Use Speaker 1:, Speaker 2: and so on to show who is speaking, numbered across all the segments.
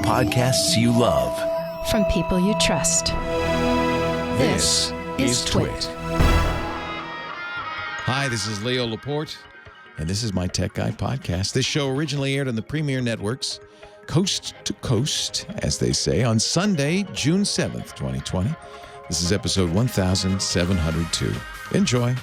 Speaker 1: podcasts you love.
Speaker 2: From people you trust.
Speaker 1: This is Twit.
Speaker 3: Hi, this is Leo Laporte, and this is my Tech Guy podcast. This show originally aired on the Premier Networks, coast to coast, as they say, on Sunday, June 7th, 2020. This is episode 1702. Enjoy.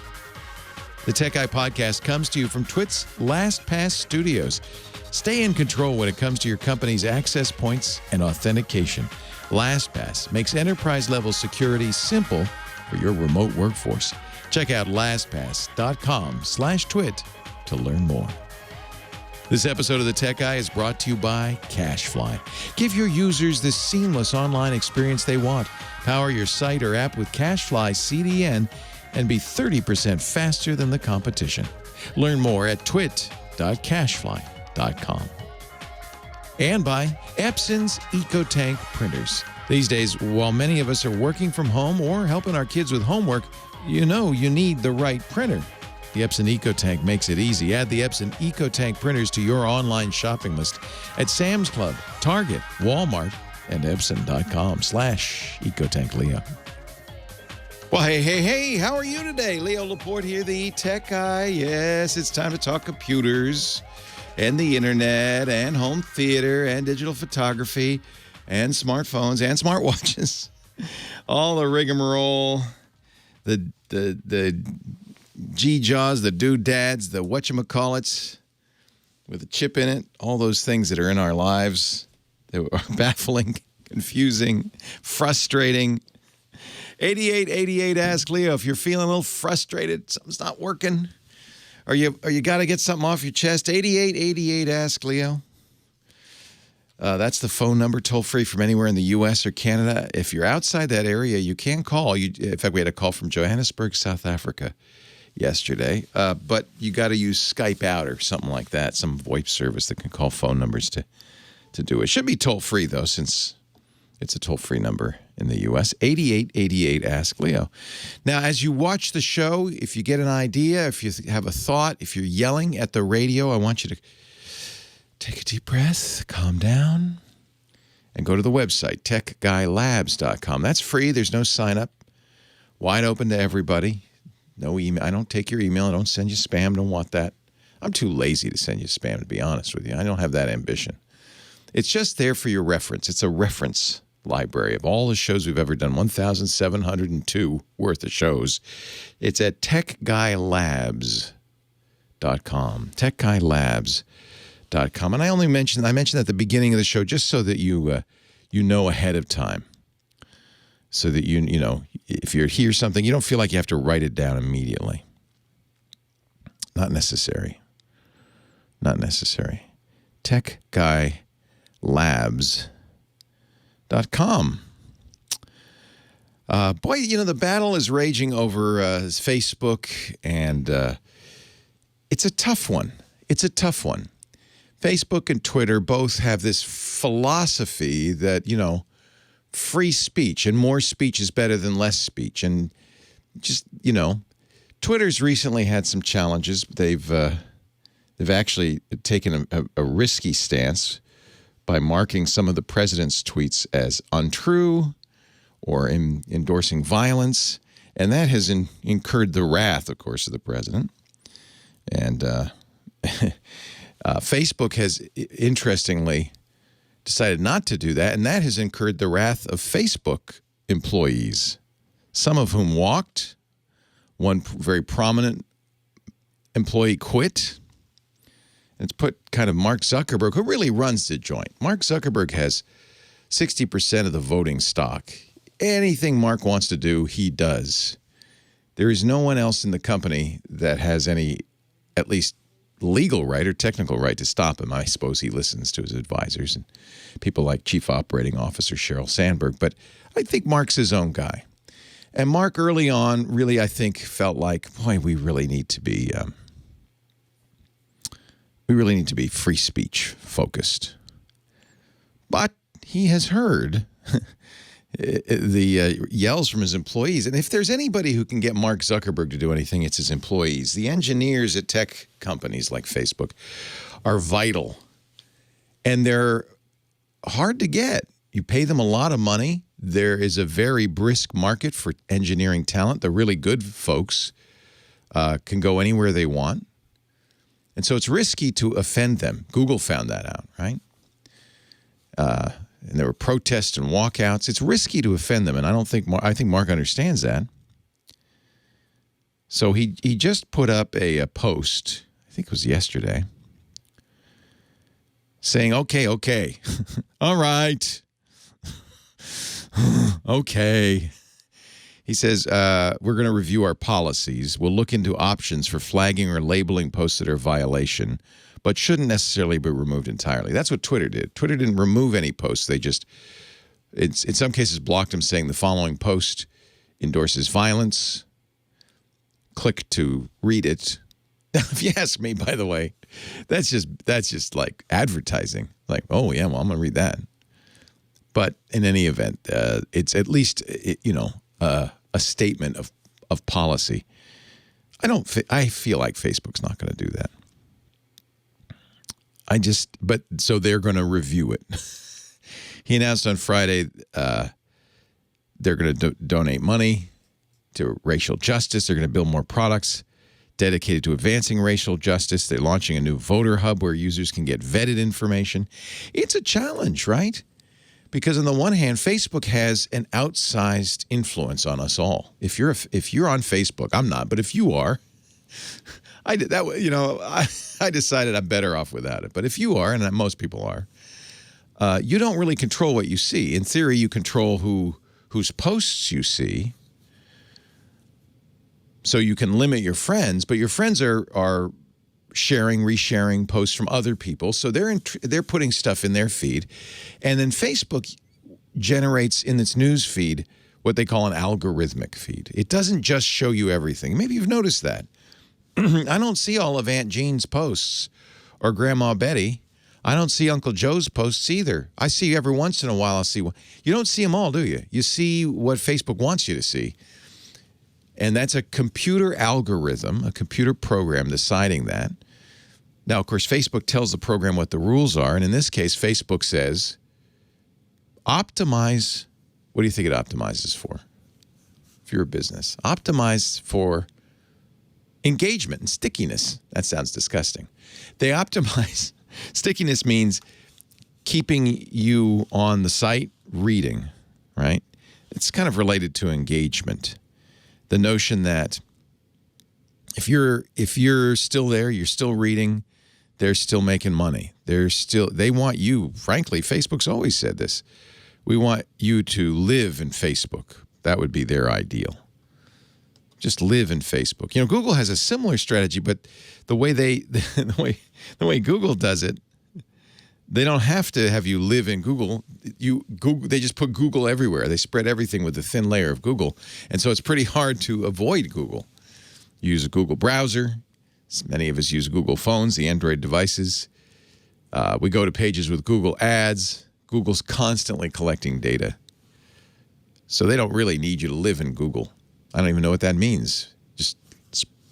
Speaker 3: The Tech Guy podcast comes to you from Twit's Lastpass studios. Stay in control when it comes to your company's access points and authentication. Lastpass makes enterprise-level security simple for your remote workforce. Check out lastpass.com/twit to learn more. This episode of The Tech Guy is brought to you by CashFly. Give your users the seamless online experience they want. Power your site or app with CashFly CDN and be 30% faster than the competition. Learn more at twit.cashfly.com. And by Epson's EcoTank printers. These days, while many of us are working from home or helping our kids with homework, you know you need the right printer. The Epson EcoTank makes it easy. Add the Epson EcoTank printers to your online shopping list at Sam's Club, Target, Walmart, and Epson.com/EcoTankLeo. Well, hey, how are you today? Leo Laporte here, the Tech Guy. Yes, it's time to talk computers and the internet and home theater and digital photography and smartphones and smartwatches. All the rigmarole, the G-Jaws, the doodads, the whatchamacallits with a chip in it, all those things that are in our lives that are baffling, confusing, frustrating. 8888 Ask Leo, if you're feeling a little frustrated, something's not working, or you got to get something off your chest, 8888 Ask Leo. That's the phone number, toll-free from anywhere in the U.S. or Canada. If you're outside that area, you can call. In fact, we had a call from Johannesburg, South Africa yesterday, but you got to use Skype out or something like that, some VoIP service that can call phone numbers to do it. Should be toll-free, though, since it's a toll-free number in the U.S., 8888 Ask Leo. Now, as you watch the show, if you get an idea, if you have a thought, if you're yelling at the radio, I want you to take a deep breath, calm down, and go to the website, techguylabs.com. That's free. There's no sign-up. Wide open to everybody. No email. I don't take your email. I don't send you spam. Don't want that. I'm too lazy to send you spam, to be honest with you. I don't have that ambition. It's just there for your reference. It's a reference library of all the shows we've ever done, 1,702 worth of shows. It's at techguylabs.com, techguylabs.com. And I mentioned at the beginning of the show just so that you know ahead of time, so that you know if you hear something, you don't feel like you have to write it down immediately. Not necessary. Not necessary. techguylabs.com. Boy, the battle is raging over Facebook, and it's a tough one. It's a tough one. Facebook and Twitter both have this philosophy that, free speech and more speech is better than less speech. And just, Twitter's recently had some challenges. They've actually taken a risky stance by marking some of the president's tweets as untrue or endorsing violence. And that has incurred the wrath, of course, of the president. And Facebook has, interestingly, decided not to do that, and that has incurred the wrath of Facebook employees, some of whom walked. One very prominent employee quit. And it's put kind of Mark Zuckerberg, who really runs the joint. Mark Zuckerberg has 60% of the voting stock. Anything Mark wants to do, he does. There is no one else in the company that has any, at least legal right or technical right to stop him. I suppose he listens to his advisors and people like Chief Operating Officer Sheryl Sandberg. But I think Mark's his own guy. And Mark early on really, I think, felt like, boy, we really need to be free speech focused. But he has heard the yells from his employees. And if there's anybody who can get Mark Zuckerberg to do anything, it's his employees. The engineers at tech companies like Facebook are vital. And there hard to get. You pay them a lot of money. There is a very brisk market for engineering talent. The really good folks can go anywhere they want. And so it's risky to offend them. Google found that out, right? And there were protests and walkouts. It's risky to offend them, and I think Mark understands that. So he just put up a post, I think it was yesterday, saying, okay, all right, okay. He says, we're going to review our policies. We'll look into options for flagging or labeling posts that are a violation, but shouldn't necessarily be removed entirely. That's what Twitter did. Twitter didn't remove any posts. They just, in some cases, blocked them, saying the following post endorses violence. Click to read it. Now, if you ask me, by the way, that's just like advertising. Like, oh, yeah, well, I'm going to read that. But in any event, it's at least, a statement of policy. I feel like Facebook's not going to do that. So they're going to review it. He announced on Friday they're going to donate money to racial justice. They're going to build more products dedicated to advancing racial justice. They're launching a new voter hub where users can get vetted information. It's a challenge, right? Because on the one hand, Facebook has an outsized influence on us all. If you're on Facebook, I'm not, but if you are, I decided I'm better off without it. But if you are, and most people are, you don't really control what you see. In theory, you control whose posts you see. So you can limit your friends, but your friends are sharing, resharing posts from other people. So they're putting stuff in their feed. And then Facebook generates in its news feed what they call an algorithmic feed. It doesn't just show you everything. Maybe you've noticed that. I don't see all of Aunt Jean's posts or Grandma Betty. I don't see Uncle Joe's posts either. I see every once in a while, I'll see one. You don't see them all, do you? You see what Facebook wants you to see. And that's a computer algorithm, a computer program deciding that. Now, of course, Facebook tells the program what the rules are. And in this case, Facebook says, optimize. What do you think it optimizes for? If you're a business, optimize for engagement and stickiness. That sounds disgusting. They optimize. Stickiness means keeping you on the site reading, right? It's kind of related to engagement. The notion that if you're still there, you're still reading, they're still making money. They want you, frankly, Facebook's always said this. We want you to live in Facebook. That would be their ideal. Just live in Facebook. Google has a similar strategy, but the way the way Google does it, they don't have to have you live in Google. They just put Google everywhere. They spread everything with a thin layer of Google. And so it's pretty hard to avoid Google. You use a Google browser. Many of us use Google phones, the Android devices. We go to pages with Google ads. Google's constantly collecting data. So they don't really need you to live in Google. I don't even know what that means. Just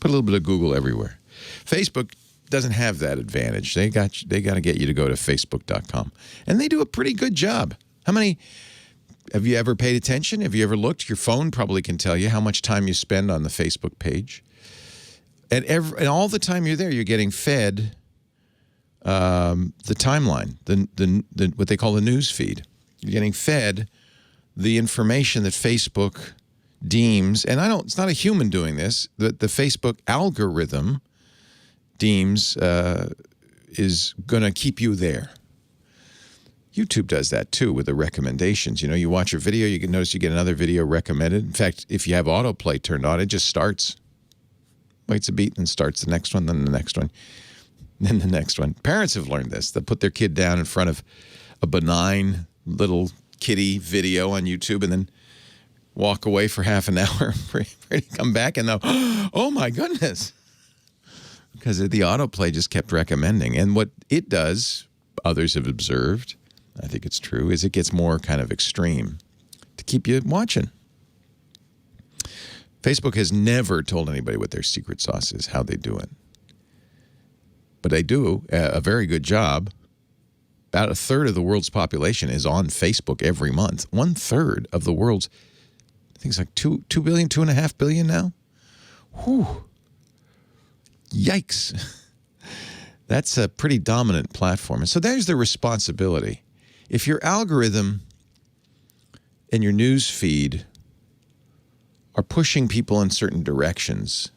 Speaker 3: put a little bit of Google everywhere. Facebook doesn't have that advantage. They got to get you to go to facebook.com. And they do a pretty good job. Have you ever paid attention? Have you ever looked? Your phone probably can tell you how much time you spend on the Facebook page. And all the time you're there, you're getting fed the timeline, the what they call the news feed. You're getting fed the information that Facebook deems, and it's not a human doing this, the Facebook algorithm deems is going to keep you there. YouTube does that too with the recommendations. You watch a video, you can notice you get another video recommended. In fact, if you have autoplay turned on, it just starts. Waits a beat and starts the next one, then the next one, then the next one. Parents have learned this. They'll put their kid down in front of a benign little kiddie video on YouTube and then walk away for half an hour, ready to come back and they'll, oh my goodness. Because the autoplay just kept recommending. And what it does, others have observed, I think it's true, is it gets more kind of extreme to keep you watching. Facebook has never told anybody what their secret sauce is, how they do it. But they do a very good job about a third of the world's population is on Facebook every month. 1/3 of the world's, I think it's like 2 billion, 2.5 billion now. Whew. Yikes. That's a pretty dominant platform. And so there's the responsibility. If your algorithm and your news feed are pushing people in certain directions,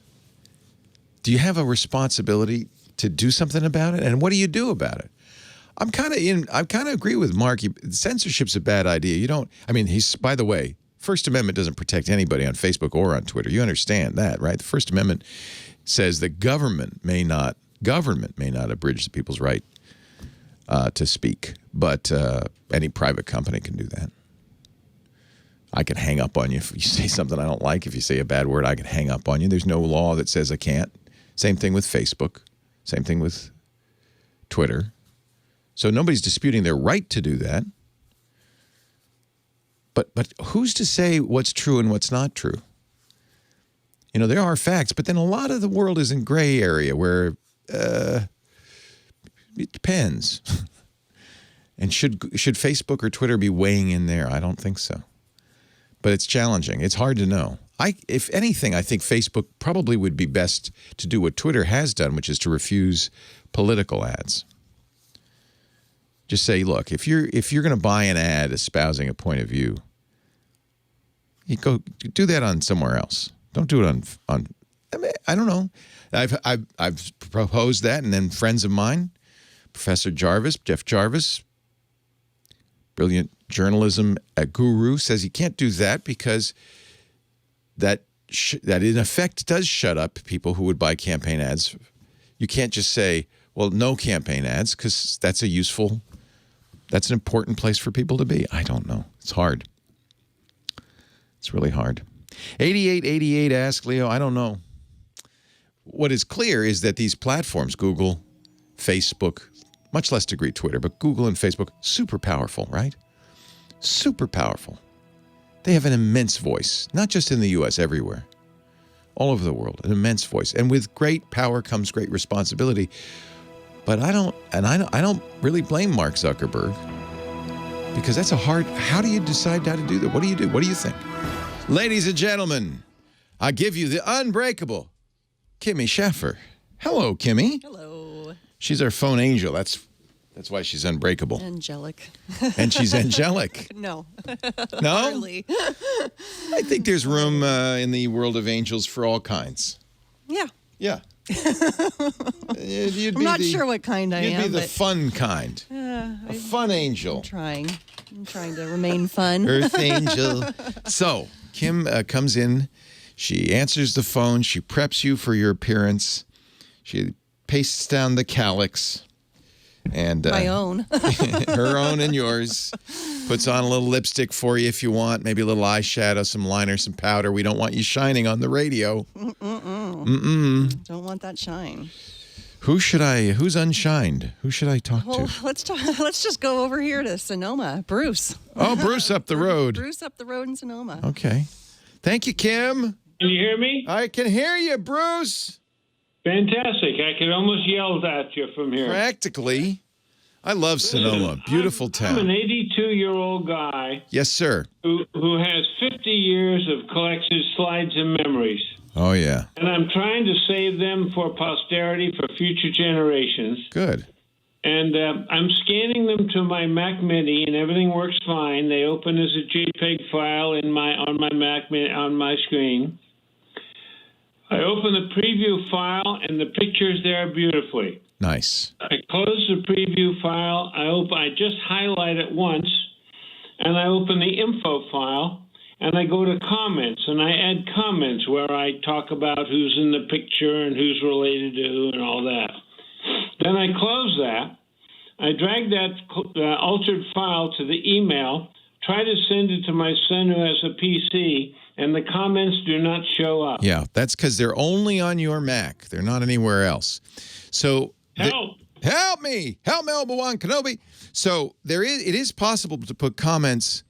Speaker 3: do you have a responsibility to do something about it? And what do you do about it? I kind of agree with Mark. Censorship's a bad idea. By the way, First Amendment doesn't protect anybody on Facebook or on Twitter. You understand that, right? The First Amendment says that government may not abridge the people's right to speak, but any private company can do that. I can hang up on you if you say something I don't like. If you say a bad word, I can hang up on you. There's no law that says I can't. Same thing with Facebook. Same thing with Twitter. So nobody's disputing their right to do that. But who's to say what's true and what's not true? There are facts, but then a lot of the world is in gray area where it depends. And should Facebook or Twitter be weighing in there? I don't think so. But it's challenging. It's hard to know. If anything, I think Facebook probably would be best to do what Twitter has done, which is to refuse political ads. Just say, look, if you're going to buy an ad espousing a point of view, you go do that on somewhere else. Don't do it on. I don't know. I've proposed that, and then friends of mine, Professor Jeff Jarvis, brilliant journalism guru, says you can't do that because that in effect does shut up people who would buy campaign ads. You can't just say, well, no campaign ads, because that's an important place for people to be. I don't know. It's hard. It's really hard. 8888 ask Leo, I don't know. What is clear is that these platforms, Google, Facebook, much less degree Twitter, but Google and Facebook, super powerful, right? Super powerful. They have an immense voice, not just in the U.S., everywhere, all over the world, an immense voice. And with great power comes great responsibility. But I don't really blame Mark Zuckerberg, because that's how do you decide how to do that? What do you do? What do you think? Ladies and gentlemen, I give you the unbreakable Kimmy Schaffer. Hello, Kimmy.
Speaker 4: Hello.
Speaker 3: She's our phone angel. That's why she's unbreakable.
Speaker 4: Angelic.
Speaker 3: And she's angelic.
Speaker 4: No.
Speaker 3: No?
Speaker 4: Hardly.
Speaker 3: I think there's room in the world of angels for all kinds.
Speaker 4: Yeah.
Speaker 3: Yeah.
Speaker 4: I'm not sure what kind I am.
Speaker 3: You'd be the fun kind. A fun angel.
Speaker 4: I'm trying to remain fun.
Speaker 3: Earth angel. So, Kim comes in. She answers the phone. She preps you for your appearance. She pastes down the calyx. And
Speaker 4: my own.
Speaker 3: Her own and yours. Puts on a little lipstick for you if you want. Maybe a little eyeshadow, some liner, some powder. We don't want you shining on the radio.
Speaker 4: Don't want that shine.
Speaker 3: Who's unshined? Who should I talk to?
Speaker 4: Let's just go over here to Sonoma. Bruce.
Speaker 3: Oh, Bruce up the road.
Speaker 4: Bruce up the road in Sonoma.
Speaker 3: Okay. Thank you, Kim.
Speaker 5: Can you hear me?
Speaker 3: I can hear you, Bruce.
Speaker 5: Fantastic. I could almost yell at you from here.
Speaker 3: Practically. I love Sonoma. Beautiful town.
Speaker 5: I'm an 82-year-old guy.
Speaker 3: Yes, sir.
Speaker 5: Who has 50 years of collected slides and memories.
Speaker 3: Oh, yeah.
Speaker 5: And I'm trying to save them for posterity for future generations.
Speaker 3: Good.
Speaker 5: And I'm scanning them to my Mac Mini, and everything works fine. They open as a JPEG file on my Mac Mini on my screen. I open the preview file, and the picture's there beautifully.
Speaker 3: Nice.
Speaker 5: I close the preview file. I just highlight it once, and I open the info file, and I go to comments, and I add comments where I talk about who's in the picture and who's related to who and all that. Then I close that. I drag that altered file to the email, try to send it to my son who has a PC, and the comments do not show up.
Speaker 3: Yeah, that's because they're only on your Mac. They're not anywhere else. So help me, Obi-Wan Kenobi. So it is possible to put comments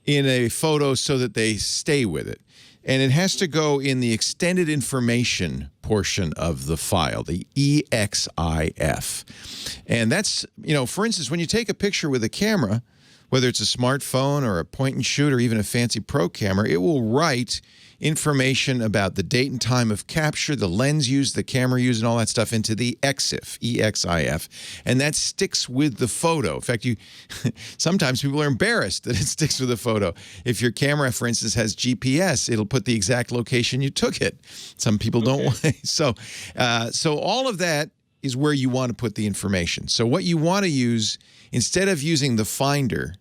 Speaker 3: in a photo so that they stay with it. and it has to go in the extended information portion of the file, the EXIF. And that's, for instance, when you take a picture with a camera, whether it's a smartphone or a point and shoot or even a fancy pro camera, it will write information about the date and time of capture, the lens used, the camera used, and all that stuff into the EXIF, EXIF, and that sticks with the photo. In fact, sometimes people are embarrassed that it sticks with the photo. If your camera, for instance, has GPS, it'll put the exact location you took it. Some people don't want it. So all of that is where you want to put the information. So what you want to use, instead of using the Finder,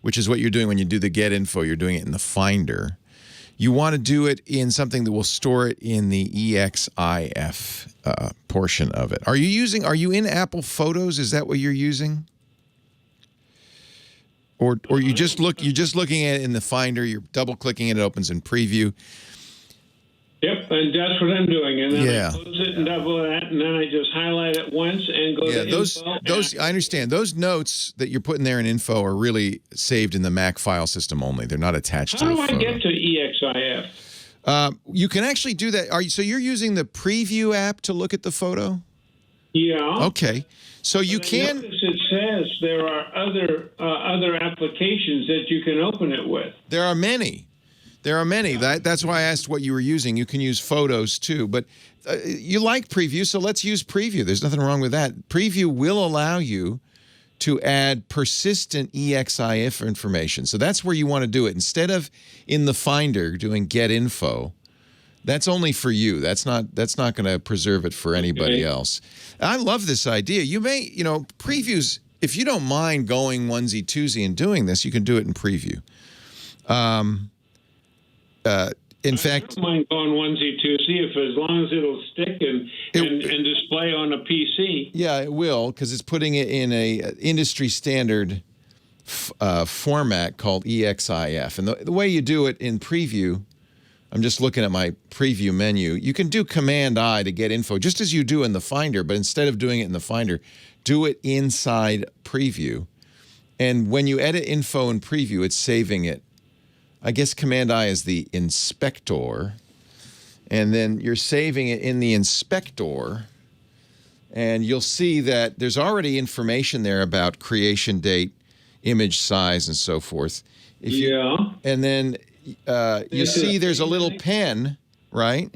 Speaker 3: which is what you're doing when you do the get info, you're doing it in the Finder. You want to do it in something that will store it in the EXIF portion of it. Are you in Apple Photos? Is that what you're using? Or you're just looking at it in the Finder, you're double clicking it opens in preview.
Speaker 5: Yep, and that's what I'm doing. And then I close it and double that, and then I just highlight it once and go to info.
Speaker 3: I understand. Those notes that you're putting there in info are really saved in the Mac file system only. They're not attached to the photo.
Speaker 5: How do I get to EXIF?
Speaker 3: You can actually do that. So you're using the preview app to look at the photo?
Speaker 5: Yeah.
Speaker 3: Okay. So you can.
Speaker 5: Notice it says there are other applications that you can open it with.
Speaker 3: There are many. That's why I asked what you were using. You can use Photos too, but you like Preview, so let's use Preview. There's nothing wrong with that. Preview will allow you to add persistent EXIF information. So that's where you want to do it. Instead of in the Finder doing get info, that's only for you. That's not going to preserve it for anybody else. I love this idea. You may, previews, if you don't mind going onesie twosie and doing this, you can do it in Preview. In fact,
Speaker 5: I don't mind going onesie twosie as long as it'll stick and display on a PC.
Speaker 3: Yeah, it will, because it's putting it in a industry standard format called EXIF. And the way you do it in Preview, I'm just looking at my Preview menu. You can do Command-I to get info, just as you do in the Finder, but instead of doing it in the Finder, do it inside Preview. And when you edit info in Preview, it's saving it. I guess Command-I is the inspector, and then you're saving it in the inspector, and you'll see that there's already information there about creation date, image size, and so forth. And then you see there's a little pen, right?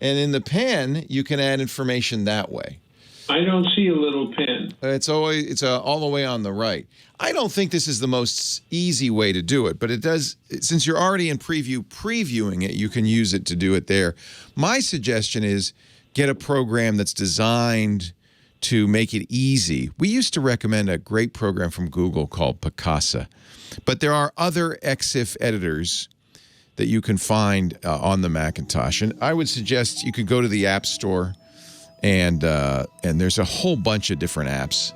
Speaker 3: And in the pen, you can add information that way.
Speaker 5: I don't see a little pen.
Speaker 3: It's all the way on the right. I don't think this is the most easy way to do it, but it does. Since you're already in previewing it, you can use it to do it there. My suggestion is get a program that's designed to make it easy. We used to recommend a great program from Google called Picasa, but there are other EXIF editors that you can find on the Macintosh, and I would suggest you could go to the App Store. And there's a whole bunch of different apps.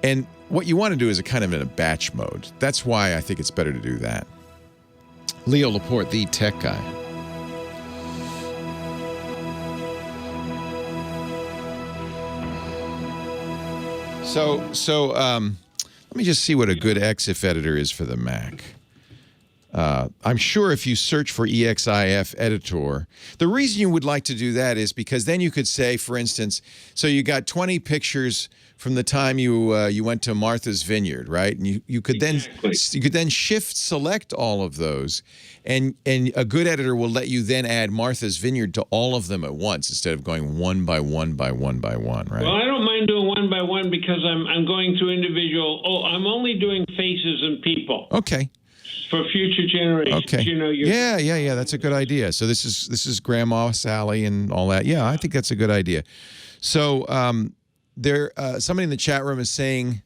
Speaker 3: And what you want to do is kind of in a batch mode. That's why I think it's better to do that. Leo Laporte, the tech guy. So let me just see what a good EXIF editor is for the Mac. I'm sure if you search for EXIF editor, the reason you would like to do that is because then you could say, for instance, so you got 20 pictures from the time you went to Martha's Vineyard, right? And you could then shift select all of those, and a good editor will let you then add Martha's Vineyard to all of them at once instead of going one by one by one by one, right?
Speaker 5: Well, I don't mind doing one by one because I'm going through individual. I'm only doing faces and people.
Speaker 3: Okay.
Speaker 5: For future generations.
Speaker 3: Okay. Yeah. That's a good idea. So this is Grandma Sally and all that. Yeah, I think that's a good idea. So somebody in the chat room is saying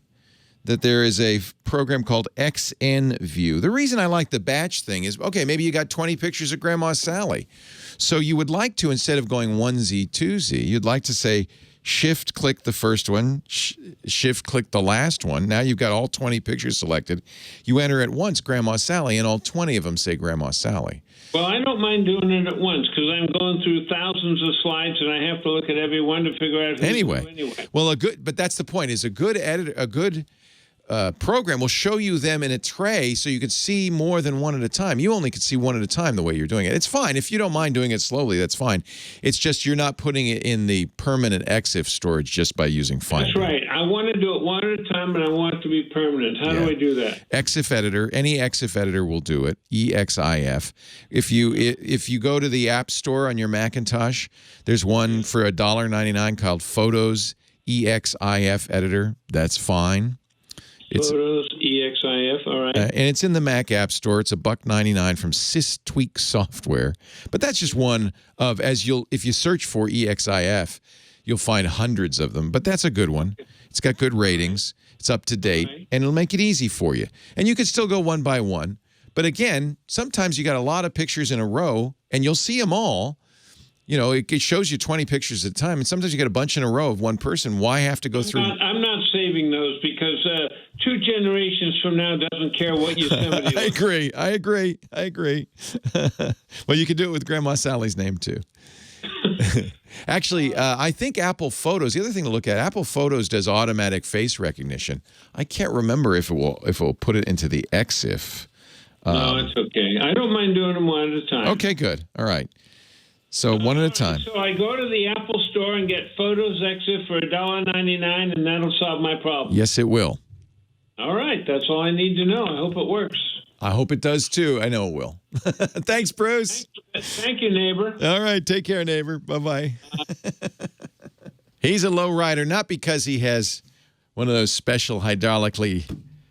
Speaker 3: that there is a program called XNView. The reason I like the batch thing is, okay, maybe you got 20 pictures of Grandma Sally. So you would like to, instead of going onesie twosie, you'd like to say, shift-click the first one, shift-click the last one. Now you've got all 20 pictures selected. You enter at once Grandma Sally, and all 20 of them say Grandma Sally.
Speaker 5: Well, I don't mind doing it at once because I'm going through thousands of slides, and I have to look at every one to figure out. Anyway.
Speaker 3: Well, but that's the point. Is a good editor, a good program will show you them in a tray so you can see more than one at a time. You only can see one at a time the way you're doing it. It's fine. If you don't mind doing it slowly, that's fine. It's just you're not putting it in the permanent EXIF storage just by using Finder.
Speaker 5: That's right. I want to do it one at a time, and I want it to be permanent. How do I do that? EXIF editor. Any EXIF editor will do it. EXIF. If you go to the App Store on your Macintosh, there's one for $1.99 called Photos EXIF editor. That's fine. Photos EXIF, all right.
Speaker 3: And it's in the Mac App Store. It's $1.99 from SysTweak Software. But that's just one of, if you search for EXIF, you'll find hundreds of them. But that's a good one. It's got good ratings. It's up to date, and it'll make it easy for you. And you can still go one by one. But again, sometimes you got a lot of pictures in a row, and you'll see them all. You know, it shows you 20 pictures at a time, and sometimes you get a bunch in a row of one person. Why have to go through?
Speaker 5: I'm not saving those because 2 generations from now doesn't care what Yosemite is.
Speaker 3: I agree. Well, you could do it with Grandma Sally's name, too. Actually, I think Apple Photos, the other thing to look at, Apple Photos does automatic face recognition. I can't remember if it will put it into the EXIF.
Speaker 5: No, it's okay. I don't mind doing them one at a time.
Speaker 3: Okay, good. All right. So one at a time.
Speaker 5: So I go to the Apple Store and get Photos EXIF for $1.99, and that'll solve my problem.
Speaker 3: Yes, it will.
Speaker 5: All right. That's all I need to know. I hope it works.
Speaker 3: I hope it does, too. I know it will. Thanks, Bruce.
Speaker 5: Thank you, neighbor.
Speaker 3: All right. Take care, neighbor. Bye-bye. He's a low rider, not because he has one of those special hydraulically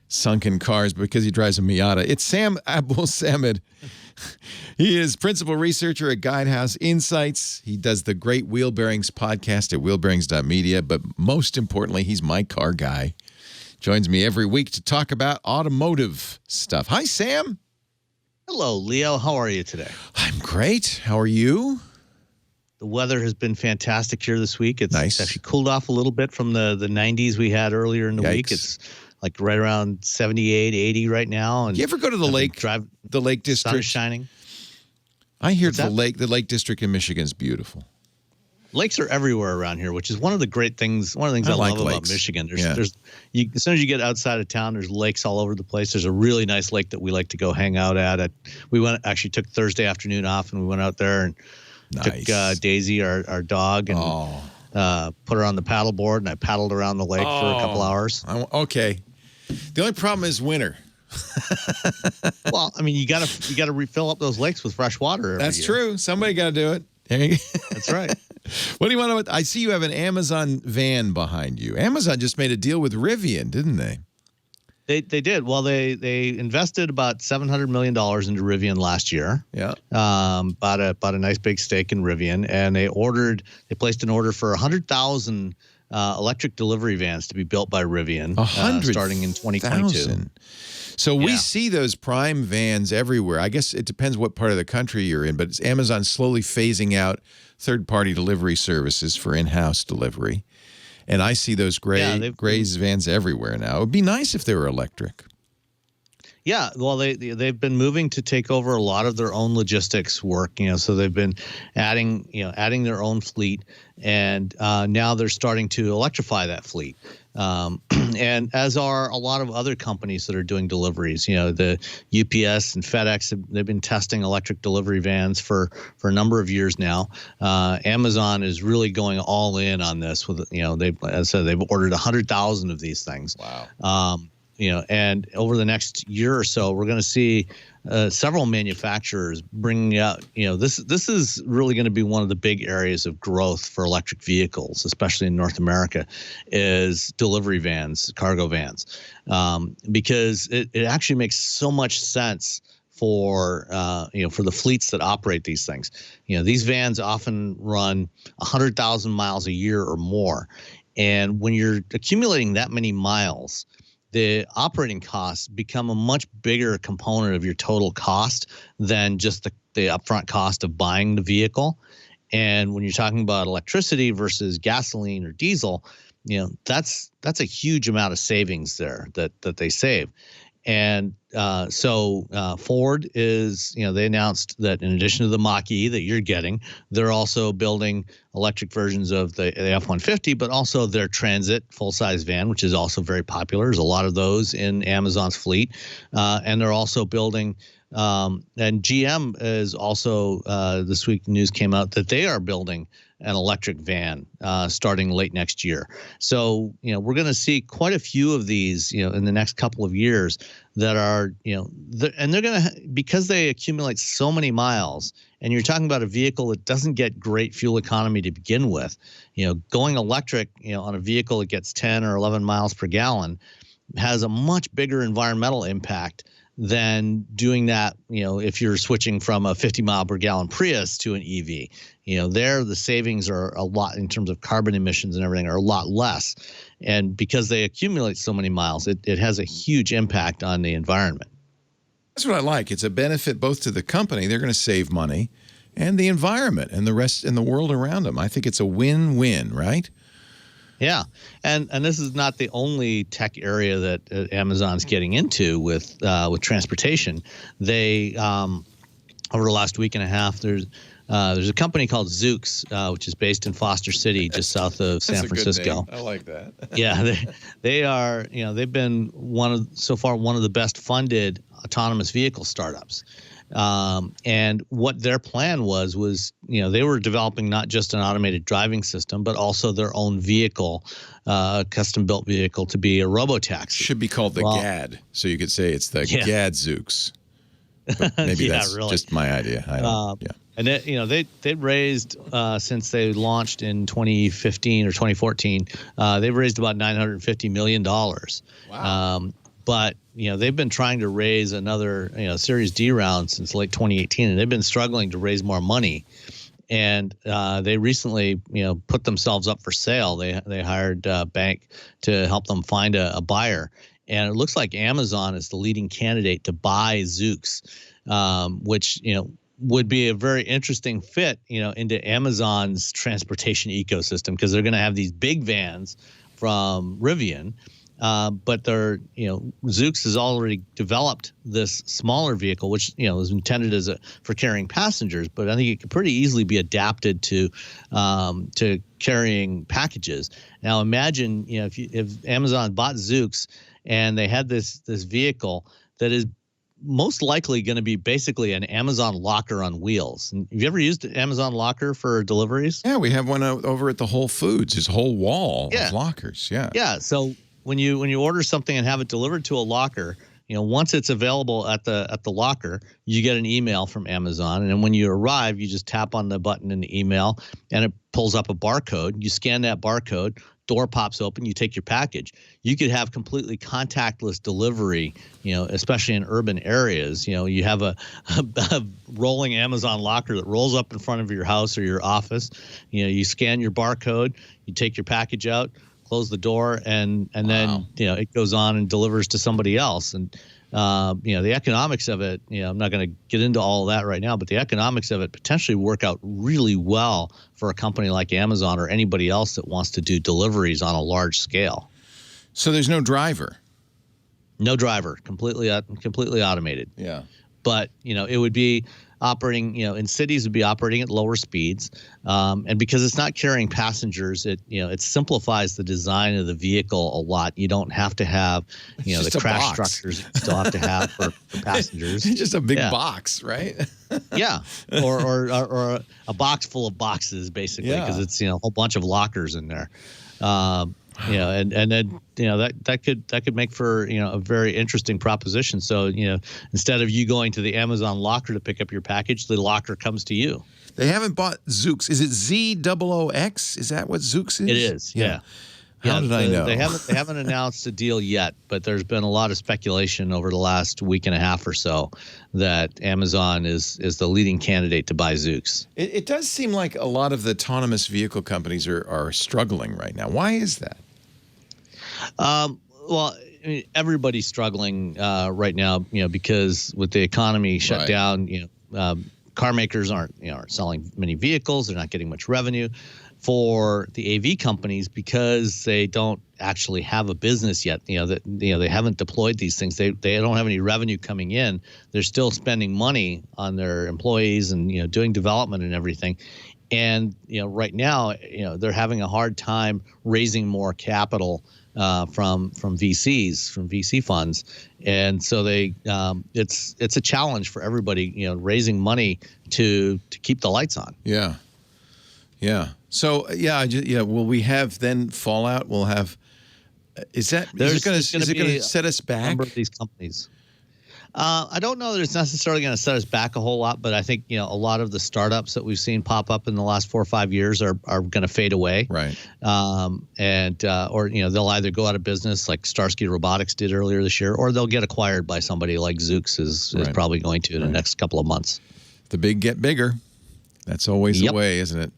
Speaker 3: sunken cars, but because he drives a Miata. It's Sam Abuelsamid. He is principal researcher at Guidehouse Insights. He does the Great Wheel Bearings podcast at wheelbearings.media, but most importantly, he's my car guy. Joins me every week to talk about automotive stuff. Hi, Sam.
Speaker 6: Hello, Leo. How are you today?
Speaker 3: I'm great. How are you?
Speaker 6: The weather has been fantastic here this week. It's
Speaker 3: nice.
Speaker 6: actually cooled off a little bit from the 90s we had earlier in the week. It's like right around 78, 80 right now. And
Speaker 3: you ever go to the lake? The Lake District.
Speaker 6: Sun is shining.
Speaker 3: I hear the Lake District in Michigan is beautiful.
Speaker 6: Lakes are everywhere around here, which is one of the great things. One of the things I love about Michigan. As soon as you get outside of town, there's lakes all over the place. There's a really nice lake that we like to go hang out at. We took Thursday afternoon off, and we went out there and took Daisy, our dog, and put her on the paddleboard, and I paddled around the lake for a couple hours.
Speaker 3: Okay. The only problem is winter.
Speaker 6: Well, I mean, you gotta refill up those lakes with fresh water.
Speaker 3: That's true. Somebody got to do it.
Speaker 6: That's right.
Speaker 3: What do you want to? I see you have an Amazon van behind you. Amazon just made a deal with Rivian, didn't they?
Speaker 6: They did. Well, they invested about $700 million into Rivian last year.
Speaker 3: Yeah.
Speaker 6: Bought a nice big stake in Rivian, and they placed an order for 100,000 electric delivery vans to be built by Rivian, starting in 2022.
Speaker 3: So we see those Prime vans everywhere. I guess it depends what part of the country you're in, but Amazon's slowly phasing out third-party delivery services for in-house delivery. And I see those Grays vans everywhere now. It would be nice if they were electric.
Speaker 6: Yeah, well, they've been moving to take over a lot of their own logistics work. So they've been adding their own fleet, and now they're starting to electrify that fleet. And as are a lot of other companies that are doing deliveries. The UPS and FedEx, they've been testing electric delivery vans for a number of years now. Amazon is really going all in on this. They've ordered 100,000 of these things.
Speaker 3: Wow.
Speaker 6: And over the next year or so, we're going to see several manufacturers bringing out, this is really going to be one of the big areas of growth for electric vehicles, especially in North America, is delivery vans, cargo vans, because it actually makes so much sense for the fleets that operate these things. These vans often run 100,000 miles a year or more. And when you're accumulating that many miles, the operating costs become a much bigger component of your total cost than just the upfront cost of buying the vehicle. And when you're talking about electricity versus gasoline or diesel, that's a huge amount of savings there that they save. And Ford is, they announced that in addition to the Mach-E that you're getting, they're also building electric versions of the F-150, but also their Transit full-size van, which is also very popular. There's a lot of those in Amazon's fleet. And they're also building, and GM is also, this week news came out that they are building an electric van starting late next year. So, we're going to see quite a few of these, in the next couple of years that are, and they're going to, because they accumulate so many miles, and you're talking about a vehicle that doesn't get great fuel economy to begin with, going electric, on a vehicle that gets 10 or 11 miles per gallon has a much bigger environmental impact than doing that, if you're switching from a 50 mile per gallon Prius to an EV. There the savings are a lot in terms of carbon emissions and everything are a lot less. And because they accumulate so many miles, it has a huge impact on the environment.
Speaker 3: That's what I like. It's a benefit both to the company, they're going to save money, and the environment and the rest and the world around them. I think it's a win-win, right?
Speaker 6: Yeah, and this is not the only tech area that Amazon's getting into with transportation. They over the last week and a half, there's a company called Zoox, which is based in Foster City, just south of San Francisco.
Speaker 3: Good name. I like that.
Speaker 6: Yeah, they are. They've been one of the best funded autonomous vehicle startups. And what their plan was, they were developing not just an automated driving system, but also their own vehicle, custom-built vehicle to be a robotaxi.
Speaker 3: Should be called the GAD. So you could say it's the Gadzooks. But maybe that's just my idea. I don't,
Speaker 6: And they raised since they launched in 2015 or 2014, they've raised about $950 million.
Speaker 3: Wow.
Speaker 6: But they've been trying to raise another Series D round since late 2018, and they've been struggling to raise more money. And they recently put themselves up for sale. They hired a bank to help them find a buyer, and it looks like Amazon is the leading candidate to buy Zoox, which would be a very interesting fit into Amazon's transportation ecosystem, because they're going to have these big vans from Rivian. But Zoox has already developed this smaller vehicle, which is intended for carrying passengers. But I think it could pretty easily be adapted to carrying packages. Now, imagine if Amazon bought Zoox and they had this vehicle that is most likely going to be basically an Amazon locker on wheels. And have you ever used Amazon Locker for deliveries?
Speaker 3: Yeah, we have one over at the Whole Foods. There's a whole wall of lockers. Yeah.
Speaker 6: Yeah. So when you order something and have it delivered to a locker, once it's available at the locker, you get an email from Amazon, and then when you arrive, you just tap on the button in the email, and it pulls up a barcode. You scan that barcode, door pops open, you take your package. You could have completely contactless delivery, especially in urban areas. You have a rolling Amazon locker that rolls up in front of your house or your office. You scan your barcode, you take your package out, close the door, and then it goes on and delivers to somebody else. And the economics of it, I'm not going to get into all of that right now, but the economics of it potentially work out really well for a company like Amazon or anybody else that wants to do deliveries on a large scale.
Speaker 3: So there's no driver.
Speaker 6: No driver, completely automated.
Speaker 3: Yeah.
Speaker 6: But it would be operating, in cities, would be operating at lower speeds, and because it's not carrying passengers, it simplifies the design of the vehicle a lot. You don't have to have the crash structures you still have to have for passengers.
Speaker 3: It's just a big box, right?
Speaker 6: Yeah, or a box full of boxes, basically, because it's a whole bunch of lockers in there. And then that could make for a very interesting proposition. So instead of you going to the Amazon locker to pick up your package, the locker comes to you.
Speaker 3: They haven't bought Zoox. Is it ZOOX? Is that what Zoox is?
Speaker 6: It is. Yeah.
Speaker 3: How did I know?
Speaker 6: They haven't announced a deal yet, but there's been a lot of speculation over the last week and a half or so that Amazon is the leading candidate to buy Zoox.
Speaker 3: It does seem like a lot of the autonomous vehicle companies are struggling right now. Why is that?
Speaker 6: Well, I mean, everybody's struggling right now, because with the economy shut down, car makers aren't selling many vehicles. They're not getting much revenue. For the AV companies, because they don't actually have a business yet. They haven't deployed these things. They don't have any revenue coming in. They're still spending money on their employees and doing development and everything. And right now, they're having a hard time raising more capital from VCs, from VC funds, and so it's a challenge for everybody, raising money to keep the lights on.
Speaker 3: Yeah. So will we have then fallout? We'll have. Is it going to set us back?
Speaker 6: A number of these companies. I don't know that it's necessarily going to set us back a whole lot, but I think a lot of the startups that we've seen pop up in the last 4 or 5 years are going to fade away,
Speaker 3: right?
Speaker 6: Or they'll either go out of business like Starsky Robotics did earlier this year, or they'll get acquired by somebody like Zoox is probably going to in the next couple of months.
Speaker 3: The big get bigger. That's always the way, isn't it?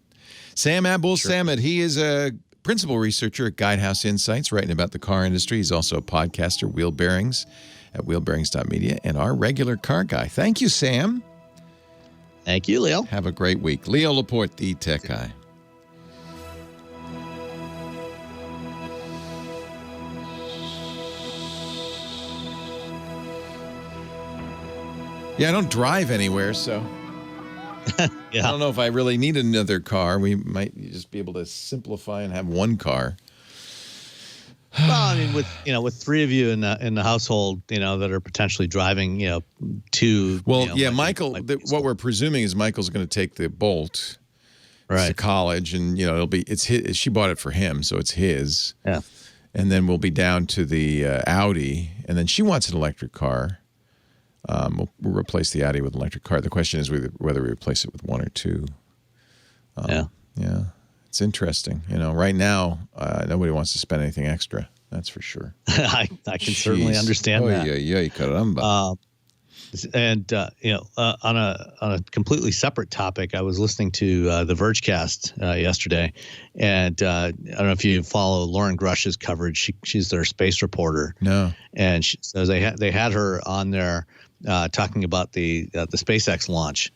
Speaker 3: Sam Abuelsamid, he is a principal researcher at Guidehouse Insights, writing about the car industry. He's also a podcaster, Wheel Bearings, at wheelbearings.media, and our regular car guy. Thank you, Sam.
Speaker 6: Thank you, Leo.
Speaker 3: Have a great week. Leo Laporte, the tech guy. Yeah, I don't drive anywhere, so I don't know if I really need another car. We might just be able to simplify and have one car.
Speaker 6: Well, I mean, with three of you in the household, that are potentially driving, two.
Speaker 3: Well, Michael. What we're presuming is Michael's going to take the Bolt, to college, and it's his. She bought it for him, so it's his.
Speaker 6: Yeah.
Speaker 3: And then we'll be down to the Audi, and then she wants an electric car. We'll replace the Audi with an electric car. The question is whether we replace it with one or two. Yeah. It's interesting. Right now, nobody wants to spend anything extra. That's for sure.
Speaker 6: I can certainly understand that.
Speaker 3: Caramba.
Speaker 6: On a completely separate topic, I was listening to the Vergecast yesterday, and I don't know if you follow Lauren Grush's coverage. She's their space reporter.
Speaker 3: No.
Speaker 6: And so they had her on there talking about the SpaceX launch.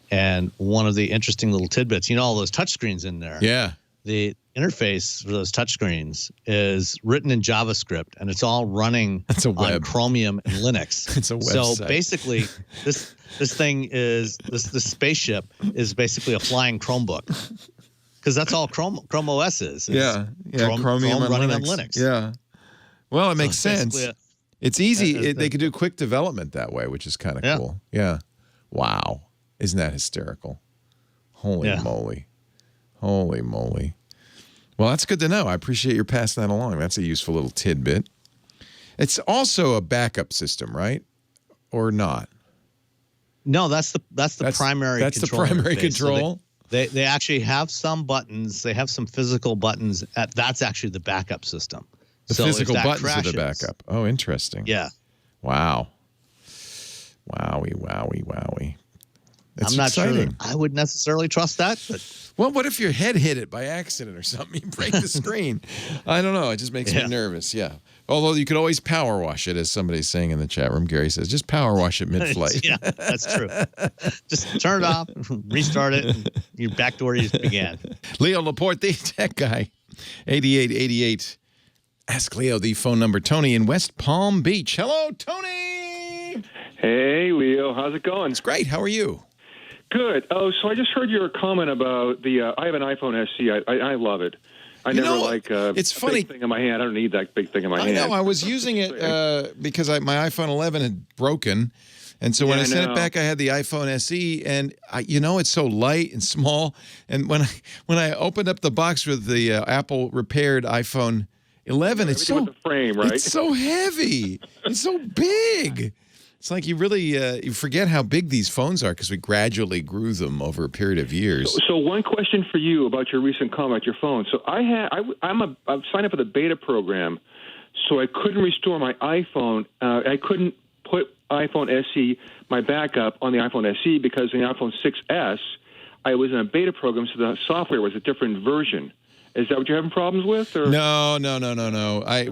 Speaker 6: And one of the interesting little tidbits, all those touchscreens in there.
Speaker 3: Yeah.
Speaker 6: The interface for those touchscreens is written in JavaScript, and it's all running on Chromium and Linux.
Speaker 3: It's a website.
Speaker 6: So basically, this thing is this spaceship is basically a flying Chromebook, because that's all Chrome OS is.
Speaker 3: Chromium
Speaker 6: running
Speaker 3: on
Speaker 6: on Linux.
Speaker 3: Yeah. Well, it makes sense. It's easy. They could do quick development that way, which is kind of cool. Yeah. Wow. Isn't that hysterical? Holy moly. Well, that's good to know. I appreciate your passing that along. That's a useful little tidbit. It's also a backup system, right? Or not?
Speaker 6: No, that's the primary.
Speaker 3: That's the primary control.
Speaker 6: So they actually have some buttons. They have some physical buttons. That's actually the backup system.
Speaker 3: The physical buttons are the backup. Oh, interesting.
Speaker 6: Yeah.
Speaker 3: Wow. Wowie. It's
Speaker 6: I'm not
Speaker 3: exciting.
Speaker 6: sure I would necessarily trust that. But
Speaker 3: well, what if your head hit it by accident or something? You break the screen. I don't know. It just makes me nervous. Yeah. Although you could always power wash it, as somebody's saying in the chat room. Gary says, just power wash it mid-flight.
Speaker 6: Yeah, that's true. Just turn it off, restart it, and you're back to where you began.
Speaker 3: Leo Laporte, the tech guy, 8888. Ask Leo the phone number. Tony in West Palm Beach. Hello, Tony.
Speaker 7: Hey, Leo. How's it going?
Speaker 3: It's great. How are you?
Speaker 7: Good. Oh, so I just heard your comment about the. I have an iPhone SE. I love it. I never like
Speaker 3: it's funny.
Speaker 7: Big thing in my hand. I don't need that big thing in my hand.
Speaker 3: I know. I was using it because my iPhone 11 had broken, and so when I sent it back, I had the iPhone SE, and it's so light and small. And when I opened up the box with the Apple repaired iPhone 11, it's so
Speaker 7: with the frame, right?
Speaker 3: It's so heavy. It's so big. It's like you really you forget how big these phones are because we gradually grew them over a period of years.
Speaker 7: So one question for you about your recent comment, your phone. So I'm signed up for the beta program, so I couldn't restore my iPhone. I couldn't put iPhone SE, my backup, on the iPhone SE because in the iPhone 6S, I was in a beta program, so the software was a different version. Is that what you're having problems with? Or?
Speaker 3: No.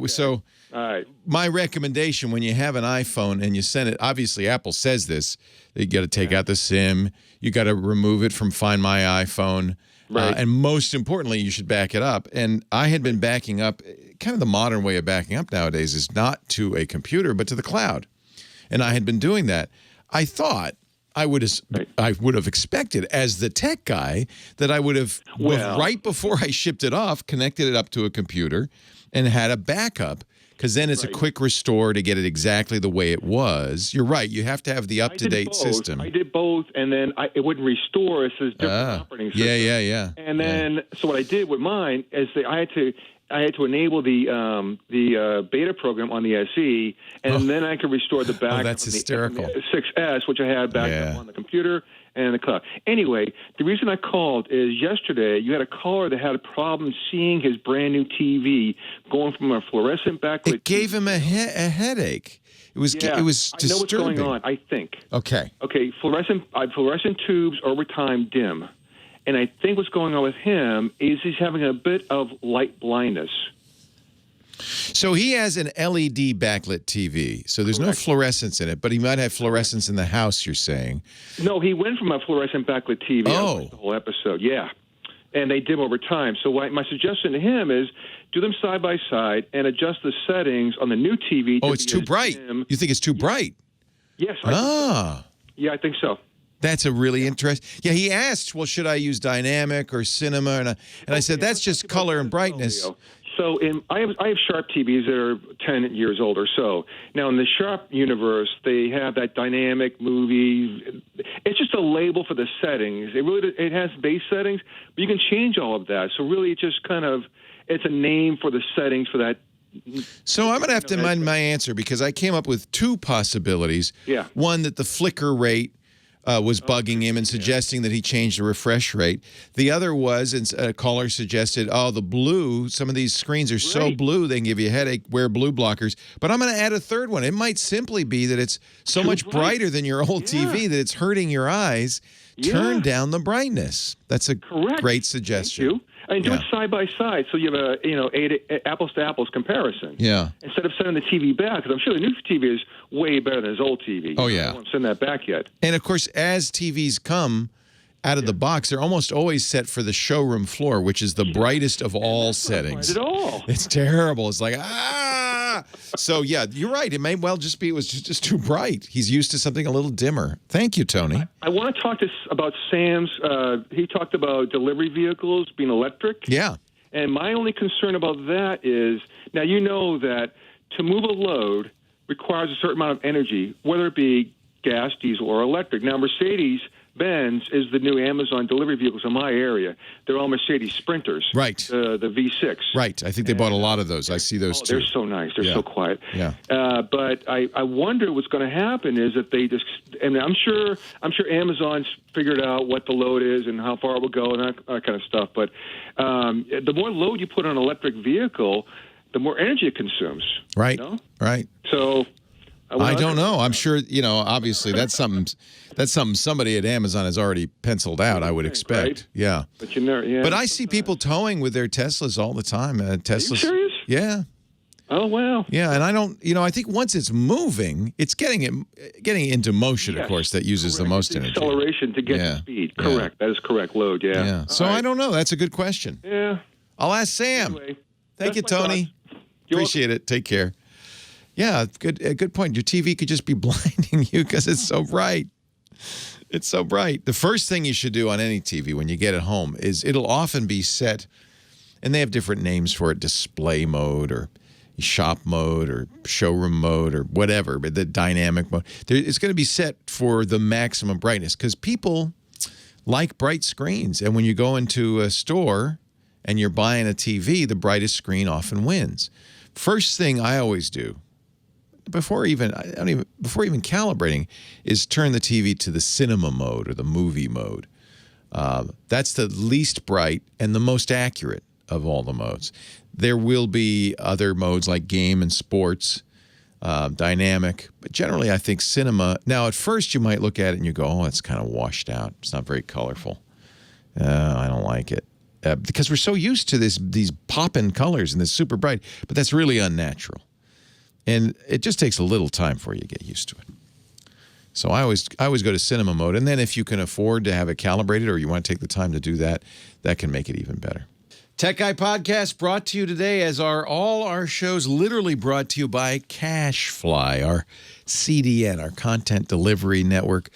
Speaker 3: So
Speaker 7: all right.
Speaker 3: My recommendation when you have an iPhone and you send it, obviously Apple says this, that you got to take out the SIM, you got to remove it from Find My iPhone,
Speaker 7: Right.
Speaker 3: And most importantly, you should back it up. And I had been backing up. Kind of the modern way of backing up nowadays is not to a computer, but to the cloud. And I had been doing that. I thought I would have expected, as the tech guy, that I would have, right before I shipped it off, connected it up to a computer and had a backup. Because then it's a quick restore to get it exactly the way it was. You're right. You have to have the up-to-date system.
Speaker 7: I did both, and then it wouldn't restore. It says different operating system.
Speaker 3: Yeah.
Speaker 7: And then, so what I did with mine is I had to enable the beta program on the SE, and then I could restore the backup.
Speaker 3: That's hysterical.
Speaker 7: The 6S, which I had backed up on the computer and the cloud. Anyway, the reason I called is yesterday you had a caller that had a problem seeing his brand new TV going from a fluorescent backlit.
Speaker 3: It gave him a headache. It was disturbing.
Speaker 7: I know what's going on, I think.
Speaker 3: Okay,
Speaker 7: fluorescent tubes over time dim. And I think what's going on with him is he's having a bit of light blindness.
Speaker 3: So he has an LED backlit TV. So there's no fluorescence in it, but he might have fluorescence in the house, you're saying.
Speaker 7: No, he went from a fluorescent backlit TV. I watched the whole episode, yeah. And they dim over time. So my suggestion to him is do them side by side and adjust the settings on the new TV.
Speaker 3: It's too bright.
Speaker 7: Dim.
Speaker 3: You think it's too bright?
Speaker 7: Yes. Yeah, I think so.
Speaker 3: That's a really interesting. Yeah, he asked, well, should I use dynamic or cinema? And I said, that's just color and brightness.
Speaker 7: So I have Sharp TVs that are 10 years old or so. Now, in the Sharp universe, they have that dynamic movie. It's just a label for the settings. It has base settings, but you can change all of that. So really, it's just it's a name for the settings for that.
Speaker 3: So I'm going to have to amend my answer because I came up with two possibilities. Yeah. One, that the flicker rate was bugging him and suggesting that he change the refresh rate. The other was, and a caller suggested, the blue, some of these screens are so blue they can give you a headache, wear blue blockers. But I'm going to add a third one. It might simply be that it's so much brighter than your old TV that it's hurting your eyes. Turn down the brightness. That's a great suggestion.
Speaker 7: Thank you. And do it side by side, so you have a apples to apples comparison. Yeah. Instead of sending the TV back, because I'm sure the new TV is way better than his old TV.
Speaker 3: Oh yeah.
Speaker 7: I won't send that back yet.
Speaker 3: And of course, as TVs come out of the box, they're almost always set for the showroom floor, which is the brightest of all settings.
Speaker 7: Not bright at all.
Speaker 3: It's terrible. It's like So yeah, you're right. It may well just be it was just too bright. He's used to something a little dimmer. Thank you, Tony.
Speaker 7: I want to talk about Sam's. He talked about delivery vehicles being electric.
Speaker 3: Yeah.
Speaker 7: And my only concern about that is, now you know that to move a load requires a certain amount of energy, whether it be gas, diesel, or electric. Now, Mercedes-Benz is the new Amazon delivery vehicles in my area. They're all Mercedes Sprinters.
Speaker 3: Right.
Speaker 7: The V6.
Speaker 3: Right. I think they bought a lot of those. I see those too.
Speaker 7: They're so nice. They're so quiet.
Speaker 3: Yeah.
Speaker 7: But I wonder what's going to happen is that they just, and I'm sure Amazon's figured out what the load is and how far it will go and that kind of stuff. But the more load you put on an electric vehicle, the more energy it consumes.
Speaker 3: Right.
Speaker 7: You know?
Speaker 3: Right.
Speaker 7: So
Speaker 3: I don't know. I'm sure, obviously that's something somebody at Amazon has already penciled out, I would expect. Right? Yeah.
Speaker 7: But
Speaker 3: I see people towing with their Teslas all the time. Teslas.
Speaker 7: Are you serious?
Speaker 3: Yeah.
Speaker 7: Oh, wow.
Speaker 3: Yeah, and I don't, I think once it's moving, it's getting into motion, of course, that uses the most energy.
Speaker 7: Acceleration to get to speed. Correct. That is correct. Load, yeah.
Speaker 3: So I don't know. That's a good question.
Speaker 7: Yeah.
Speaker 3: I'll ask Sam.
Speaker 7: Anyway,
Speaker 3: Thank you, Tony. Appreciate it. Take care. Yeah, good point. Your TV could just be blinding you because it's so bright. It's so bright. The first thing you should do on any TV when you get it home is it'll often be set, and they have different names for it, display mode or shop mode or showroom mode or whatever, but the dynamic mode. It's going to be set for the maximum brightness because people like bright screens. And when you go into a store and you're buying a TV, the brightest screen often wins. First thing I always do, before even calibrating, is turn the TV to the cinema mode or the movie mode. That's the least bright and the most accurate of all the modes. There will be other modes like game and sports, dynamic, but generally I think cinema. Now, at first you might look at it and you go, oh, it's kind of washed out. It's not very colorful. I don't like it. Because we're so used to these pop-in colors and this super bright, but that's really unnatural. And it just takes a little time for you to get used to it. So I always go to cinema mode. And then if you can afford to have it calibrated or you want to take the time to do that, that can make it even better. Tech Guy Podcast brought to you today, as are all our shows, literally brought to you by CacheFly, our CDN, our content delivery network.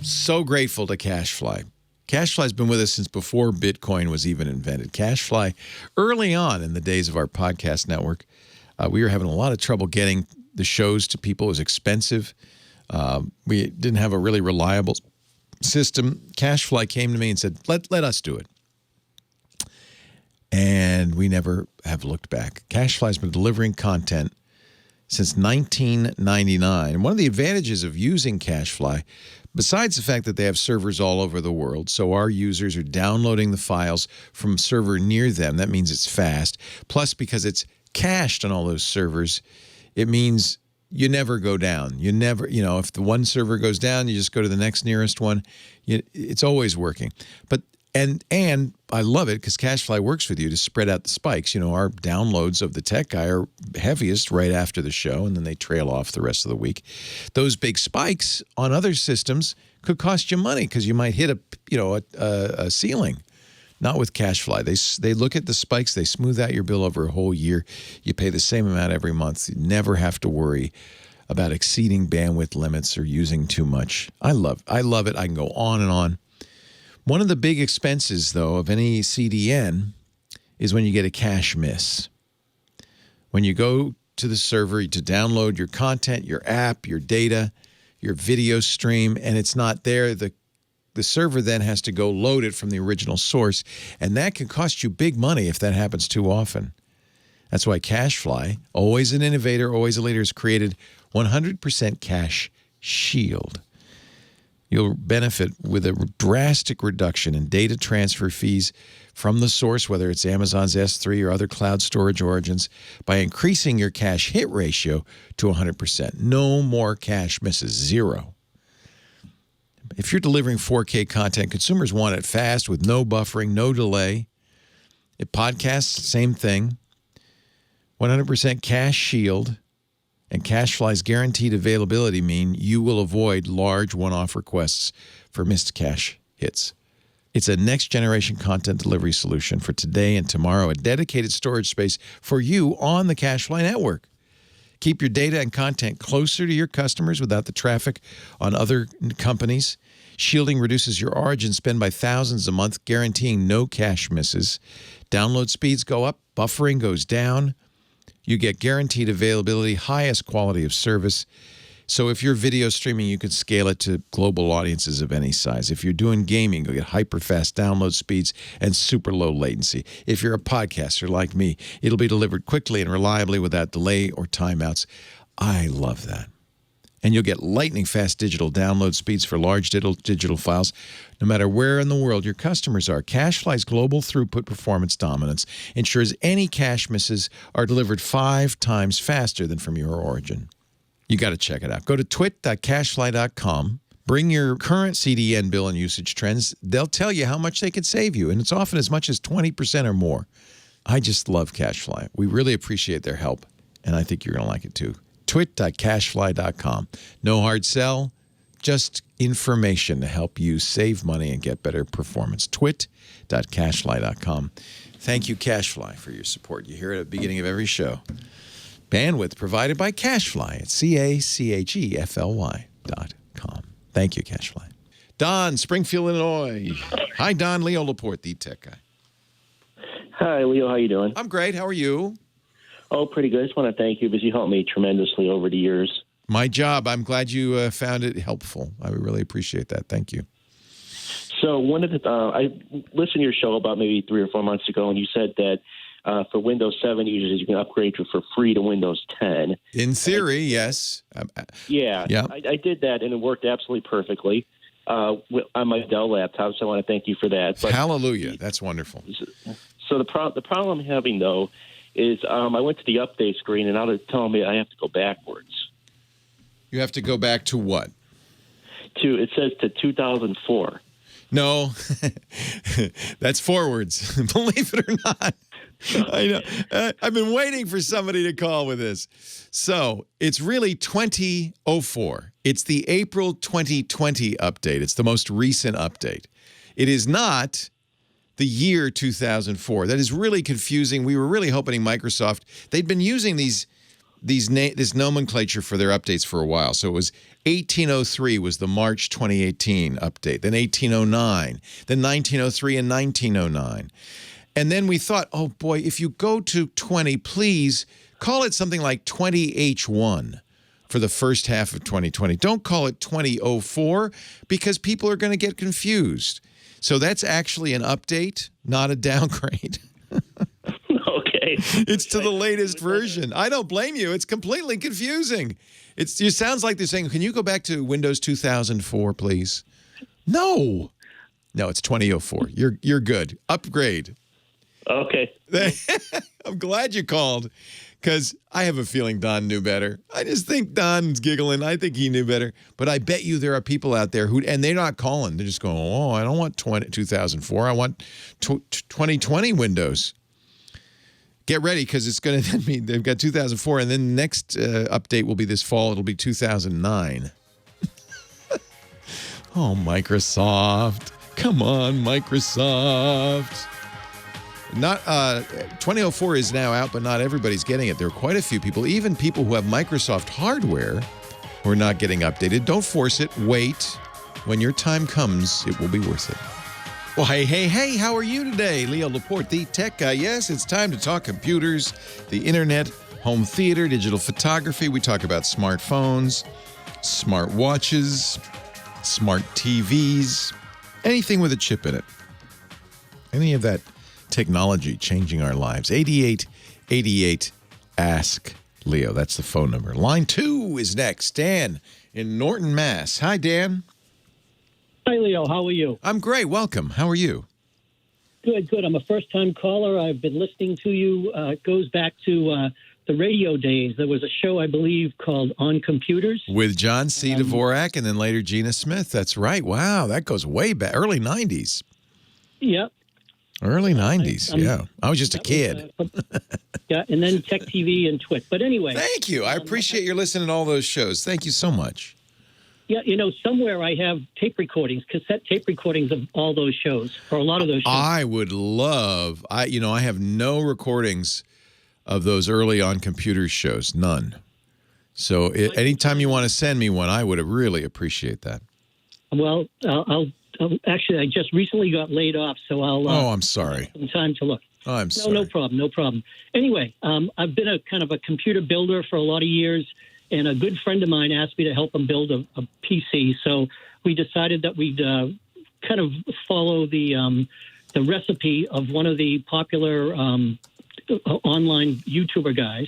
Speaker 3: So grateful to CacheFly. CacheFly's been with us since before Bitcoin was even invented. CacheFly, early on in the days of our podcast network, we were having a lot of trouble getting the shows to people. It was expensive. We didn't have a really reliable system. CacheFly came to me and said, let us do it. And we never have looked back. CacheFly's been delivering content since 1999. And one of the advantages of using CacheFly, besides the fact that they have servers all over the world, so our users are downloading the files from a server near them. That means it's fast. Plus, because it's cached on all those servers, it means you never go down. You never, if the one server goes down, you just go to the next nearest one. It's always working. But And I love it because CacheFly works with you to spread out the spikes. Our downloads of the Tech Guy are heaviest right after the show, and then they trail off the rest of the week. Those big spikes on other systems could cost you money because you might hit a ceiling. Not with CacheFly. They look at the spikes. They smooth out your bill over a whole year. You pay the same amount every month. You never have to worry about exceeding bandwidth limits or using too much. I love it. I can go on and on. One of the big expenses, though, of any CDN is when you get a cache miss. When you go to the server to download your content, your app, your data, your video stream, and it's not there, the server then has to go load it from the original source, and that can cost you big money if that happens too often. That's why CacheFly, always an innovator, always a leader, has created 100% Cache Shield. You'll benefit with a drastic reduction in data transfer fees from the source, whether it's Amazon's S3 or other cloud storage origins, by increasing your cache hit ratio to 100%. No more cache misses, 0. If you're delivering 4K content, consumers want it fast with no buffering, no delay. Podcasts, same thing. 100% Cache Shield and CacheFly's guaranteed availability mean you will avoid large one-off requests for missed cache hits. It's a next-generation content delivery solution for today and tomorrow, a dedicated storage space for you on the CacheFly network. Keep your data and content closer to your customers without the traffic on other companies. Shielding reduces your origin spend by thousands a month, guaranteeing no cache misses. Download speeds go up, buffering goes down. You get guaranteed availability, highest quality of service. So if you're video streaming, you can scale it to global audiences of any size. If you're doing gaming, you'll get hyper-fast download speeds and super low latency. If you're a podcaster like me, it'll be delivered quickly and reliably without delay or timeouts. I love that. And you'll get lightning-fast digital download speeds for large digital files, no matter where in the world your customers are. CacheFly's global throughput performance dominance ensures any cache misses are delivered 5 times faster than from your origin. You got to check it out. Go to twit.cachefly.com. Bring your current CDN bill and usage trends. They'll tell you how much they could save you, and it's often as much as 20% or more. I just love CacheFly. We really appreciate their help, and I think you're going to like it too. Twit.cachefly.com. No hard sell, just information to help you save money and get better performance. Twit.cachefly.com. Thank you, CacheFly, for your support. You hear it at the beginning of every show. Bandwidth provided by CacheFly at CacheFly.com. Thank you, CacheFly. Don, Springfield, Illinois. Hi, Don. Leo Laporte, the tech guy.
Speaker 8: Hi, Leo. How you doing?
Speaker 3: I'm great. How are you?
Speaker 8: Oh, pretty good. I just want to thank you because you helped me tremendously over the years.
Speaker 3: My job. I'm glad you found it helpful. I really appreciate that. Thank you.
Speaker 8: So I listened to your show about maybe 3 or 4 months ago, and you said that for Windows 7 users, you can upgrade for free to Windows 10.
Speaker 3: In theory, yes.
Speaker 8: Yeah. I did that, and it worked absolutely perfectly on my Dell laptop, so I want to thank you for that. But,
Speaker 3: hallelujah. That's wonderful.
Speaker 8: So the problem I'm having, though, is I went to the update screen, and now they're telling me I have to go backwards.
Speaker 3: You have to go back to what?
Speaker 8: It says to 2004.
Speaker 3: No, that's forwards, believe it or not. I know. I've been waiting for somebody to call with this. So it's really 2004. It's the April 2020 update. It's the most recent update. It is not the year 2004. That is really confusing. We were really hoping Microsoft, they'd been using this nomenclature for their updates for a while. So it was 1803 was the March 2018 update, then 1809, then 1903 and 1909. And then we thought, oh boy, if you go to 20, please call it something like 20H1 for the first half of 2020. Don't call it 2004 because people are going to get confused. So that's actually an update, not a downgrade.
Speaker 8: Okay.
Speaker 3: It's to the latest version. I don't blame you. It's completely confusing. It sounds like they're saying, can you go back to Windows 2004, please? No. No, it's 2004. You're good. Upgrade.
Speaker 8: Okay.
Speaker 3: I'm glad you called because I have a feeling Don knew better. I just think Don's giggling. I think he knew better. But I bet you there are people out there and they're not calling. They're just going, oh, I don't want 2004. I want 2020 Windows. Get ready because it's going to mean they've got 2004 and then the next update will be this fall. It'll be 2009. Oh, Microsoft. Come on, Microsoft. Not 2004 is now out, but not everybody's getting it. There are quite a few people, even people who have Microsoft hardware, who are not getting updated. Don't force it. Wait. When your time comes, it will be worth it. Well, hey, how are you today? Leo Laporte, the tech guy. Yes, it's time to talk computers, the internet, home theater, digital photography. We talk about smartphones, smart watches, smart TVs, anything with a chip in it. Any of that technology changing our lives. 8888 Ask Leo. That's the phone number. Line 2 is next. Dan in Norton, Mass. Hi, Dan.
Speaker 9: Hi, Leo. How are you?
Speaker 3: I'm great. Welcome. How are you?
Speaker 9: Good. I'm a first-time caller. I've been listening to you. It goes back to the radio days. There was a show, I believe, called On Computers.
Speaker 3: With John C. Dvorak and then later Gina Smith. That's right. Wow, that goes way back. Early 90s.
Speaker 9: Yep.
Speaker 3: Early 90s, yeah. I was just a kid.
Speaker 9: Yeah, and then Tech TV and Twit. But anyway.
Speaker 3: Thank you. I appreciate your listening to all those shows. Thank you so much.
Speaker 9: Yeah, somewhere I have tape recordings, cassette tape recordings of all those shows, or a lot of those shows.
Speaker 3: I would love, I have no recordings of those early On Computers shows, none. So anytime you want to send me one, I would really appreciate that.
Speaker 9: Well, actually, I just recently got laid off, so I'll...
Speaker 3: I'm sorry.
Speaker 9: Some time to look.
Speaker 3: Oh, I'm sorry.
Speaker 9: No problem. Anyway, I've been a kind of a computer builder for a lot of years, and a good friend of mine asked me to help him build a PC. So we decided that we'd kind of follow the recipe of one of the popular online YouTuber guys.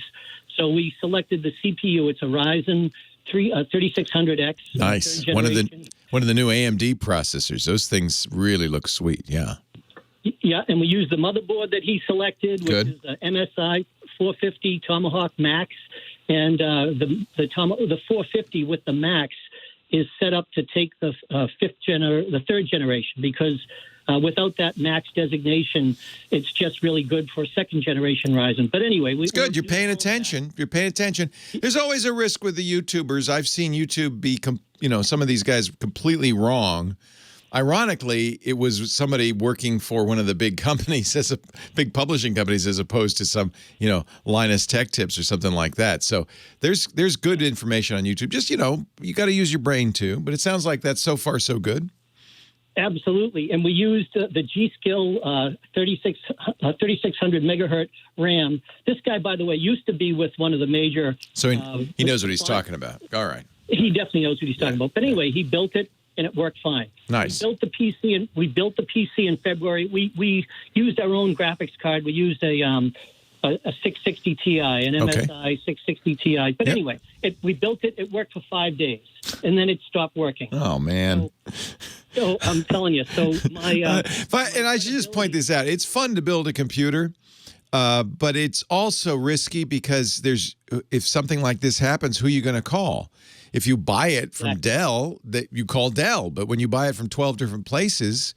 Speaker 9: So we selected the CPU. It's a Ryzen 3600X.
Speaker 3: Nice. One of the new AMD processors. Those things really look sweet. Yeah.
Speaker 9: Yeah, and we used the motherboard that he selected, which is the MSI 450 Tomahawk Max. And the 450 with the Max is set up to take the third generation, because without that Max designation, it's just really good for second generation Ryzen. But anyway,
Speaker 3: it's good. You're paying attention. You're paying attention. There's always a risk with the YouTubers. I've seen YouTube be, some of these guys completely wrong. Ironically, it was somebody working for one of the big companies, big publishing companies, as opposed to some, Linus Tech Tips or something like that. So there's good information on YouTube. Just, you got to use your brain too. But it sounds like that's so far so good.
Speaker 9: Absolutely. And we used the G-Skill 3600 megahertz RAM. This guy, by the way, used to be with one of the major... So
Speaker 3: he knows what he's talking about. All right.
Speaker 9: He definitely knows what he's talking about. But anyway, he built it, and it worked fine.
Speaker 3: Nice.
Speaker 9: We built the PC in February. We used our own graphics card. We used a 660 Ti, an MSI 660 Ti. But anyway, we built it. It worked for 5 days, and then it stopped working.
Speaker 3: Oh, man.
Speaker 9: So I'm telling you. So my
Speaker 3: and I should just point this out. It's fun to build a computer, but it's also risky because if something like this happens, who are you going to call? If you buy it from Dell, that you call Dell. But when you buy it from 12 different places,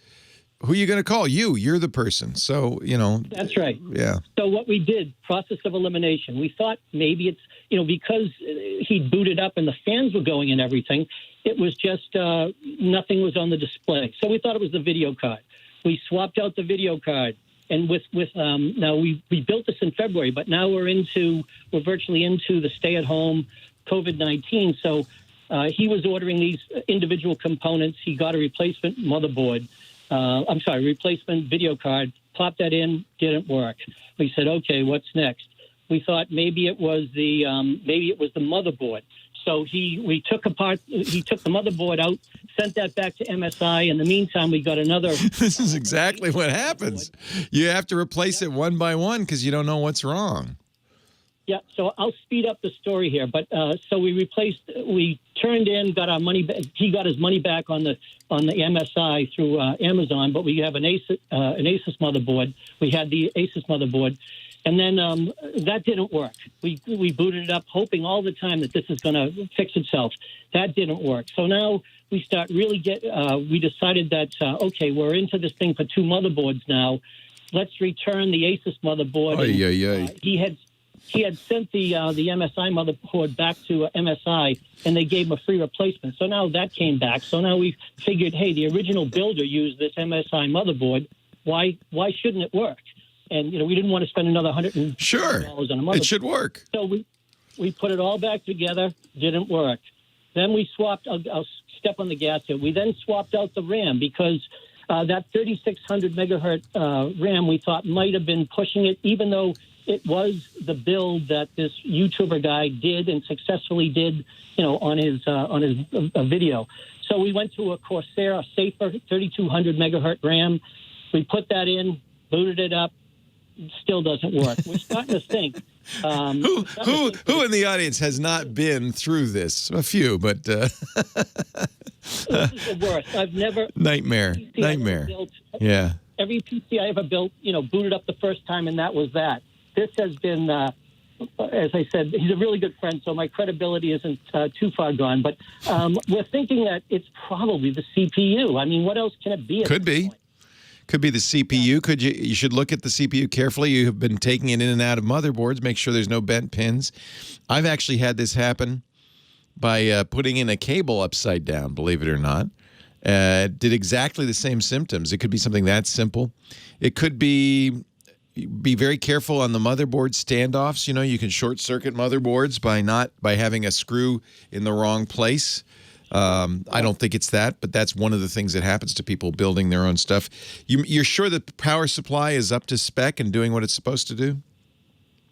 Speaker 3: who are you going to call? You're the person. So,
Speaker 9: That's right.
Speaker 3: Yeah.
Speaker 9: So what we did, process of elimination, we thought maybe it's, because he booted up and the fans were going and everything, it was just nothing was on the display. So we thought it was the video card. We swapped out the video card. And now we built this in February, but now we're virtually into the stay-at-home COVID-19. So he was ordering these individual components. He got a replacement motherboard. Replacement video card. Popped that in, didn't work. We said, okay, what's next? We thought maybe it was the motherboard. So he took the motherboard out, sent that back to MSI. In the meantime, we got another.
Speaker 3: This is exactly what happens. You have to replace it one by one because you don't know what's wrong.
Speaker 9: Yeah, so I'll speed up the story here. But so we turned in, got our money back. He got his money back on the MSI through Amazon. But we have an Asus motherboard. We had the Asus motherboard. And then that didn't work. We booted it up, hoping all the time that this is going to fix itself. That didn't work. So now we we decided that, okay, we're into this thing for 2 motherboards now. Let's return the Asus motherboard. He had sent the MSI motherboard back to MSI, and they gave him a free replacement. So now that came back. So now we figured, hey, the original builder used this MSI motherboard. Why shouldn't it work? And, we didn't want to spend another $100 on a motherboard.
Speaker 3: It should work.
Speaker 9: So we put it all back together. Didn't work. Then we swapped. I'll step on the gas here. We then swapped out the RAM because that 3600 megahertz RAM we thought might have been pushing it, even though it was the build that this YouTuber guy did and successfully did, on his video. So we went to a Corsair, a safer 3200 megahertz RAM. We put that in, booted it up. Still doesn't work. We're starting to think.
Speaker 3: Who in the audience has not been through this? A few, but
Speaker 9: this is the worst. I've never
Speaker 3: nightmare. Yeah.
Speaker 9: Every PC I ever built, booted up the first time, and that was that. This has been, as I said, he's a really good friend, so my credibility isn't too far gone. But we're thinking that it's probably the CPU. I mean, what else can it be?
Speaker 3: Could be. Could be the CPU. You should look at the CPU carefully. You have been taking it in and out of motherboards. Make sure there's no bent pins. I've actually had this happen by putting in a cable upside down, believe it or not. Did exactly the same symptoms. It could be something that simple. It could be very careful on the motherboard standoffs. You can short circuit motherboards by having a screw in the wrong place. I don't think it's that, but that's one of the things that happens to people building their own stuff. You're sure that the power supply is up to spec and doing what it's supposed to do?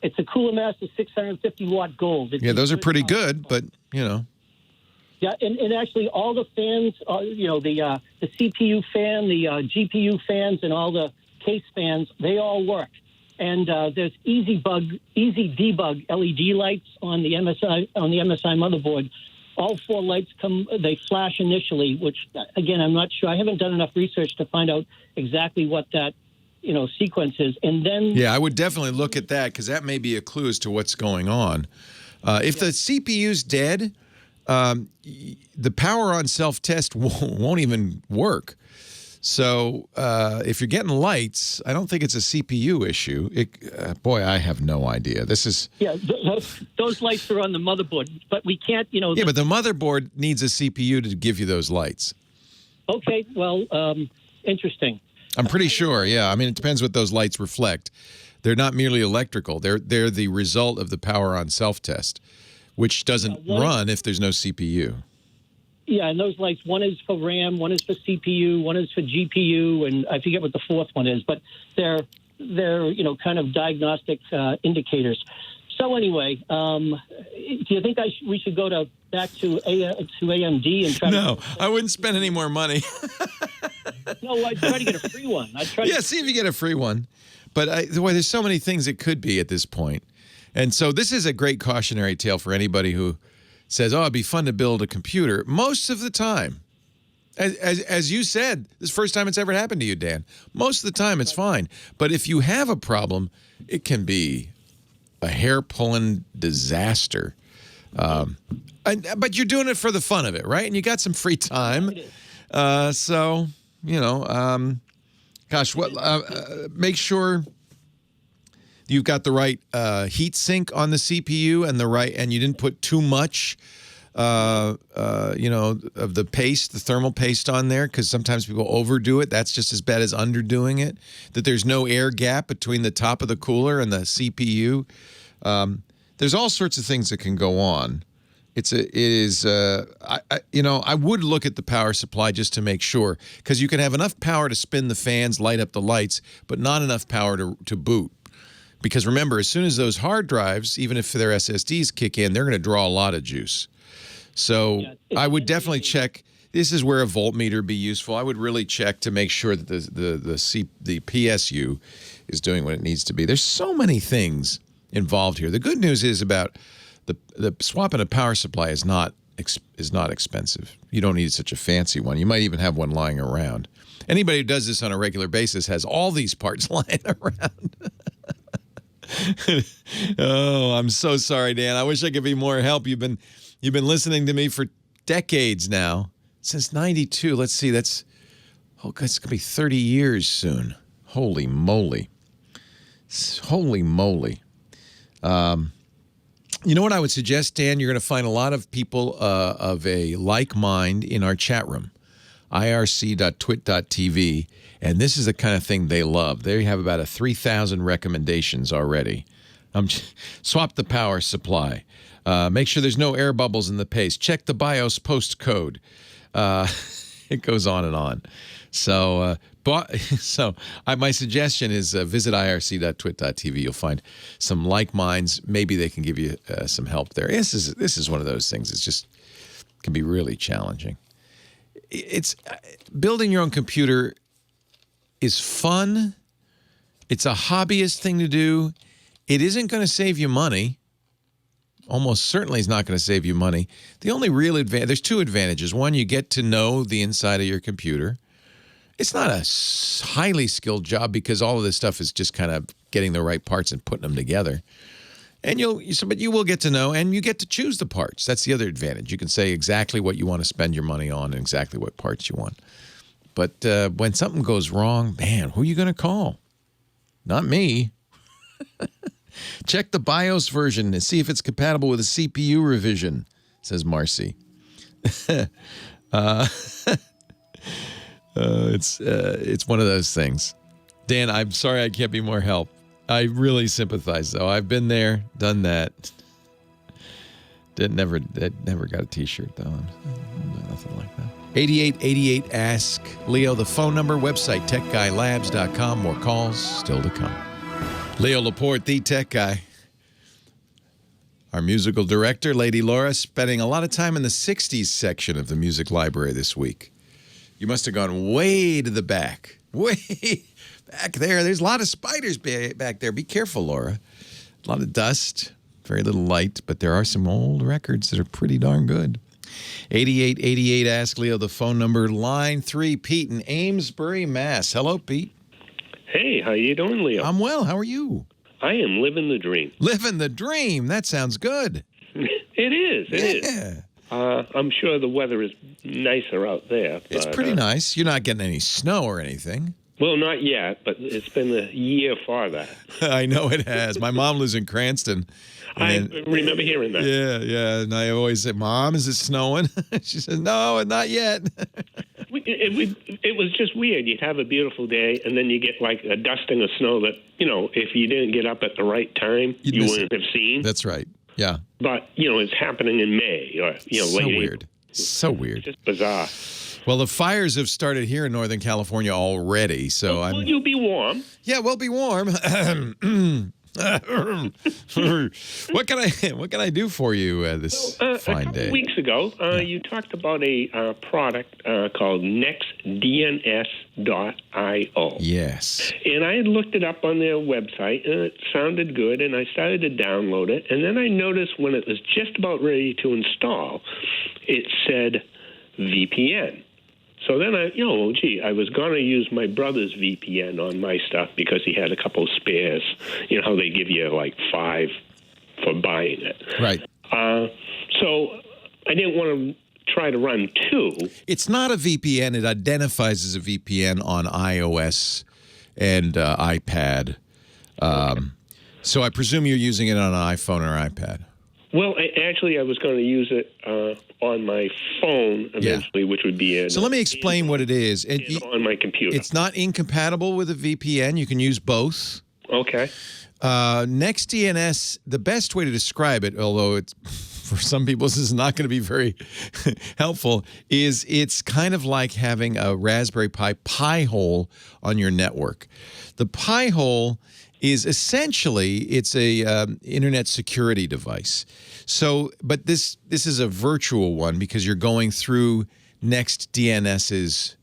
Speaker 9: It's a Cooler Master 650-watt gold.
Speaker 3: Those are pretty good, but,
Speaker 9: Yeah, and actually all the fans, the CPU fan, the GPU fans, and all the case fans, they all work. And there's easy debug LED lights on the MSI motherboard. All 4 lights they flash initially, which, again, I'm not sure. I haven't done enough research to find out exactly what that, sequence is. And then...
Speaker 3: Yeah, I would definitely look at that because that may be a clue as to what's going on. If the CPU's dead, the power on self-test won't even work. So if you're getting lights, I don't think it's a CPU issue. Boy, I have no idea. This is...
Speaker 9: Yeah, those lights are on the motherboard, but we can't,
Speaker 3: Yeah, but the motherboard needs a CPU to give you those lights.
Speaker 9: Okay, well, interesting.
Speaker 3: I'm pretty sure, yeah. I mean, it depends what those lights reflect. They're not merely electrical. They're the result of the power on self-test, which doesn't run if there's no CPU.
Speaker 9: Yeah, and those lights, one is for RAM, one is for CPU, one is for GPU, and I forget what the fourth one is, but they're kind of diagnostic indicators. So anyway, do you think we should go back to AMD and try?
Speaker 3: No, I wouldn't spend any more money.
Speaker 9: No, I'd try to get a free one.
Speaker 3: See if you get a free one. But there's so many things it could be at this point. And so this is a great cautionary tale for anybody who says, it'd be fun to build a computer. Most of the time, as you said, this is the first time it's ever happened to you, Dan. Most of the time, it's fine. But if you have a problem, it can be a hair-pulling disaster. But you're doing it for the fun of it, right? And you got some free time. Gosh, make sure you've got the right heat sink on the CPU and you didn't put too much, of the paste, the thermal paste on there, because sometimes people overdo it. That's just as bad as underdoing it. That there's no air gap between the top of the cooler and the CPU. There's all sorts of things that can go on. I would look at the power supply just to make sure, because you can have enough power to spin the fans, light up the lights, but not enough power to boot. Because remember, as soon as those hard drives, even if their SSDs kick in, they're going to draw a lot of juice. So I would definitely check. This is where a voltmeter would be useful. I would really check to make sure that the PSU is doing what it needs to be. There's so many things involved here. The good news is about the swapping a power supply is not expensive. You don't need such a fancy one. You might even have one lying around. Anybody who does this on a regular basis has all these parts lying around. Oh, I'm so sorry, Dan. I wish I could be more help. You've been listening to me for decades now, since '92. Let's see, it's gonna be 30 years soon. Holy moly! Holy moly! You know what I would suggest, Dan? You're going to find a lot of people of a like mind in our chat room, irc.twit.tv, and this is the kind of thing they love. They have about 3,000 recommendations already. Swap the power supply. Make sure there's no air bubbles in the paste. Check the BIOS postcode. It goes on and on. So, my suggestion is visit irc.twit.tv. You'll find some like minds. Maybe they can give you some help there. This is one of those things. It's just can be really challenging. It's building your own computer is fun. It's a hobbyist thing to do. It isn't going to save you money. Almost certainly is not going to save you money. The only real advantage, there's two advantages. One, you get to know the inside of your computer. It's not a highly skilled job because all of this stuff is just kind of getting the right parts and putting them together. And but you will get to know, and you get to choose the parts. That's the other advantage. You can say exactly what you want to spend your money on and exactly what parts you want. But when something goes wrong, man, who are you going to call? Not me. Check the BIOS version and see if it's compatible with a CPU revision, says Marcy. It's one of those things. Dan, I'm sorry I can't be more help. I really sympathize, though. I've been there, done that. Never got a T-shirt, though. Nothing like that. 8888 Ask Leo, the phone number, website, techguylabs.com. More calls still to come. Leo Laporte, the tech guy. Our musical director, Lady Laura, spending a lot of time in the 60s section of the music library this week. You must have gone way to the back. Way back there. There's a lot of spiders back there. Be careful, Laura. A lot of dust, very little light, but there are some old records that are pretty darn good. 8888 Ask Leo, the phone number. Line 3, Pete in Amesbury, Mass. Hello, Pete.
Speaker 10: Hey, how you doing, Leo?
Speaker 3: I'm well. How are you?
Speaker 10: I am living the dream.
Speaker 3: Living the dream. That sounds good.
Speaker 10: It is. It is. I'm sure the weather is nicer out there.
Speaker 3: It's pretty nice. You're not getting any snow or anything.
Speaker 10: Well, not yet, but it's been a year for that.
Speaker 3: I know it has. My mom lives in Cranston.
Speaker 10: I remember hearing that.
Speaker 3: Yeah. And I always say, Mom, is it snowing? She says, no, not yet.
Speaker 10: It was just weird. You'd have a beautiful day, and then you get like a dusting of snow that, if you didn't get up at the right time, you wouldn't have seen.
Speaker 3: That's right. Yeah.
Speaker 10: But, it's happening in May or,
Speaker 3: so
Speaker 10: late
Speaker 3: weird.
Speaker 10: April.
Speaker 3: So weird.
Speaker 10: It's just bizarre.
Speaker 3: Well, the fires have started here in Northern California already, so
Speaker 10: Will you be warm?
Speaker 3: Yeah, we'll be warm. What can I do for you this fine day?
Speaker 10: A couple weeks ago, you talked about a product called NextDNS.io.
Speaker 3: Yes.
Speaker 10: And I had looked it up on their website, and it sounded good, and I started to download it. And then I noticed when it was just about ready to install, it said VPN. So then I was going to use my brother's VPN on my stuff because he had a couple spares. You know how they give you like 5 for buying it.
Speaker 3: Right.
Speaker 10: So I didn't want to try to run 2.
Speaker 3: It's not a VPN. It identifies as a VPN on iOS and iPad. So I presume you're using it on an iPhone or iPad.
Speaker 10: Well, actually, I was going to use it on my phone eventually, which would be
Speaker 3: So let me explain what it is.
Speaker 10: On my computer.
Speaker 3: It's not incompatible with a VPN. You can use both.
Speaker 10: Okay.
Speaker 3: NextDNS, the best way to describe it, although it's for some people this is not going to be very helpful, is it's kind of like having a Raspberry Pi Pi-hole on your network. The Pi-hole is essentially, it's a internet security device. So, but this is a virtual one because you're going through NextDNS's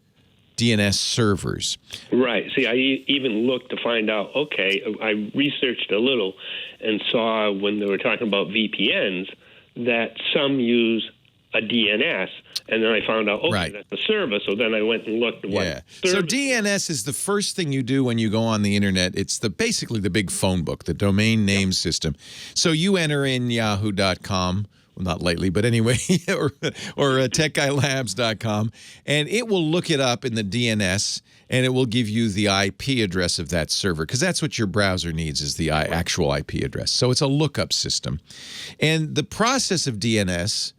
Speaker 3: DNS servers.
Speaker 10: Right. See, I even looked to find out, okay, I researched a little and saw when they were talking about VPNs that some use a DNS, and then I found out, okay, that's a service, so then I went and looked at what
Speaker 3: So DNS is the first thing you do when you go on the internet. It's basically the big phone book, the domain name system. So you enter in yahoo.com, well, not lately, but anyway, or techguylabs.com, and it will look it up in the DNS, and it will give you the IP address of that server, because that's what your browser needs, is the actual IP address. So it's a lookup system. And the process of DNS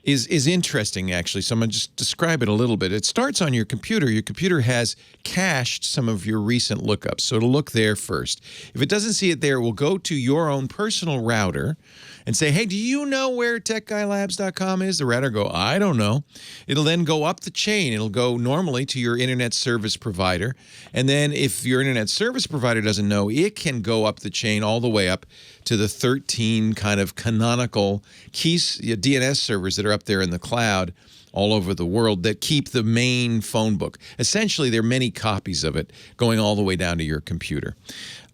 Speaker 3: is interesting, actually. So I'm going to just describe it a little bit. It starts on your computer. Your computer has cached some of your recent lookups, so it'll look there first. If it doesn't see it there, it will go to your own personal router and say, hey, do you know where techguylabs.com is? The router will go, I don't know. It'll then go up the chain. It'll go normally to your internet service provider. And then if your internet service provider doesn't know, it can go up the chain all the way up to the 13 kind of canonical DNS servers that are up there in the cloud all over the world that keep the main phone book. Essentially, there are many copies of it going all the way down to your computer.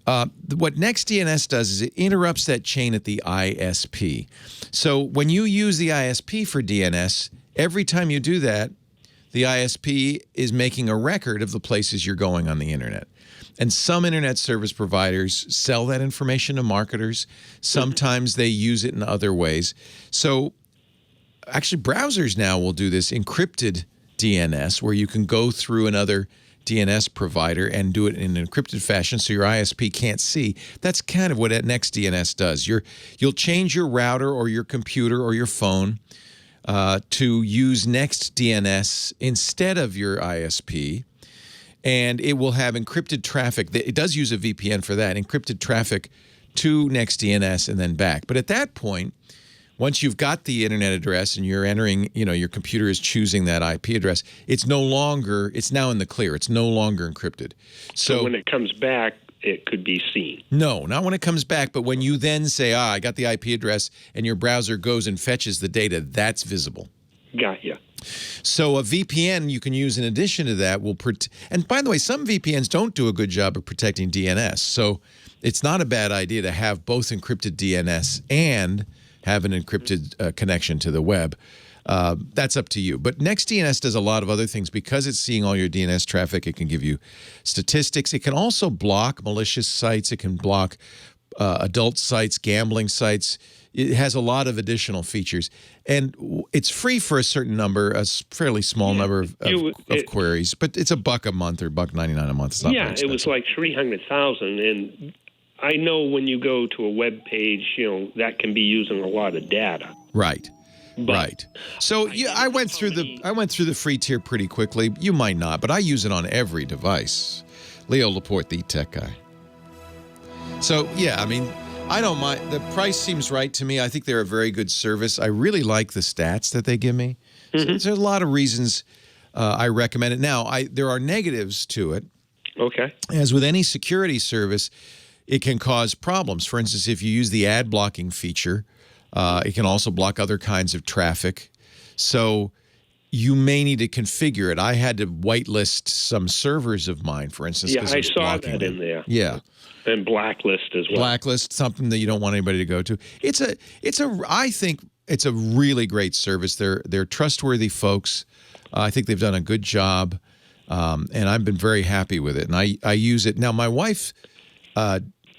Speaker 3: What NextDNS does is it interrupts that chain at the ISP. So when you use the ISP for DNS, every time you do that, the ISP is making a record of the places you're going on the internet. And some internet service providers sell that information to marketers. Sometimes they use it in other ways. So actually, browsers now will do this encrypted DNS, where you can go through another DNS provider and do it in an encrypted fashion so your ISP can't see. That's kind of what NextDNS does. You'll change your router or your computer or your phone to use NextDNS instead of your ISP, and it will have encrypted traffic. It does use a VPN for that, encrypted traffic to NextDNS and then back. But at that point, once you've got the internet address and you're entering, your computer is choosing that IP address, it's now in the clear. It's no longer encrypted.
Speaker 10: So when it comes back, it could be seen.
Speaker 3: No, not when it comes back, but when you then say, I got the IP address, and your browser goes and fetches the data, that's visible.
Speaker 10: Got you.
Speaker 3: So a VPN you can use in addition to that will and by the way, some VPNs don't do a good job of protecting DNS. So it's not a bad idea to have both encrypted DNS and have an encrypted connection to the web. That's up to you. But NextDNS does a lot of other things. Because it's seeing all your DNS traffic, it can give you statistics. It can also block malicious sites. It can block adult sites, gambling sites. It has a lot of additional features. And it's free for a certain number, a fairly small number of queries. But it's $1 a month or $1.99 a month. It's not very expensive.
Speaker 10: It was like 300,000. And I know when you go to a web page, that can be using a lot of data.
Speaker 3: Right. Right. So I went through the free tier pretty quickly. You might not, but I use it on every device. Leo Laporte, the tech guy. So yeah, I mean, I don't mind. The price seems right to me. I think they're a very good service. I really like the stats that they give me. So there's a lot of reasons I recommend it. Now, there are negatives to it.
Speaker 10: Okay.
Speaker 3: As with any security service, it can cause problems. For instance, if you use the ad blocking feature, it can also block other kinds of traffic. So you may need to configure it. I had to whitelist some servers of mine, for instance.
Speaker 10: Yeah, I saw that in there.
Speaker 3: Yeah.
Speaker 10: And blacklist as well.
Speaker 3: Blacklist, something that you don't want anybody to go to. I think it's a really great service. They're trustworthy folks. I think they've done a good job, and I've been very happy with it. And I use it now. My wife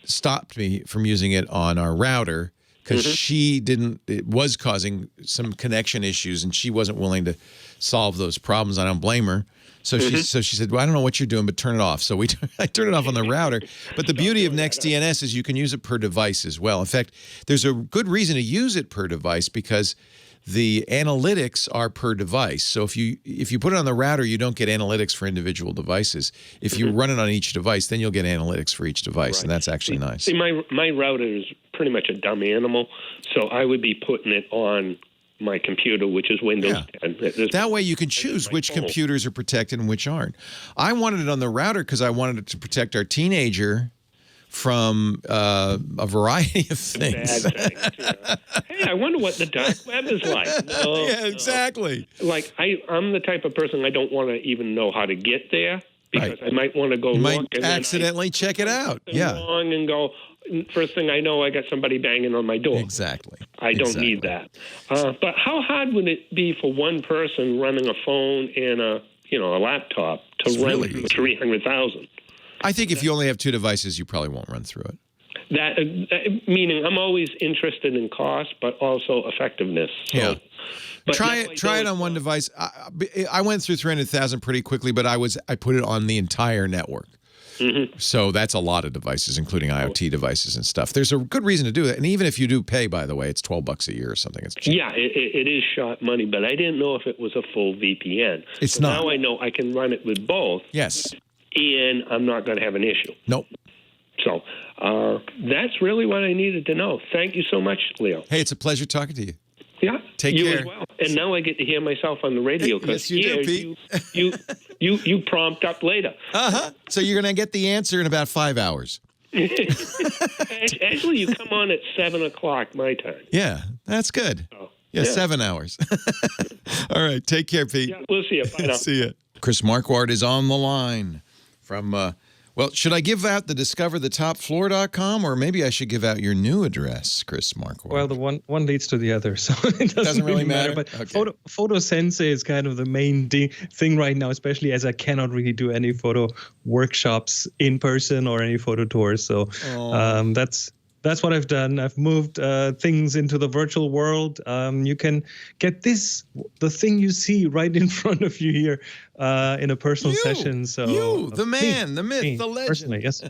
Speaker 3: stopped me from using it on our router because it was causing some connection issues, and she wasn't willing to solve those problems. I don't blame her. So she said, well, I don't know what you're doing, but turn it off. So I turned it off on the router. But the beauty of NextDNS is you can use it per device as well. In fact, there's a good reason to use it per device because the analytics are per device. So if you put it on the router, you don't get analytics for individual devices. If you run it on each device, then you'll get analytics for each device, and that's actually nice.
Speaker 10: See, my router is pretty much a dumb animal, so I would be putting it on my computer, which is Windows 10.
Speaker 3: That way you can choose which computers are protected and which aren't. I wanted it on the router because I wanted it to protect our teenager from a variety of things.
Speaker 10: Bad things, yeah. Hey, I wonder what the dark web is like. No,
Speaker 3: yeah, exactly.
Speaker 10: Like, I'm the type of person I don't want to even know how to get there because I might want to go
Speaker 3: you
Speaker 10: look.
Speaker 3: Might
Speaker 10: and
Speaker 3: accidentally check it out. Yeah.
Speaker 10: Wrong and go, first thing I know, I got somebody banging on my door.
Speaker 3: Exactly.
Speaker 10: I don't need that. But how hard would it be for one person running a phone and a laptop to run
Speaker 3: really
Speaker 10: 300,000?
Speaker 3: I think if you only have two devices, you probably won't run through it.
Speaker 10: That meaning I'm always interested in cost, but also effectiveness. So,
Speaker 3: yeah.
Speaker 10: But
Speaker 3: try it on one device. I went through 300,000 pretty quickly, but I put it on the entire network. So that's a lot of devices, including IoT devices and stuff. There's a good reason to do that. And even if you do pay, by the way, it's $12 a year or something. It's cheap.
Speaker 10: Yeah, it is short money, but I didn't know if it was a full VPN.
Speaker 3: It's not.
Speaker 10: Now I know I can run it with both.
Speaker 3: Yes.
Speaker 10: And I'm not going to have an issue.
Speaker 3: Nope.
Speaker 10: So that's really what I needed to know. Thank you so much, Leo.
Speaker 3: Hey, it's a pleasure talking to you.
Speaker 10: Yeah,
Speaker 3: Take
Speaker 10: you
Speaker 3: care.
Speaker 10: As well. And now I get to hear myself on the radio because
Speaker 3: yes, you do, Pete.
Speaker 10: you prompt up later.
Speaker 3: So you're going to get the answer in about 5 hours.
Speaker 10: Actually, you come on at 7 o'clock my time.
Speaker 3: Yeah, that's good.
Speaker 10: Oh,
Speaker 3: yeah, 7 hours. All right, take care, Pete.
Speaker 10: Yeah, we'll see you. Bye now.
Speaker 3: See you. Chris Marquardt is on the line from. Well, should I give out the discoverthetopfloor.com, or maybe I should give out your new address, Chris Marquardt?
Speaker 11: Well, the one leads to the other, so it doesn't really matter. But okay. Photo Sensei is kind of the main thing right now, especially as I cannot really do any photo workshops in person or any photo tours. So that's what I've done. I've moved things into the virtual world. You can get the thing you see right in front of you here in a personal session. So
Speaker 3: the man, the myth, the legend.
Speaker 11: Personally, yes.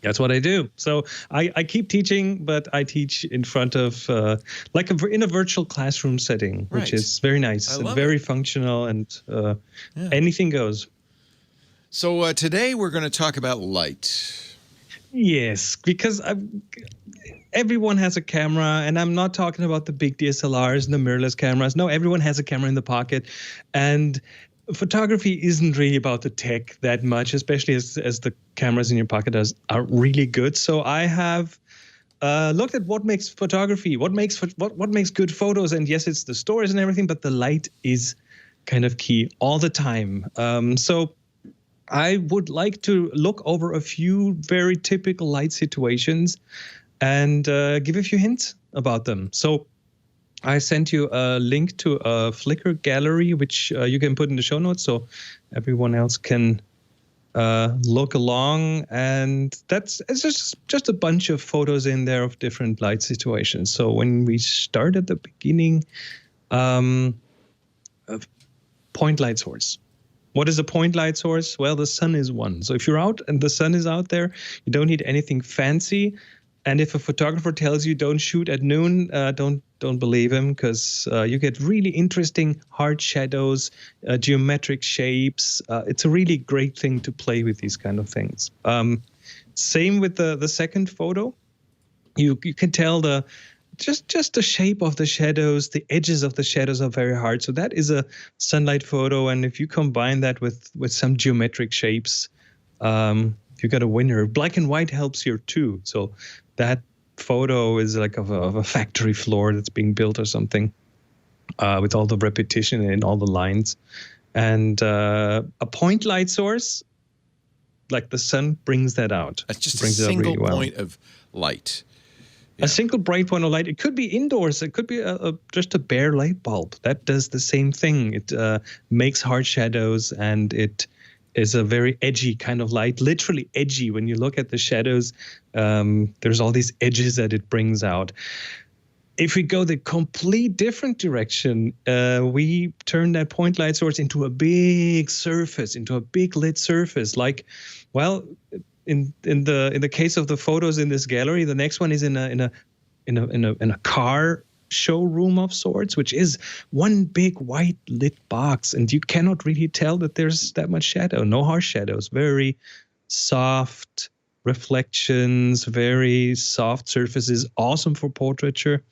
Speaker 11: That's what I do. So I keep teaching, but I teach in front of in a virtual classroom setting, which is very nice and very functional, and anything goes.
Speaker 3: So today we're going to talk about light.
Speaker 11: Yes, because everyone has a camera, and I'm not talking about the big DSLRs and the mirrorless cameras. No, everyone has a camera in the pocket, and photography isn't really about the tech that much, especially as the cameras in your pocket are really good. So I have looked at what makes photography, what makes good photos, and yes, it's the stories and everything, but the light is kind of key all the time. So I would like to look over a few very typical light situations and give a few hints about them. So I sent you a link to a Flickr gallery, which you can put in the show notes so everyone else can look along. And it's just a bunch of photos in there of different light situations. So when we start at the beginning, point light source. What is a point light source? Well, the sun is one. So if you're out and the sun is out there, you don't need anything fancy. And if a photographer tells you don't shoot at noon, don't believe him, because you get really interesting hard shadows, geometric shapes. It's a really great thing to play with these kind of things. Same with the second photo. You can tell just the shape of the shadows, the edges of the shadows are very hard. So that is a sunlight photo. And if you combine that with some geometric shapes, you got a winner. Black and white helps here too. So that photo is like of a factory floor that's being built or something, with all the repetition and all the lines. And a point light source, like the sun, brings that out.
Speaker 3: That's just a single point of light. Yeah.
Speaker 11: A single bright point of light. It could be indoors. It could be just a bare light bulb. That does the same thing. It makes hard shadows, and it is a very edgy kind of light, literally edgy. When you look at the shadows, there's all these edges that it brings out. If we go the complete different direction, we turn that point light source into a big surface, into a big lit surface. Like, well, in the case of the photos in this gallery, the next one is in a car showroom of sorts, which is one big white lit box, and you cannot really tell that there's that much shadow. No harsh shadows, very soft reflections, very soft surfaces, awesome for portraiture.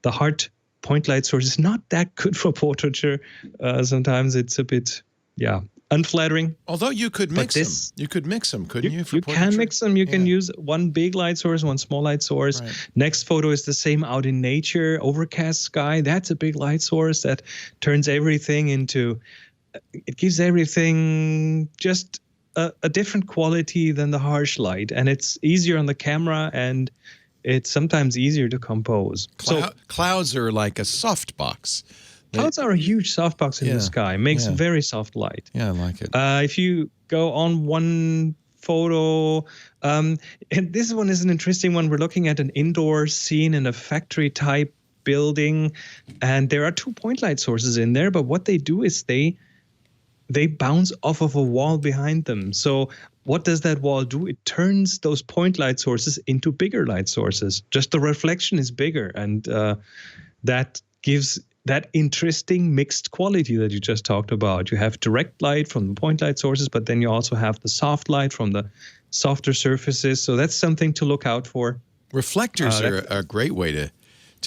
Speaker 11: The hard point light source is not that good for portraiture. Sometimes it's a bit, unflattering.
Speaker 3: Although you could mix them. You could mix them, couldn't you?
Speaker 11: You can mix them. You can use one big light source, one small light source. Right. Next photo is the same out in nature. Overcast Sky, that's a big light source that turns everything into, it gives everything just a different quality than the harsh light. And it's easier on the camera, and it's sometimes easier to compose.
Speaker 3: Clouds are like a softbox.
Speaker 11: Clouds are a huge softbox in the sky. Makes very soft light.
Speaker 3: Yeah, I like it.
Speaker 11: If you go on one photo, and this one is an interesting one. We're looking at an indoor scene in a factory-type building, and there are 2 point light sources in there. But what they do is they bounce off of a wall behind them. So what does that wall do? It turns those point light sources into bigger light sources. Just the reflection is bigger, and that gives that interesting mixed quality that you just talked about. You have direct light from the point light sources, but then you also have the soft light from the softer surfaces. So that's something to look out for.
Speaker 3: Reflectors are a great way to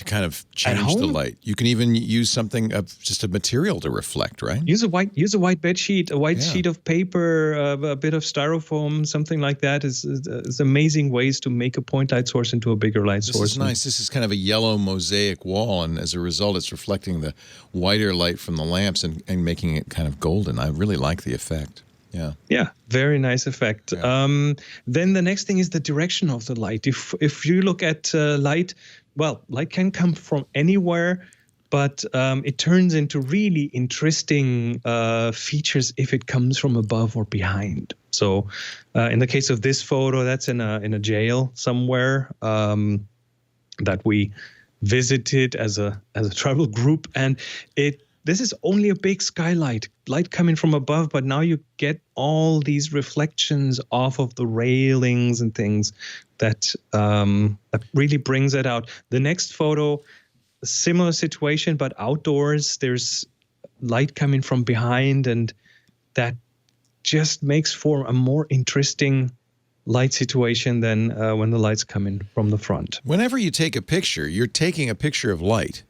Speaker 3: kind of change the light. You can even use something of just a material to reflect, right?
Speaker 11: Use a white bed sheet, a white sheet of paper, a bit of styrofoam, something like that is amazing ways to make a point light source into a bigger light source.
Speaker 3: This is nice. This is kind of a yellow mosaic wall, and as a result, it's reflecting the whiter light from the lamps and making it kind of golden. I really like the effect. Yeah,
Speaker 11: very nice effect.
Speaker 3: Yeah.
Speaker 11: Then the next thing is the direction of the light. If you look at light, well, light can come from anywhere, but it turns into really interesting features if it comes from above or behind. So in the case of this photo, that's in a jail somewhere that we visited as a travel group, and this is only a big skylight, light coming from above, but now you get all these reflections off of the railings and things that really brings it out. The next photo, similar situation, but outdoors. There's light coming from behind, and that just makes for a more interesting light situation than when the light's coming from the front.
Speaker 3: Whenever you take a picture, you're taking a picture of light.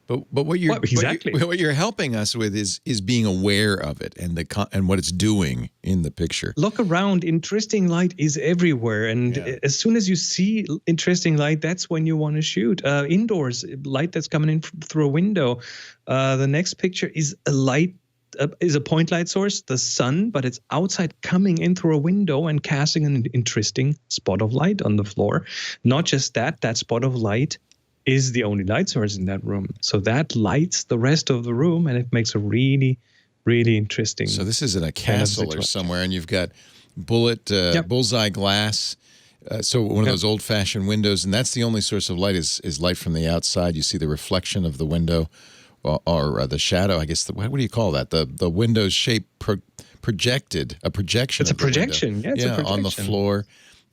Speaker 3: But what you're helping us with is being aware of it and what it's doing in the picture.
Speaker 11: Look around. Interesting light is everywhere, and as soon as you see interesting light, that's when you want to shoot. Indoors, light that's coming in through a window. The next picture is a point light source, the sun, but it's outside coming in through a window and casting an interesting spot of light on the floor. Not just that spot of light is the only light source in that room. So that lights the rest of the room, and it makes a really, really interesting.
Speaker 3: So this is in a castle or somewhere, and you've got bullseye glass. So one of those old-fashioned windows, and that's the only source of light is light from the outside. You see the reflection of the window or the shadow, I guess. What do you call that? The window's shape projected, a projection.
Speaker 11: It's a projection.
Speaker 3: Yeah,
Speaker 11: it's a projection.
Speaker 3: On the floor.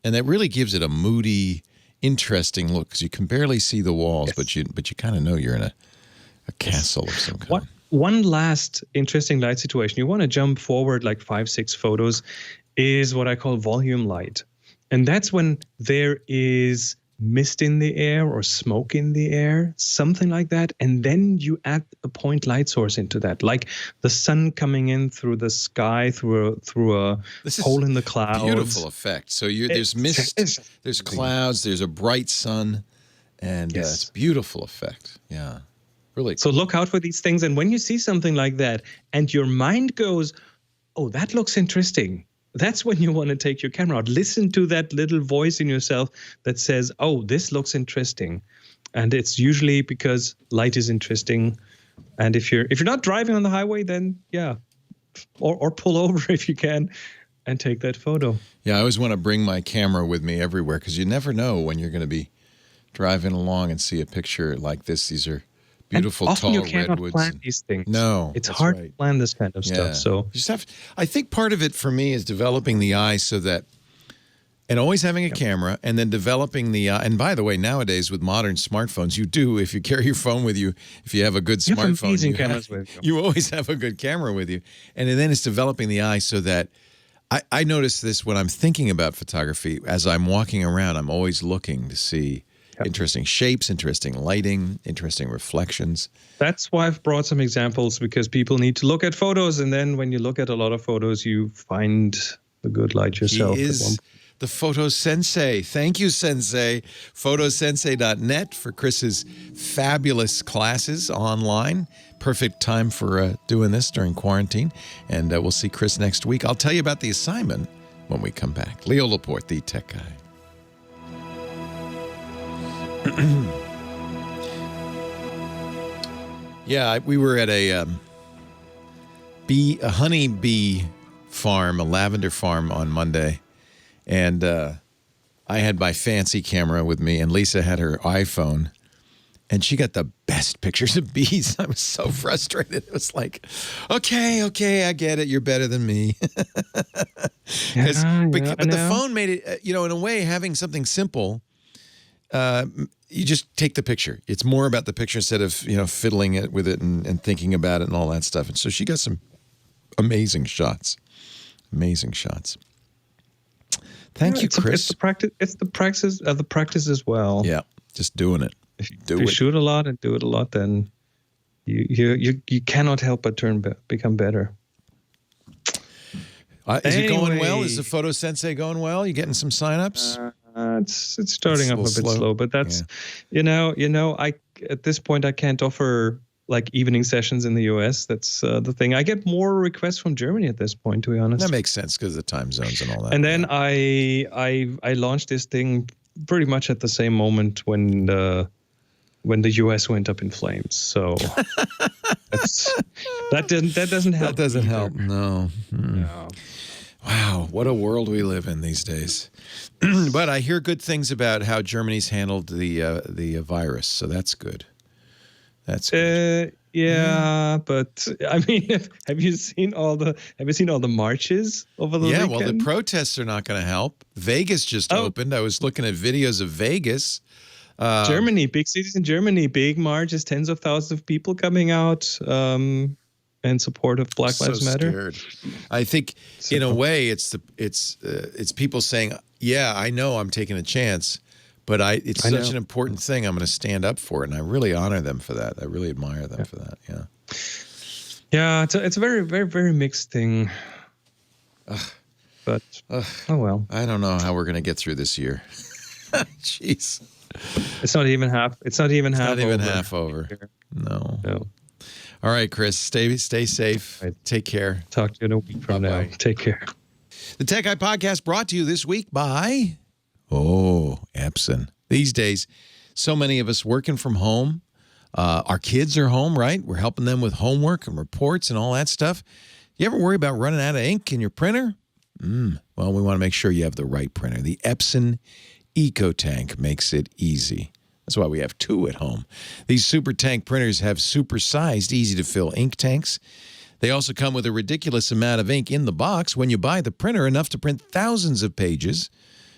Speaker 3: And that really gives it a moody, interesting look, because you can barely see the walls, but you kind of know you're in a castle of some kind.
Speaker 11: One last interesting light situation. You want to jump forward like 5-6 photos is what I call volume light. And that's when there is mist in the air or smoke in the air, something like that. And then you add a point light source into that, like the sun coming in through the sky, through a hole in the clouds.
Speaker 3: Beautiful effect. So there's mist, there's clouds, there's a bright sun, and it's a beautiful effect. Yeah, really cool.
Speaker 11: So look out for these things. And when you see something like that and your mind goes, oh, that looks interesting, that's when you want to take your camera out. Listen to that little voice in yourself that says, oh, this looks interesting. And it's usually because light is interesting. And if you're not driving on the highway, then or pull over if you can and take that photo.
Speaker 3: Yeah, I always want to bring my camera with me everywhere because you never know when you're going to be driving along and see a picture like this. These are beautiful,
Speaker 11: and often
Speaker 3: tall
Speaker 11: you cannot
Speaker 3: redwoods.
Speaker 11: plan these things.
Speaker 3: No,
Speaker 11: it's
Speaker 3: that's
Speaker 11: hard
Speaker 3: right.
Speaker 11: to plan this kind of stuff. So
Speaker 3: you just have. I think part of it for me is developing the eye so that, and always having a camera, and then developing the eye. And by the way, nowadays with modern smartphones, you do, if you carry your phone with you, if you have a good
Speaker 11: you have
Speaker 3: smartphone,
Speaker 11: amazing cameras with you.
Speaker 3: you always have a good camera with you. And then it's developing the eye so that I notice this when I'm thinking about photography. As I'm walking around, I'm always looking to see interesting shapes, interesting lighting, interesting reflections.
Speaker 11: That's why I've brought some examples, because people need to look at photos, and then when you look at a lot of photos, you find the good light yourself.
Speaker 3: He is the Photo Sensei. Thank you, Sensei. Photosensei.net for Chris's fabulous classes online. Perfect time for doing this during quarantine. And we'll see Chris next week. I'll tell you about the assignment when we come back. Leo Laporte, the tech guy. Yeah, we were at a honey bee farm, a lavender farm on Monday. And I had my fancy camera with me, and Lisa had her iPhone, and she got the best pictures of bees. I was so frustrated. It was like, okay, I get it. You're better than me. But the phone made it, in a way, having something simple, you just take the picture. It's more about the picture instead of, fiddling it with it and thinking about it and all that stuff. And so she got some amazing shots. Amazing shots. Thank you, Chris.
Speaker 11: It's the practice as well.
Speaker 3: Yeah, just doing it.
Speaker 11: If you shoot a lot and do it a lot, then you cannot help but become better.
Speaker 3: Is it going well? Is the Photo Sensei going well? You getting some signups?
Speaker 11: It's starting off a bit slow, but that's I at this point I can't offer like evening sessions in the US. That's the thing. I get more requests from Germany at this point, to be honest.
Speaker 3: That makes sense because of the time zones and all that.
Speaker 11: And then I launched this thing pretty much at the same moment when the US went up in flames. So that doesn't help.
Speaker 3: That doesn't help. No. Wow, what a world we live in these days. But I hear good things about how Germany's handled the virus, so that's good. That's good.
Speaker 11: But I mean, have you seen all the marches over the weekend?
Speaker 3: Well, the protests are not going to help. Vegas just opened. I was looking at videos of Vegas.
Speaker 11: Germany, big cities in Germany, big marches, tens of thousands of people coming out in support of Black Lives Matter.
Speaker 3: Scared. I think, in a way, it's people saying, "Yeah, I know I'm taking a chance." But it's such an important thing. I'm going to stand up for it, and I really honor them for that. I really admire them for that. Yeah.
Speaker 11: Yeah, it's a very, very, very mixed thing. But oh well.
Speaker 3: I don't know how we're going to get through this year. Jeez.
Speaker 11: It's not even half. It's not even
Speaker 3: half over. No. All right, Chris. Stay safe.
Speaker 11: Right.
Speaker 3: Take care.
Speaker 11: Talk to you in a week from now. Take care.
Speaker 3: The Tech Guy Podcast brought to you this week by Epson. These days, so many of us working from home. Our kids are home, right? We're helping them with homework and reports and all that stuff. You ever worry about running out of ink in your printer? Well, we want to make sure you have the right printer. The Epson EcoTank makes it easy. That's why we have two at home. These super tank printers have super-sized, easy-to-fill ink tanks. They also come with a ridiculous amount of ink in the box. When you buy the printer, enough to print thousands of pages.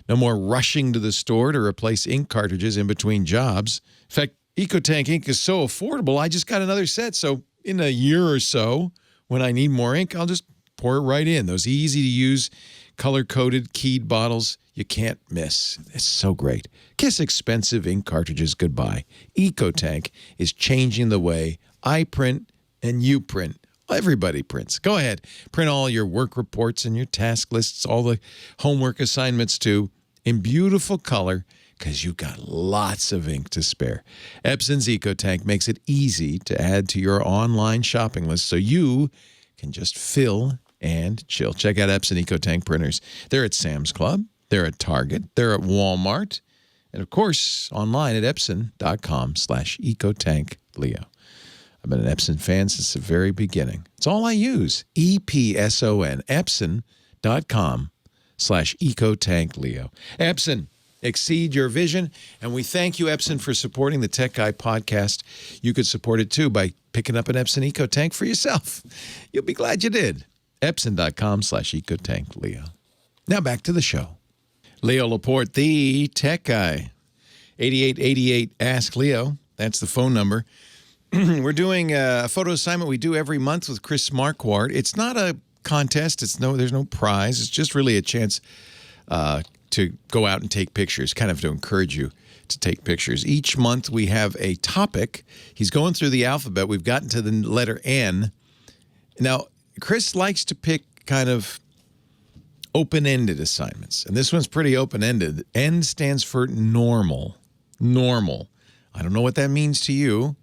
Speaker 3: No more rushing to the store to replace ink cartridges in between jobs. In fact, EcoTank ink is so affordable, I just got another set. So in a year or so, when I need more ink, I'll just pour it right in. Those easy-to-use, color-coded, keyed bottles you can't miss. It's so great. Kiss expensive ink cartridges goodbye. EcoTank is changing the way I print and you print. Everybody prints. Go ahead. Print all your work reports and your task lists, all the homework assignments too, in beautiful color because you've got lots of ink to spare. Epson's EcoTank makes it easy to add to your online shopping list so you can just fill and chill. Check out Epson EcoTank printers. They're at Sam's Club. They're at Target. They're at Walmart. And, of course, online at epson.com/EcoTankLeo. I've been an Epson fan since the very beginning. It's all I use. EPSON. Epson.com/EcoTankLeo. Epson, exceed your vision. And we thank you, Epson, for supporting the Tech Guy podcast. You could support it, too, by picking up an Epson EcoTank for yourself. You'll be glad you did. Epson.com/EcoTank, Leo. Now back to the show. Leo Laporte, the Tech Guy. 8888 Ask Leo. That's the phone number. We're doing a photo assignment we do every month with Chris Marquardt. It's not a contest. There's no prize. It's just really a chance to go out and take pictures, kind of to encourage you to take pictures. Each month we have a topic. He's going through the alphabet. We've gotten to the letter N. Now, Chris likes to pick kind of open-ended assignments, and this one's pretty open-ended. N stands for normal. Normal. I don't know what that means to you.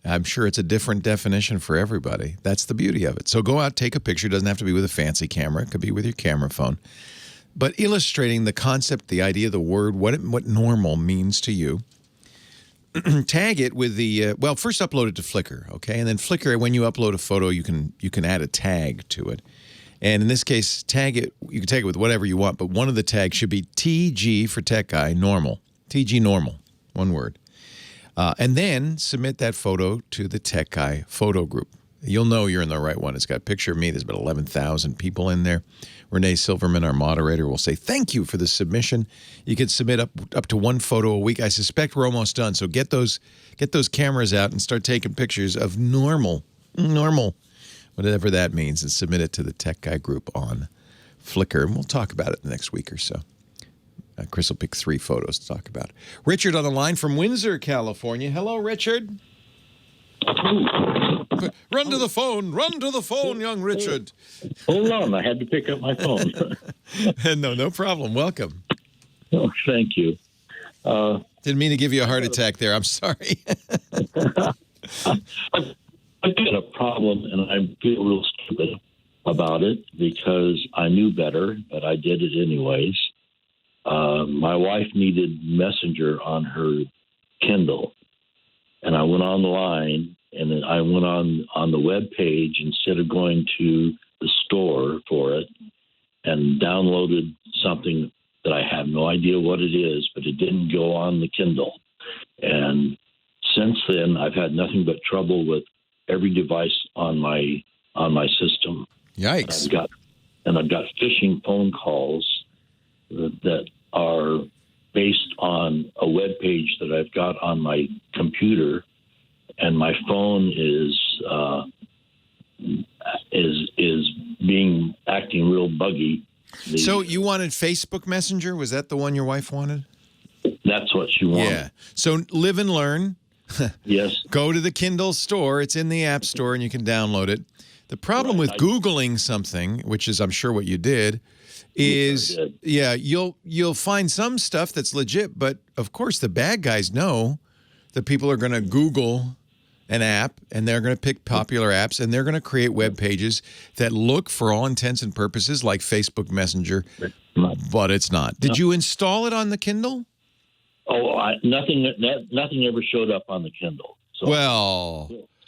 Speaker 3: I'm sure it's a different definition for everybody. That's the beauty of it. So go out, take a picture. It doesn't have to be with a fancy camera. It could be with your camera phone. But illustrating the concept, the idea, the word, what normal means to you. Tag it with the, well, first upload it to Flickr, okay? And then Flickr, when you upload a photo, you can add a tag to it. And in this case, you can tag it with whatever you want, but one of the tags should be TG for Tech Guy, normal. TG normal, one word. And then submit that photo to the Tech Guy photo group. You'll know you're in the right one. It's got a picture of me. There's about 11,000 people in there. Renee Silverman, our moderator, will say, thank you for the submission. You can submit up to one photo a week. I suspect we're almost done. So get those cameras out and start taking pictures of normal, whatever that means, and submit it to the Tech Guy group on Flickr. And we'll talk about it the next week or so. Chris will pick 3 photos to talk about. Richard on the line from Windsor, California. Hello, Richard. Run to the phone, young Richard.
Speaker 12: Hold on, I had to pick up my phone.
Speaker 3: No problem. Welcome.
Speaker 12: Oh, thank you.
Speaker 3: Didn't mean to give you a heart attack there. I'm sorry.
Speaker 12: I've got a problem, and I feel real stupid about it because I knew better, but I did it anyways. My wife needed Messenger on her Kindle, and I went online, and then I went on the web page instead of going to the store for it, and downloaded something that I have no idea what it is, but it didn't go on the Kindle. And since then, I've had nothing but trouble with every device on my system.
Speaker 3: Yikes!
Speaker 12: I've got phishing phone calls that are based on a web page that I've got on my computer, and my phone is acting real buggy.
Speaker 3: So you wanted Facebook Messenger? Was that the one your wife wanted?
Speaker 12: That's what she wanted.
Speaker 3: Yeah. So live and learn.
Speaker 12: Yes.
Speaker 3: Go to the Kindle store. It's in the App Store, and you can download it. The problem with Googling something, which is I'm sure what you did, is you'll find some stuff that's legit, but of course the bad guys know that people are going to Google an app, and they're going to pick popular apps, and they're going to create web pages that look, for all intents and purposes, like Facebook Messenger, but it's not. Did you install it on the Kindle?
Speaker 12: Oh, nothing ever showed up on the Kindle. So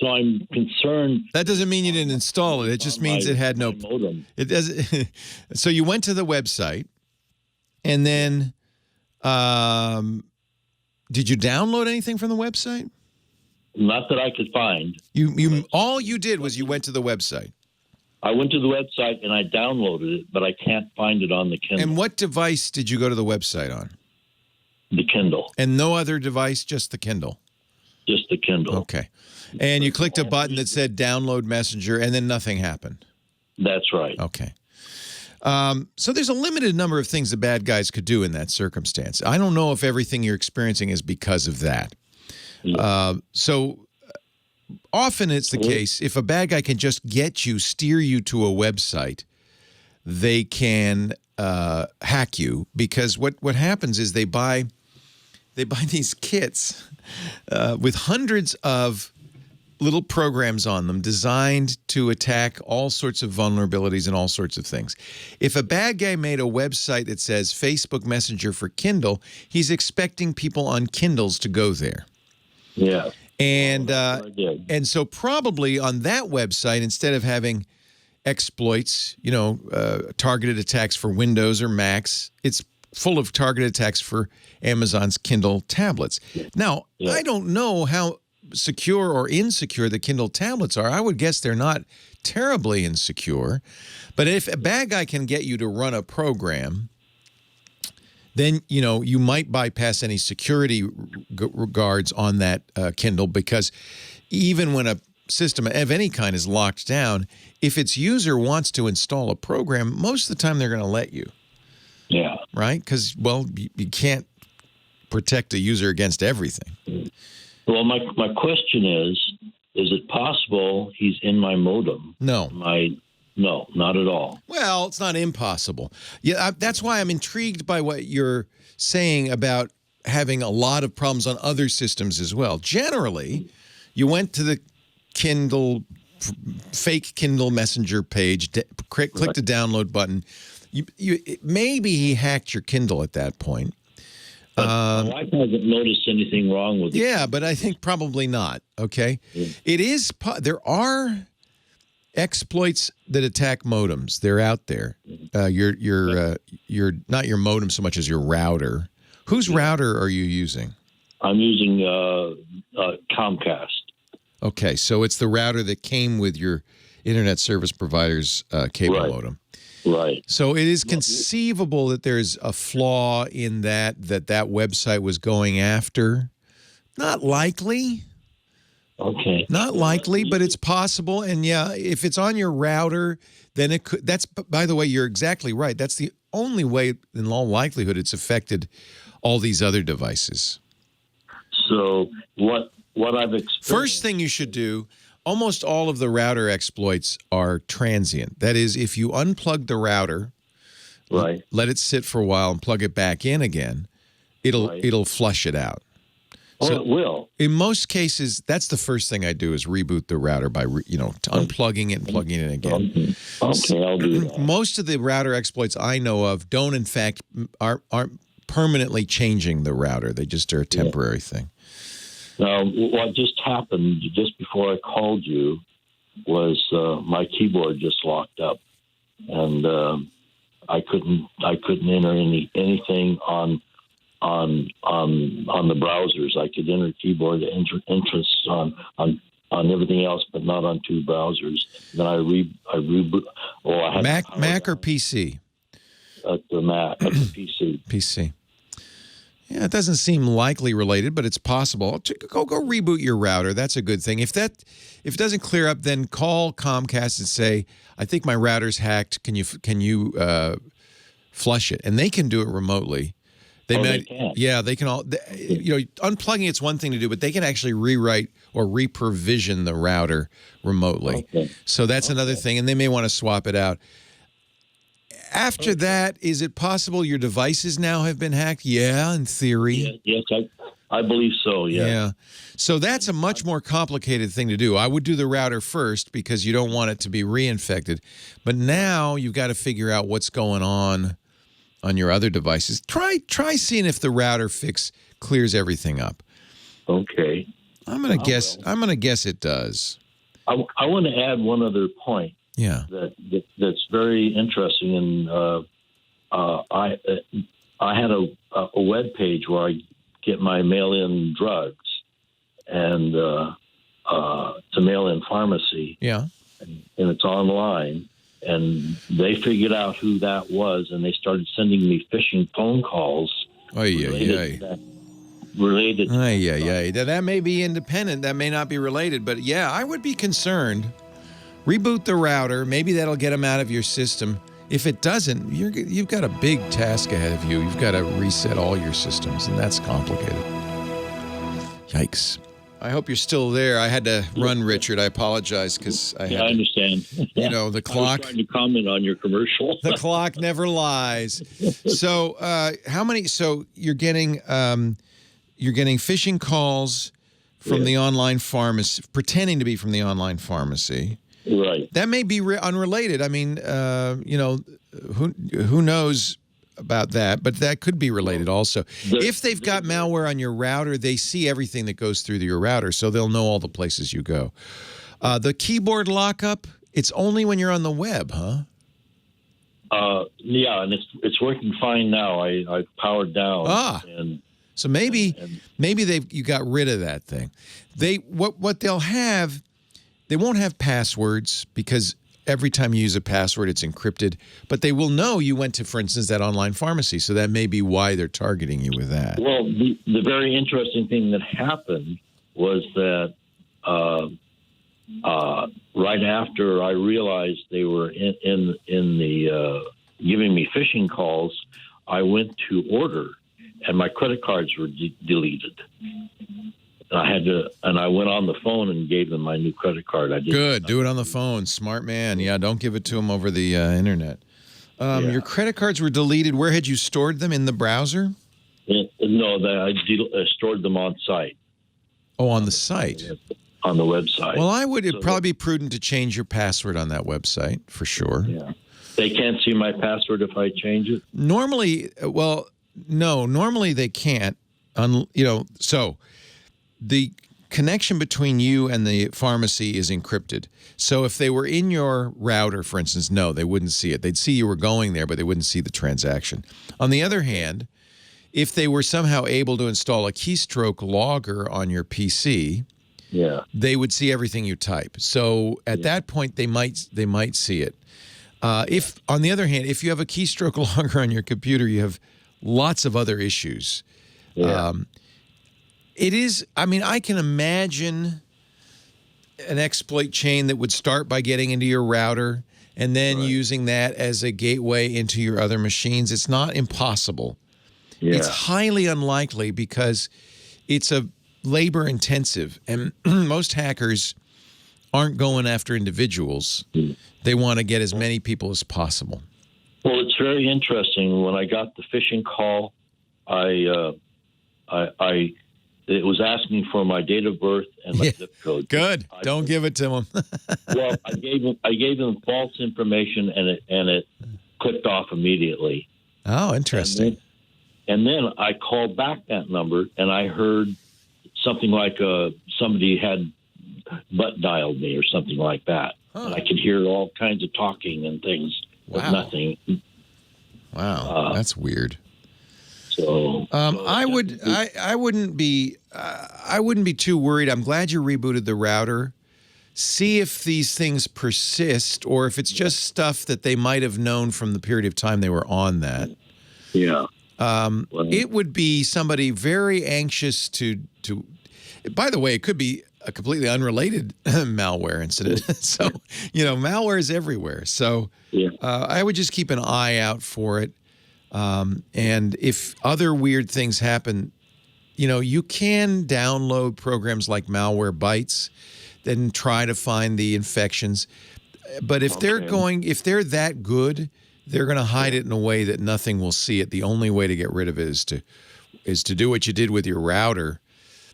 Speaker 12: I'm concerned.
Speaker 3: That doesn't mean you didn't install it. It just means it had no
Speaker 12: modem.
Speaker 3: It doesn't. So you went to the website, and then did you download anything from the website?
Speaker 12: Not that I could find.
Speaker 3: You all you did was you went to the website.
Speaker 12: I went to the website and I downloaded it, but I can't find it on the Kindle.
Speaker 3: And what device did you go to the website on?
Speaker 12: The Kindle.
Speaker 3: And no other device, just the Kindle?
Speaker 12: Just the Kindle.
Speaker 3: Okay. And you clicked a button that said download Messenger, and then nothing happened?
Speaker 12: That's right. Okay.
Speaker 3: So there's a limited number of things the bad guys could do in that circumstance. I don't know if everything you're experiencing is because of that. So often it's the case, if a bad guy can just steer you to a website, they can hack you, because what happens is they buy these kits with hundreds of little programs on them designed to attack all sorts of vulnerabilities and all sorts of things. If a bad guy made a website that says Facebook Messenger for Kindle, he's expecting people on Kindles to go there.
Speaker 12: Yeah.
Speaker 3: And so probably on that website, instead of having exploits, targeted attacks for Windows or Macs, it's full of targeted attacks for Amazon's Kindle tablets. Now, I don't know how secure or insecure the Kindle tablets are. I would guess they're not terribly insecure. But if a bad guy can get you to run a program, then, you know, you might bypass any security guards on that Kindle, because even when a system of any kind is locked down, if its user wants to install a program, most of the time they're going to let you.
Speaker 12: Yeah.
Speaker 3: Right? Because, well, you can't protect a user against everything.
Speaker 12: Well, my question is it possible he's in my modem?
Speaker 3: No.
Speaker 12: No, not at all.
Speaker 3: Well, it's not impossible. Yeah, that's why I'm intrigued by what you're saying about having a lot of problems on other systems as well. Generally, you went to the fake Kindle Messenger page, click the download button. Maybe he hacked your Kindle at that point.
Speaker 12: My wife hasn't noticed anything wrong with it.
Speaker 3: Yeah, but I think probably not. Okay, it is. There are exploits that attack modems. They're out there. Your not your modem so much as your router. Whose router are you using?
Speaker 12: I'm using Chromecast.
Speaker 3: Okay, so it's the router that came with your internet service provider's cable modem.
Speaker 12: Right.
Speaker 3: So it is conceivable that there's a flaw in that website was going after. Not likely.
Speaker 12: Okay.
Speaker 3: Not likely, but it's possible. And yeah, if it's on your router, then it could. That's, by the way, you're exactly right. That's the only way, in all likelihood, it's affected all these other devices.
Speaker 12: So what I've experienced.
Speaker 3: First thing you should do, almost all of the router exploits are transient. That is, if you unplug the router,
Speaker 12: right,
Speaker 3: let it sit for a while and plug it back in again, it'll flush it out.
Speaker 12: So it will.
Speaker 3: In most cases, that's the first thing I do is reboot the router by unplugging it and plugging it in again.
Speaker 12: Okay, I'll do that.
Speaker 3: Most of the router exploits I know of don't, in fact, aren't permanently changing the router. They just are a temporary thing.
Speaker 12: Now, what just happened just before I called you was my keyboard just locked up, and I couldn't enter anything on the browsers. I could enter keyboard entrance on everything else, but not on two browsers. Then I reboot. I had
Speaker 3: Mac or PC?
Speaker 12: At the Mac, at the PC.
Speaker 3: PC. Yeah, it doesn't seem likely related, but it's possible. Go reboot your router. That's a good thing. If it doesn't clear up, then call Chromecast and say, "I think my router's hacked. Can you flush it?" And they can do it remotely. They can. Yeah, they can all. Unplugging it's one thing to do, but they can actually rewrite or reprovision the router remotely.
Speaker 12: Okay.
Speaker 3: So that's another thing, and they may want to swap it out. After that, is it possible your devices now have been hacked? Yeah, in theory.
Speaker 12: Yes, I believe so, yeah.
Speaker 3: Yeah. So that's a much more complicated thing to do. I would do the router first because you don't want it to be reinfected. But now you've got to figure out what's going on your other devices. Try seeing if the router fix clears everything up.
Speaker 12: Okay.
Speaker 3: I'm going to guess it does.
Speaker 12: I want to add one other point.
Speaker 3: Yeah,
Speaker 12: that's very interesting, and I had a web page where I get my mail-in drugs and to mail-in pharmacy.
Speaker 3: Yeah,
Speaker 12: and it's online, and they figured out who that was, and they started sending me phishing phone calls. Related to
Speaker 3: that may be independent. That may not be related, but yeah, I would be concerned. Reboot the router. Maybe that'll get them out of your system. If it doesn't, you've got a big task ahead of you. You've got to reset all your systems, and that's complicated. Yikes. I hope you're still there. I had to run, Richard. I apologize because I
Speaker 12: understand.
Speaker 3: The clock.
Speaker 12: I was trying to comment on your commercial.
Speaker 3: The clock never lies. So, how many? So you're getting phishing calls from the online pharmacy, pretending to be from the online pharmacy.
Speaker 12: Right.
Speaker 3: That may be unrelated. I mean, who knows about that? But that could be related also. If they've got malware on your router, they see everything that goes through your router, so they'll know all the places you go. The keyboard lockup, it's only when you're on the web, huh?
Speaker 12: Yeah, and it's working fine now. I powered down. And
Speaker 3: so maybe you got rid of that thing. What they'll have, they won't have passwords because every time you use a password, it's encrypted. But they will know you went to, for instance, that online pharmacy. So that may be why they're targeting you with that.
Speaker 12: Well, the very interesting thing that happened was that right after I realized they were in the giving me phishing calls, I went to order, and my credit cards were deleted. And I went on the phone and gave them my new credit card.
Speaker 3: Good. Do it on the phone. Smart man. Yeah, don't give it to them over the internet. Your credit cards were deleted. Where had you stored them? In the browser?
Speaker 12: No, I stored them on site.
Speaker 3: Oh, on the site?
Speaker 12: On the website.
Speaker 3: Well, it'd probably be prudent to change your password on that website, for sure.
Speaker 12: Yeah. They can't see my password if I change it?
Speaker 3: Normally, normally they can't. So the connection between you and the pharmacy is encrypted. So if they were in your router, for instance, no, they wouldn't see it. They'd see you were going there, but they wouldn't see the transaction. On the other hand, if they were somehow able to install a keystroke logger on your PC, they would see everything you type. So at that point, they might see it. If, on the other hand, if you have a keystroke logger on your computer, you have lots of other issues. It is, I can imagine an exploit chain that would start by getting into your router and then using that as a gateway into your other machines. It's not impossible. It's highly unlikely because it's a labor intensive, and most hackers aren't going after individuals. They want to get as many people as possible.
Speaker 12: Well, it's very interesting. When I got the phishing call, it was asking for my date of birth and my zip code.
Speaker 3: Good. Don't give it to them.
Speaker 12: Well, I gave them false information, and it clicked off immediately.
Speaker 3: Oh, interesting.
Speaker 12: And then I called back that number, and I heard something like somebody had butt dialed me or something like that. And I could hear all kinds of talking and things, but nothing.
Speaker 3: Wow, that's weird.
Speaker 12: So
Speaker 3: I wouldn't be too worried. I'm glad you rebooted the router. See if these things persist, or if it's just stuff that they might have known from the period of time they were on that.
Speaker 12: Yeah.
Speaker 3: It would be somebody very anxious to. By the way, it could be a completely unrelated malware incident. So, malware is everywhere. So I would just keep an eye out for it. And if other weird things happen, you can download programs like Malware Bytes, then try to find the infections. But if they're that good, they're going to hide it in a way that nothing will see it. The only way to get rid of it is to do what you did with your router,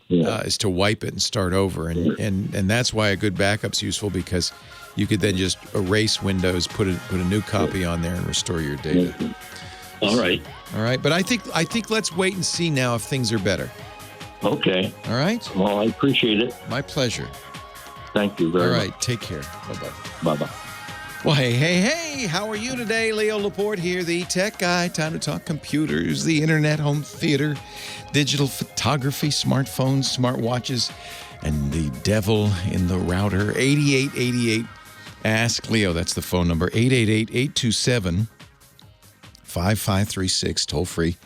Speaker 3: is to wipe it and start over. And that's why a good backup's useful, because you could then just erase Windows, put a new copy on there, and restore your data.
Speaker 12: All right.
Speaker 3: But I think let's wait and see now if things are better.
Speaker 12: Okay.
Speaker 3: All right.
Speaker 12: Well, I appreciate it.
Speaker 3: My pleasure.
Speaker 12: Thank you very much.
Speaker 3: All right. Take care. Bye-bye.
Speaker 12: Bye-bye.
Speaker 3: Well, hey, how are you today? Leo Laporte here, the tech guy. Time to talk computers, the internet, home theater, digital photography, smartphones, smartwatches, and the devil in the router. 8888 Ask Leo. That's the phone number. 888-827-5536, toll free.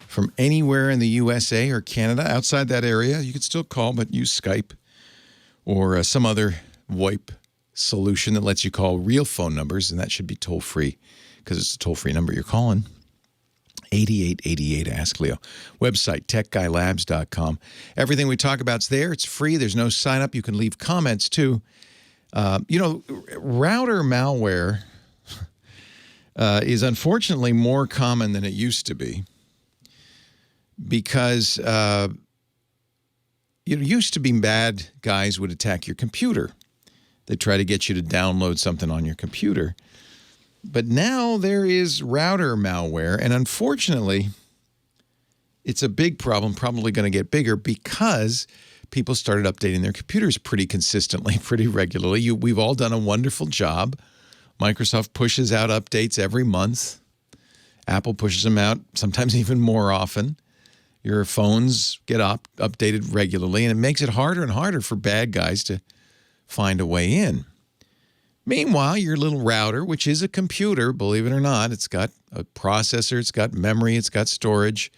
Speaker 3: From anywhere in the USA or Canada. Outside that area, you could still call, but use Skype or some other VoIP solution that lets you call real phone numbers, and that should be toll-free because it's a toll-free number you're calling. 8888 Ask Leo. Website, techguylabs.com. Everything we talk about is there. It's free. There's no sign-up. You can leave comments, too. Router malware is unfortunately more common than it used to be, because it used to be bad guys would attack your computer. They try to get you to download something on your computer. But now there is router malware, and unfortunately, it's a big problem, probably going to get bigger, because people started updating their computers pretty consistently, pretty regularly. We've all done a wonderful job Microsoft pushes out updates every month. Apple pushes them out sometimes even more often. Your phones get updated regularly, and it makes it harder and harder for bad guys to find a way in. Meanwhile, your little router, which is a computer, believe it or not, it's got a processor, it's got memory, it's got storage.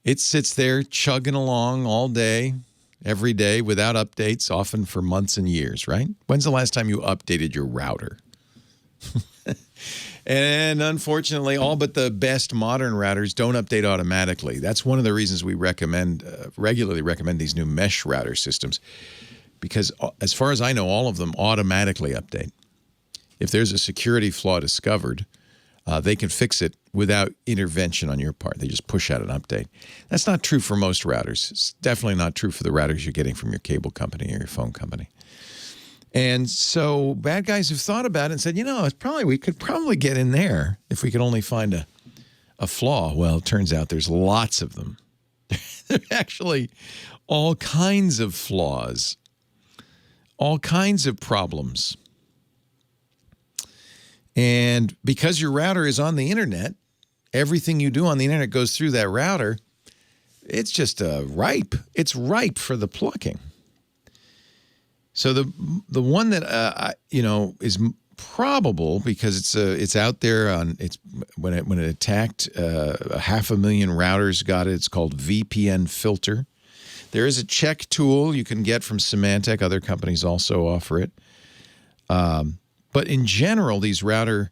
Speaker 3: It sits there chugging along all day, every day, without updates, often for months and years, right? When's the last time you updated your router? And unfortunately, all but the best modern routers don't update automatically. That's one of the reasons we regularly recommend these new mesh router systems, because as far as I know, all of them automatically update. If there's a security flaw discovered, they can fix it without intervention on your part. They just push out an update. That's not true for most routers. It's definitely not true for the routers you're getting from your cable company or your phone company. And so bad guys have thought about it and said, we could probably get in there if we could only find a flaw. Well, it turns out there's lots of them. There are actually all kinds of flaws, all kinds of problems. And because your router is on the internet, everything you do on the internet goes through that router. It's just ripe. It's ripe for the plucking. So the one that is probable, because it's out there on when it attacked 500,000 routers got it. It's called VPN filter. There is a check tool you can get from Symantec. Other companies also offer it. But in general, these router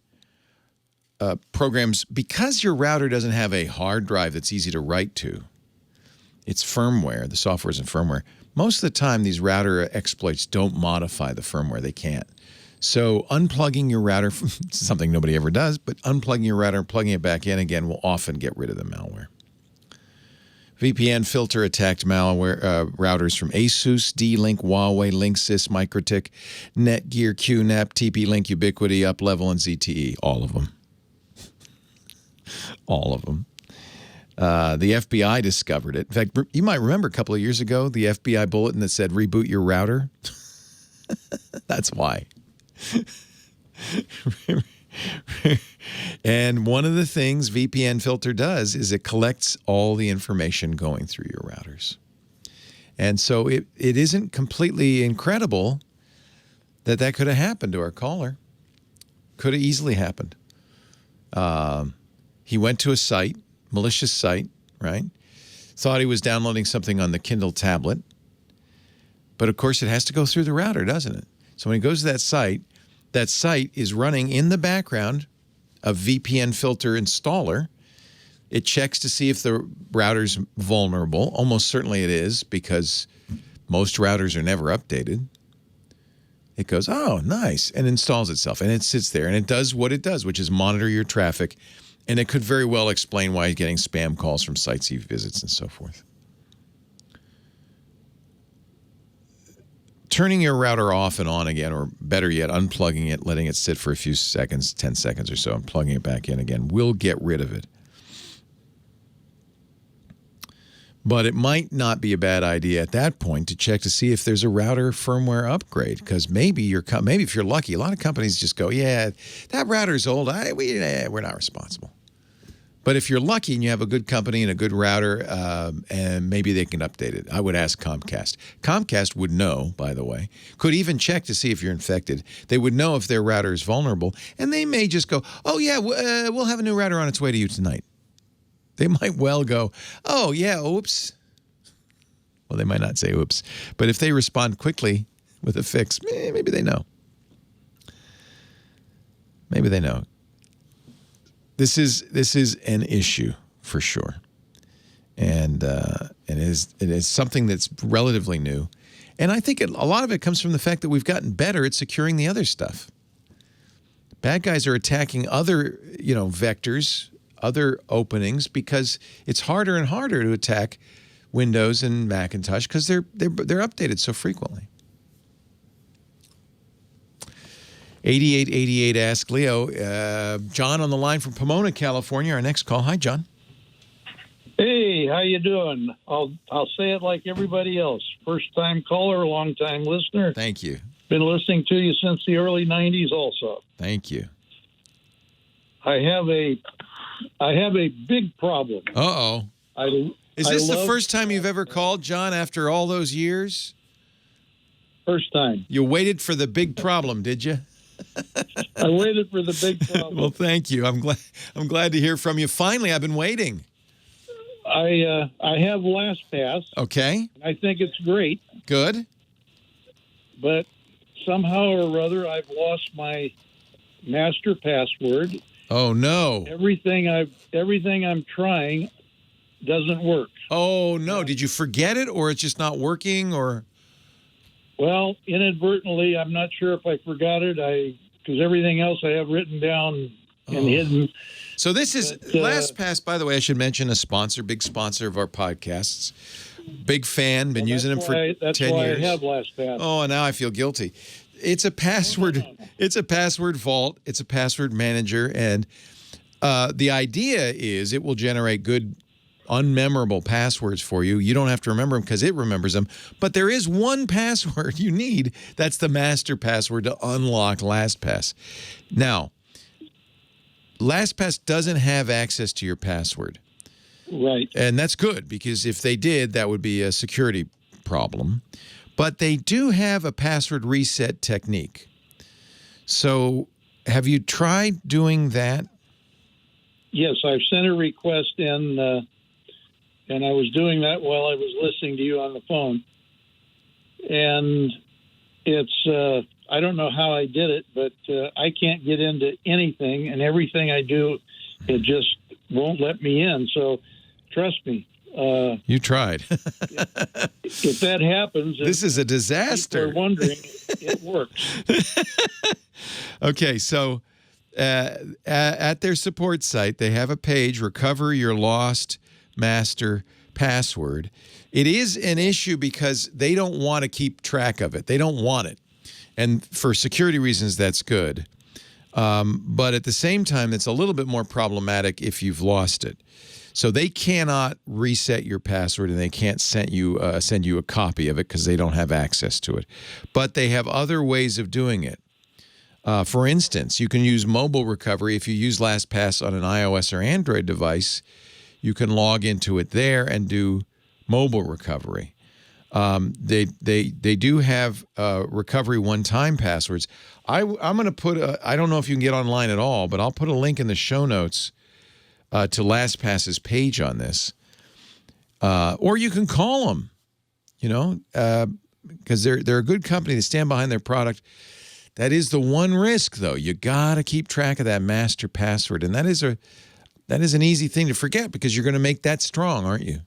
Speaker 3: programs, because your router doesn't have a hard drive that's easy to write to, it's firmware. The software isn't firmware. Most of the time, these router exploits don't modify the firmware. They can't. So unplugging your router, something nobody ever does, but unplugging your router and plugging it back in again will often get rid of the malware. VPN filter attacked malware routers from Asus, D-Link, Huawei, Linksys, Microtik, Netgear, QNAP, TP-Link, Ubiquiti, UpLevel, and ZTE. All of them. All of them. The FBI discovered it. In fact, you might remember a couple of years ago, the FBI bulletin that said, reboot your router. That's why. And one of the things VPN filter does is it collects all the information going through your routers. And so it isn't completely incredible that could have happened to our caller. Could have easily happened. He went to a site, malicious site, right? Thought he was downloading something on the Kindle tablet. But of course, it has to go through the router, doesn't it? So when he goes to that site is running in the background a VPN filter installer. It checks to see if the router's vulnerable. Almost certainly it is, because most routers are never updated. It goes, oh, nice, and installs itself. And it sits there, and it does what it does, which is monitor your traffic. And it could very well explain why you're getting spam calls from sites he visits and so forth. Turning your router off and on again, or better yet, unplugging it, letting it sit for a few seconds, 10 seconds or so, and plugging it back in again will get rid of it. But it might not be a bad idea at that point to check to see if there's a router firmware upgrade, because maybe if you're lucky, a lot of companies just go, yeah, that router's old. We're not responsible. But if you're lucky and you have a good company and a good router, and maybe they can update it, I would ask Chromecast. Chromecast would know, by the way, could even check to see if you're infected. They would know if their router is vulnerable, and they may just go, oh, yeah, we'll have a new router on its way to you tonight. They might well go, oh, yeah, oops. Well, they might not say oops. But if they respond quickly with a fix, maybe they know. Maybe they know. This is an issue for sure. And it is something that's relatively new. And I think a lot of it comes from the fact that we've gotten better at securing the other stuff. Bad guys are attacking other, vectors, other openings, because it's harder and harder to attack Windows and Macintosh because they're updated so frequently. 8888 Ask Leo. John on the line from Pomona, California. Our next call. Hi, John.
Speaker 13: Hey, how you doing? I'll say it like everybody else. First time caller, long time listener.
Speaker 3: Thank you.
Speaker 13: Been listening to you since the early 90s also.
Speaker 3: Thank you.
Speaker 13: I have a big problem.
Speaker 3: Uh-oh. Is this the first time you've ever called, John, after all those years?
Speaker 13: First time.
Speaker 3: You waited for the big problem, did you?
Speaker 13: I waited for the big problem.
Speaker 3: Well, thank you. I'm glad to hear from you. Finally, I've been waiting.
Speaker 13: I have LastPass.
Speaker 3: Okay.
Speaker 13: I think it's great.
Speaker 3: Good.
Speaker 13: But somehow or other, I've lost my master password.
Speaker 3: Oh no!
Speaker 13: Everything I'm trying doesn't work.
Speaker 3: Oh no! Did you forget it, or it's just not working, or?
Speaker 13: Well, inadvertently, I'm not sure if I forgot it. Because everything else I have written down and hidden.
Speaker 3: So this is LastPass, by the way, I should mention, a sponsor, big sponsor of our podcasts. Big fan, been using them for 10 years.
Speaker 13: That's why I have LastPass.
Speaker 3: Oh, and now I feel guilty. It's a password. It's a password vault. It's a password manager, and the idea is it will generate good, unmemorable passwords for you. You don't have to remember them because it remembers them. But there is one password you need. That's the master password to unlock LastPass. Now, LastPass doesn't have access to your password.
Speaker 13: Right.
Speaker 3: And that's good, because if they did, that would be a security problem. But they do have a password reset technique. So have you tried doing that?
Speaker 13: Yes, I've sent a request in, and I was doing that while I was listening to you on the phone. And it's, I don't know how I did it, but I can't get into anything, and everything I do, it just won't let me in. So trust me.
Speaker 3: You tried.
Speaker 13: If that happens,
Speaker 3: this is a disaster.
Speaker 13: People are wondering, it works.
Speaker 3: Okay, so at their support site, they have a page, Recover Your Lost Master Password. It is an issue because they don't want to keep track of it. They don't want it. And for security reasons, that's good. But at the same time, it's a little bit more problematic if you've lost it. So they cannot reset your password, and they can't send you a copy of it because they don't have access to it. But they have other ways of doing it. For instance, you can use mobile recovery. If you use LastPass on an iOS or Android device, you can log into it there and do mobile recovery. They do have recovery one-time passwords. I'm going to put I don't know if you can get online at all, but I'll put a link in the show notes to LastPass's page on this. Or you can call them, because they're a good company. They stand behind their product. That is the one risk, though. You got to keep track of that master password, and that is an easy thing to forget because you're going to make that strong, aren't you?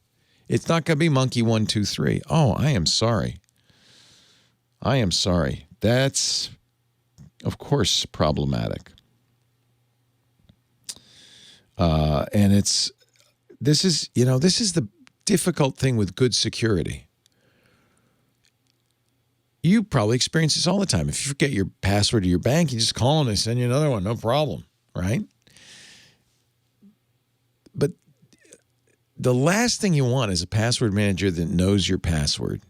Speaker 3: It's not going to be monkey 1, 2, 3. Oh, I am sorry. I am sorry. That's, of course, problematic. And this is the difficult thing with good security. You probably experience this all the time. If you forget your password to your bank, you just call them and they send you another one, no problem, right? But the last thing you want is a password manager that knows your password.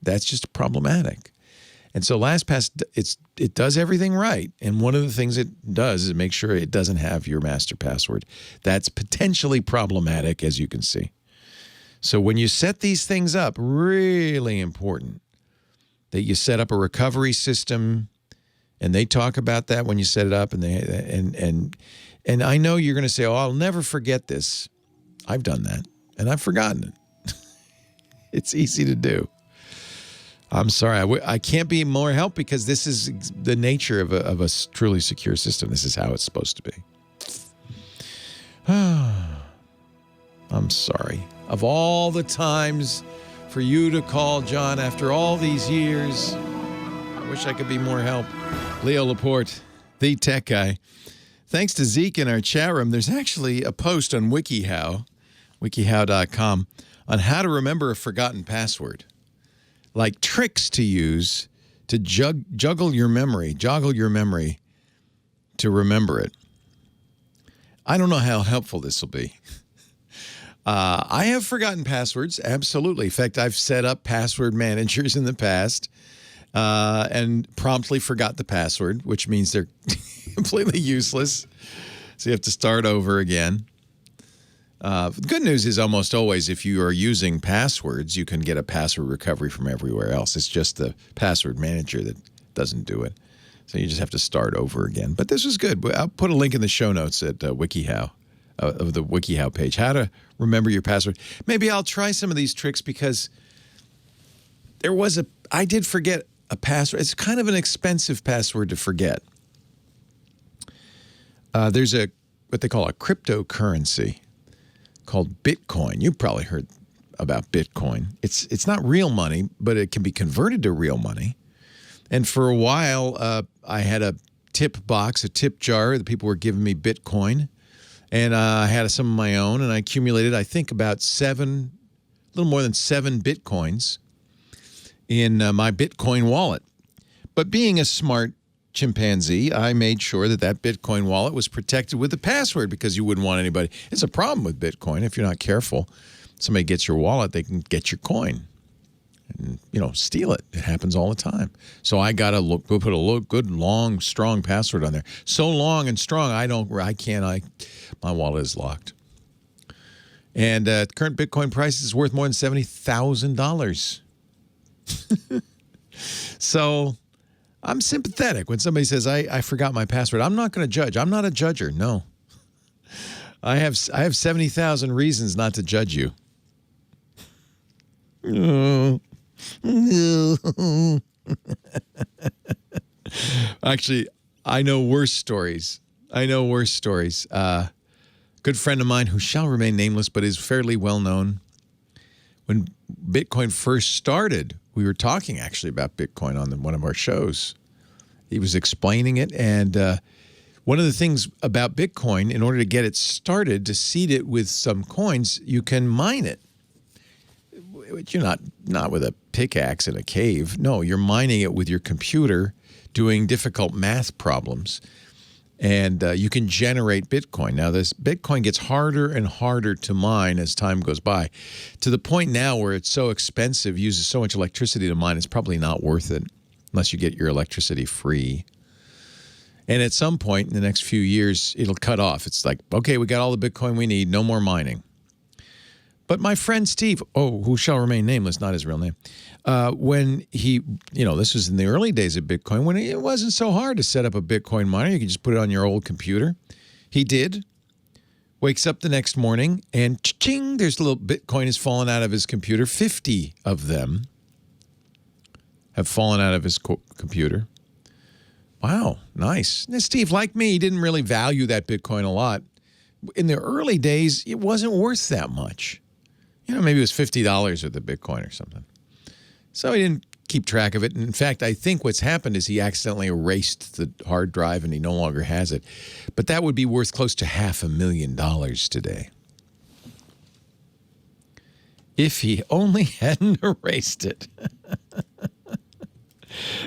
Speaker 3: That's just problematic. And so LastPass, it does everything right. And one of the things it does is make sure it doesn't have your master password. That's potentially problematic, as you can see. So when you set these things up, really important that you set up a recovery system, and they talk about that when you set it up. And I know you're going to say, "Oh, I'll never forget this." I've done that, and I've forgotten it. It's easy to do. I'm sorry. I can't be more help because this is the nature of a truly secure system. This is how it's supposed to be. I'm sorry. Of all the times for you to call, John, after all these years, I wish I could be more help. Leo Laporte, the tech guy. Thanks to Zeke in our chat room, there's actually a post on WikiHow, wikihow.com, on how to remember a forgotten password. Like tricks to use to joggle your memory to remember it. I don't know how helpful this will be. I have forgotten passwords, absolutely. In fact, I've set up password managers in the past, and promptly forgot the password, which means they're completely useless. So you have to start over again. The good news is almost always if you are using passwords, you can get a password recovery from everywhere else. It's just the password manager that doesn't do it. So you just have to start over again. But this was good. I'll put a link in the show notes at WikiHow, of the WikiHow page, how to remember your password. Maybe I'll try some of these tricks because I did forget a password. It's kind of an expensive password to forget. There's what they call a cryptocurrency called Bitcoin. You've probably heard about Bitcoin. It's not real money, but it can be converted to real money. And for a while, I had a tip box, a tip jar. The people were giving me Bitcoin. And I had some of my own, and I accumulated, I think, about a little more than 7 Bitcoins in my Bitcoin wallet. But being a smart chimpanzee, I made sure that Bitcoin wallet was protected with a password because you wouldn't want anybody. It's a problem with Bitcoin. If you're not careful, somebody gets your wallet, they can get your coin and, steal it. It happens all the time. So I got to put a good, long, strong password on there. So long and strong, my wallet is locked. And current Bitcoin price is worth more than $70,000. So I'm sympathetic when somebody says, I forgot my password. I'm not going to judge. I'm not a judger. No. I have 70,000 reasons not to judge you. Actually, I know worse stories. Good friend of mine who shall remain nameless but is fairly well known. When Bitcoin first started, we were talking actually about Bitcoin on one of our shows. He was explaining it, and one of the things about Bitcoin, in order to get it started, to seed it with some coins, you can mine it. But you're not with a pickaxe in a cave. No, you're mining it with your computer, doing difficult math problems. And you can generate Bitcoin. Now, this Bitcoin gets harder and harder to mine as time goes by, to the point now where it's so expensive, uses so much electricity to mine, it's probably not worth it unless you get your electricity free. And at some point in the next few years, it'll cut off. It's like, okay, we got all the Bitcoin we need, no more mining. But my friend Steve, who shall remain nameless, not his real name, when he, this was in the early days of Bitcoin, when it wasn't so hard to set up a Bitcoin miner. You could just put it on your old computer. He did. Wakes up the next morning and ching, there's a little Bitcoin has fallen out of his computer. 50 of them have fallen out of his computer. Wow, nice. Now, Steve, like me, he didn't really value that Bitcoin a lot. In the early days, it wasn't worth that much. Maybe it was $50 of the Bitcoin or something. So he didn't keep track of it. And in fact, I think what's happened is he accidentally erased the hard drive and he no longer has it. But that would be worth close to $500,000 today. If he only hadn't erased it.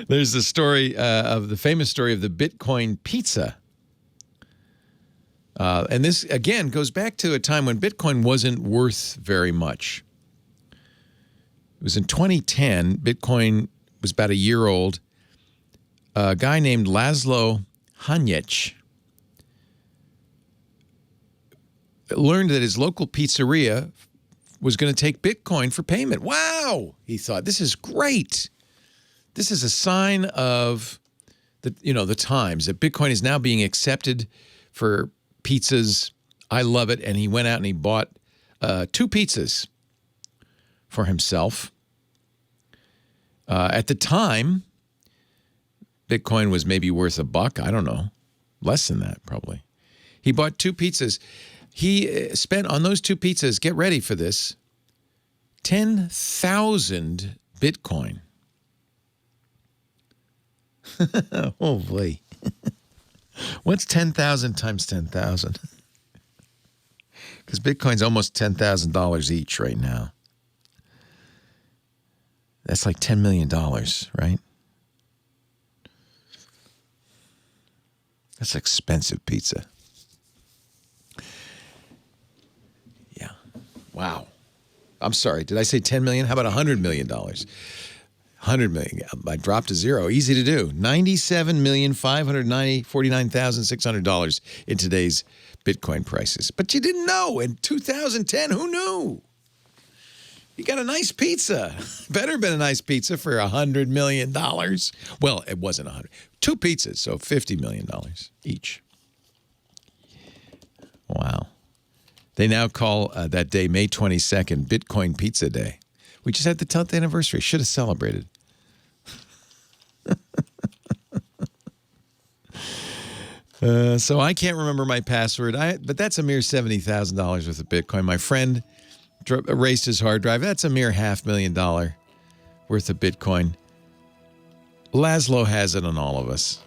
Speaker 3: There's the story the famous story of the Bitcoin pizza. And this, again, goes back to a time when Bitcoin wasn't worth very much. It was in 2010. Bitcoin was about a year old. A guy named Laszlo Hanyecz learned that his local pizzeria was going to take Bitcoin for payment. Wow, he thought, this is great. This is a sign of the times that Bitcoin is now being accepted for pizzas. I love it. And he went out and he bought 2 pizzas for himself. At the time, Bitcoin was maybe worth $1. I don't know. Less than that, probably. He bought 2 pizzas. He spent on those 2 pizzas, get ready for this, 10,000 Bitcoin. Oh, boy. What's 10,000 times 10,000? Because Bitcoin's almost $10,000 each right now. That's like $10 million, right? That's expensive pizza. Yeah. Wow. I'm sorry. Did I say $10 million? How about $100 million? $100 100 million. I dropped to zero. Easy to do. $97,549,600 in today's Bitcoin prices. But you didn't know in 2010. Who knew? You got a nice pizza. Better have been a nice pizza for $100 million. Well, it wasn't 100. 2 pizzas, so $50 million each. Wow. They now call that day, May 22nd, Bitcoin Pizza Day. We just had the 10th anniversary. Should have celebrated. So I can't remember my password, but that's a mere $70,000 worth of Bitcoin. My friend erased his hard drive. That's a mere $500,000 worth of Bitcoin. Laszlo has it on all of us.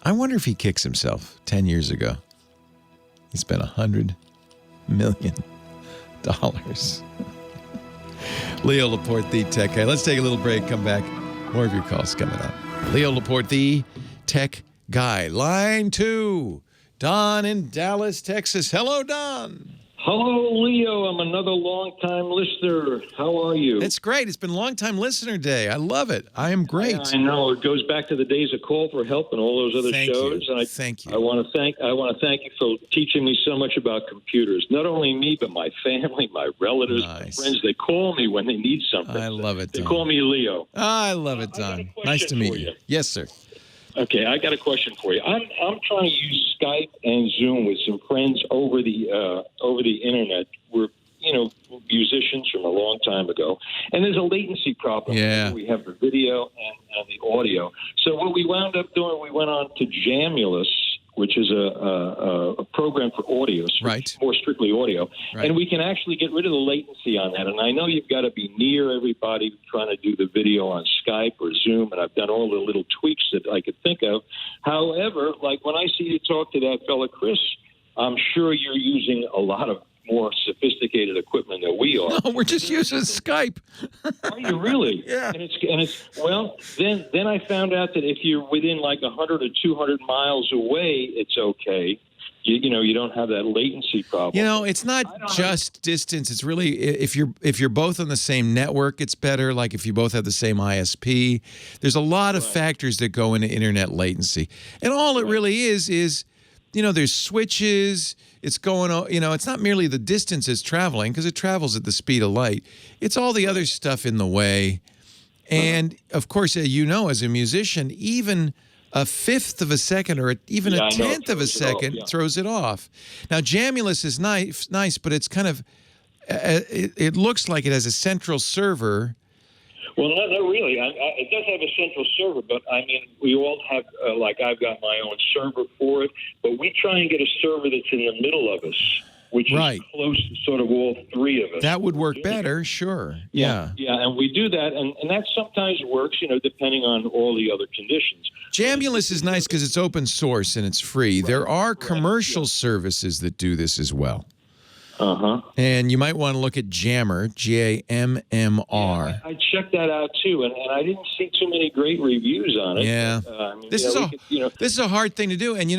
Speaker 3: I wonder if he kicks himself 10 years ago. He spent $100 million. Leo Laporte, the tech guy. Let's take a little break, come back. More of your calls coming up. Leo Laporte, the tech guy. Line 2, Don in Dallas, Texas. Hello, Don.
Speaker 14: Hello, Leo. I'm another long-time listener. How are you?
Speaker 3: It's great. It's been long-time listener day. I love it. I am great.
Speaker 14: I know. It goes back to the days of Call for Help and all those other shows.
Speaker 3: You.
Speaker 14: And
Speaker 3: Thank you.
Speaker 14: I want to thank you for teaching me so much about computers. Not only me, but my family, my relatives, my friends. They call me when they need something.
Speaker 3: I love it, Don.
Speaker 14: They call me Leo.
Speaker 3: I love it, Don. Nice to meet you. Yes, sir.
Speaker 14: Okay, I got a question for you. I'm trying to use Skype and Zoom with some friends over the internet. We're musicians from a long time ago, and there's a latency problem.
Speaker 3: Yeah,
Speaker 14: we have the video and the audio. So what we wound up doing, we went on to Jamulus, which is a program for audio,
Speaker 3: right?
Speaker 14: More strictly audio,
Speaker 3: right.
Speaker 14: And we can actually get rid of the latency on that. And I know you've got to be near everybody trying to do the video on Skype or Zoom, and I've done all the little tweaks that I could think of. However, like when I see you talk to that fella Chris, I'm sure you're using a lot of more sophisticated equipment than we are.
Speaker 3: No, we're just using Skype.
Speaker 14: Are you really?
Speaker 3: Yeah.
Speaker 14: And it's well, then I found out that if you're within like 100 or 200 miles away, it's okay. You don't have that latency problem.
Speaker 3: It's not just distance. It's really if you're both on the same network, it's better. Like if you both have the same ISP, there's a lot of factors that go into internet latency, and all it really is there's switches. It's going, it's not merely the distance it's traveling because it travels at the speed of light. It's all the other stuff in the way. And, of course, as a musician, even a fifth of a second or even a tenth of a second throws it off. Now, Jamulus is nice, but it's kind of, it looks like it has a central server.
Speaker 14: Well, not really. It does have a central server, but I mean, we all have, I've got my own server for it, but we try and get a server that's in the middle of us, which is close to sort of all three of us.
Speaker 3: That would work better, sure. Yeah.
Speaker 14: Yeah, and we do that, and that sometimes works, depending on all the other conditions.
Speaker 3: Jamulus is nice because it's open source and it's free. There are commercial services that do this as well.
Speaker 14: Uh-huh.
Speaker 3: And you might want to look at Jammer, Gammr.
Speaker 14: Yeah, I checked that out too, and I didn't see too many great reviews on it.
Speaker 3: Yeah. This is a hard thing to do, and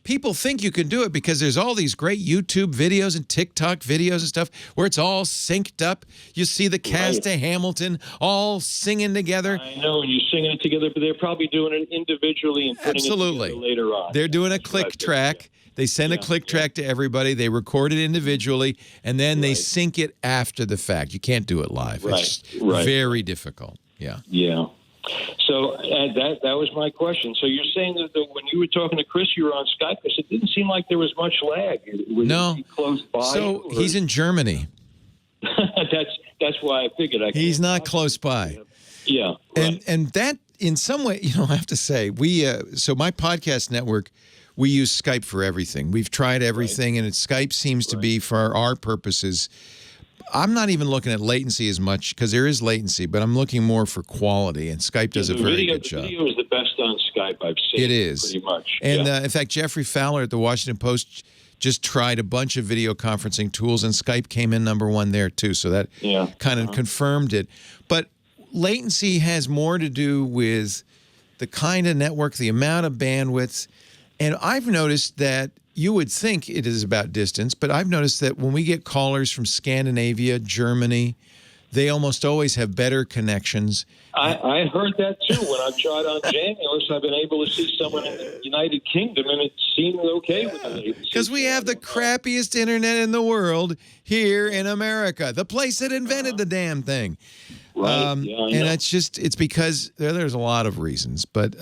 Speaker 3: people think you can do it because there's all these great YouTube videos and TikTok videos and stuff where it's all synced up. You see the cast of Hamilton all singing together.
Speaker 14: I know, and you're singing it together, but they're probably doing it individually and putting it together later on.
Speaker 3: They're doing a click track. They send a click track to everybody. They record it individually, and then they sync it after the fact. You can't do it live. It's very difficult. Yeah.
Speaker 14: Yeah. So that was my question. So you're saying that when you were talking to Chris, you were on Skype, because it didn't seem like there was much lag. Was he close by?
Speaker 3: So he's in Germany.
Speaker 14: That's why I figured.
Speaker 3: He's not close by.
Speaker 14: Yeah.
Speaker 3: And that, in some way, I have to say, so my podcast network, we use Skype for everything. We've tried everything, and Skype seems to be, for our purposes, I'm not even looking at latency as much, because there is latency, but I'm looking more for quality, and Skype does a very good job.
Speaker 14: The video is the best on Skype I've seen.
Speaker 3: It is.
Speaker 14: Pretty much.
Speaker 3: And in fact, Jeffrey Fowler at the Washington Post just tried a bunch of video conferencing tools, and Skype came in #1 there, too, so that kind of confirmed it. But latency has more to do with the kind of network, the amount of bandwidth. And I've noticed that you would think it is about distance, but I've noticed that when we get callers from Scandinavia, Germany, they almost always have better connections.
Speaker 14: I heard that too. When I've tried on Jamulus, I've been able to see someone in the United Kingdom, and it seemed okay with the
Speaker 3: Because we have the crappiest internet in the world here in America, the place that invented the damn thing.
Speaker 14: Right.
Speaker 3: And it's because there's a lot of reasons. But,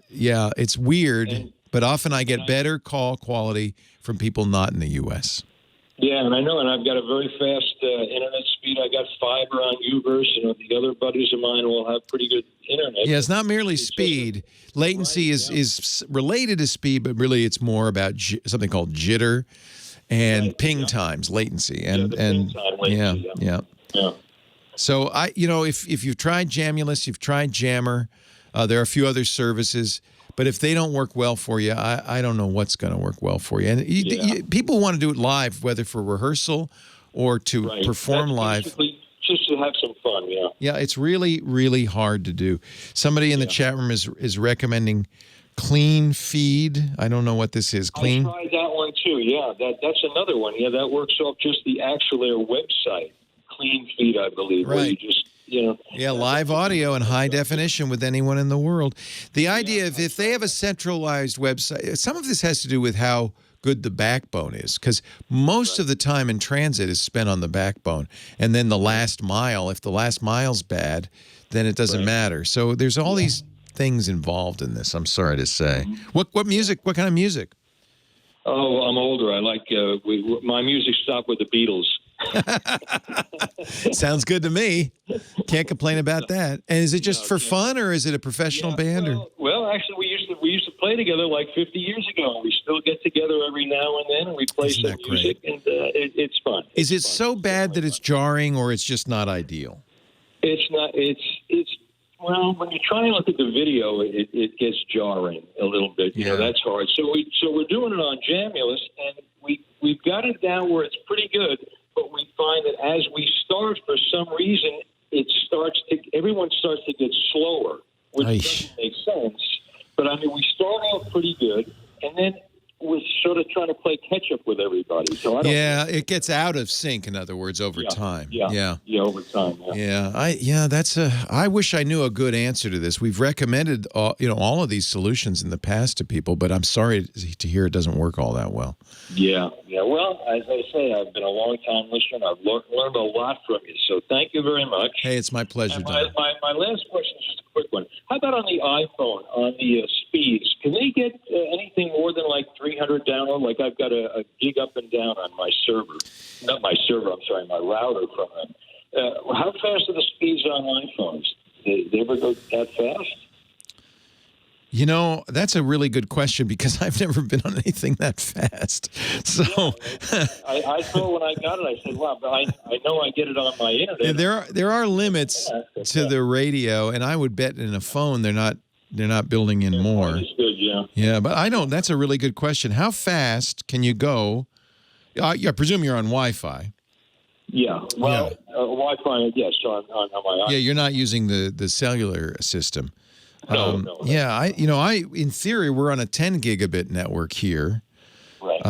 Speaker 3: yeah, it's weird. But often I get better call quality from people not in the U.S.
Speaker 14: Yeah, and I know, and I've got a very fast internet speed. I got fiber on Uverse, and the other buddies of mine will have pretty good internet.
Speaker 3: Yeah, it's not merely speed. Latency is related to speed, but really it's more about something called jitter and ping times, latency. And
Speaker 14: ping time latency,
Speaker 3: yeah. So if you've tried Jamulus, you've tried Jammer, there are a few other services. But if they don't work well for you, I don't know what's going to work well for you. And people want to do it live, whether for rehearsal or to perform live.
Speaker 14: Just to have some fun, yeah.
Speaker 3: Yeah, it's really, really hard to do. Somebody in the chat room is recommending Clean Feed. I don't know what this is. Clean.
Speaker 14: I tried that one too. Yeah, that's another one. Yeah, that works off just the actual their website. Clean Feed, I believe.
Speaker 3: Right.
Speaker 14: Where you just
Speaker 3: live audio and high definition with anyone in the world. The idea of if they have a centralized website, some of this has to do with how good the backbone is, because most of the time in transit is spent on the backbone. And then the last mile, if the last mile's bad, then it doesn't matter. So there's all these things involved in this, I'm sorry to say. What music? What kind of music?
Speaker 14: Oh, I'm older. I like my music stopped with the Beatles.
Speaker 3: Sounds good to me. Can't complain about that. And is it just for fun, or is it a professional band?
Speaker 14: Well, actually, we used to play together like 50 years ago. We still get together every now and then, and we play some music, and it's fun.
Speaker 3: Is it so bad that it's jarring, or it's just not ideal?
Speaker 14: It's not. Well, when you try and look at the video, it gets jarring a little bit. You know, that's hard. So we're doing it on Jamulus, and we've got it down where it's pretty good. But we find that as we start, for some reason, everyone starts to get slower, which doesn't make sense. But I mean, we start off pretty good, and then we're sort of trying to play catch up with everybody. So
Speaker 3: it gets out of sync. In other words, over time.
Speaker 14: Yeah, over time.
Speaker 3: I wish I knew a good answer to this. We've recommended all of these solutions in the past to people, but I'm sorry to hear it doesn't work all that well.
Speaker 14: Yeah. Well, as I say, I've been a long-time listener. I've learned a lot from you, so thank you very much.
Speaker 3: Hey, it's my pleasure,
Speaker 14: Don. My last question is just a quick one. How about on the iPhone, on the speeds? Can they get anything more than like 300 download? Like I've got a gig up and down on my server. Not my server, I'm sorry, my router from them. How fast are the speeds on iPhones? They ever go that fast?
Speaker 3: You know, that's a really good question because I've never been on anything that fast. So
Speaker 14: I thought when I got it, I said, wow, but I know I get it on my internet.
Speaker 3: There are limits to the radio, and I would bet in a phone they're not building in more.
Speaker 14: That's good, yeah.
Speaker 3: Yeah, but I don't. That's a really good question. How fast can you go? I presume you're on Wi-Fi.
Speaker 14: Yeah, well, Wi-Fi, yes, on my iPhone.
Speaker 3: Yeah, you're not using the cellular system.
Speaker 14: No.
Speaker 3: Yeah, I in theory we're on a 10 gigabit network here.
Speaker 14: Right.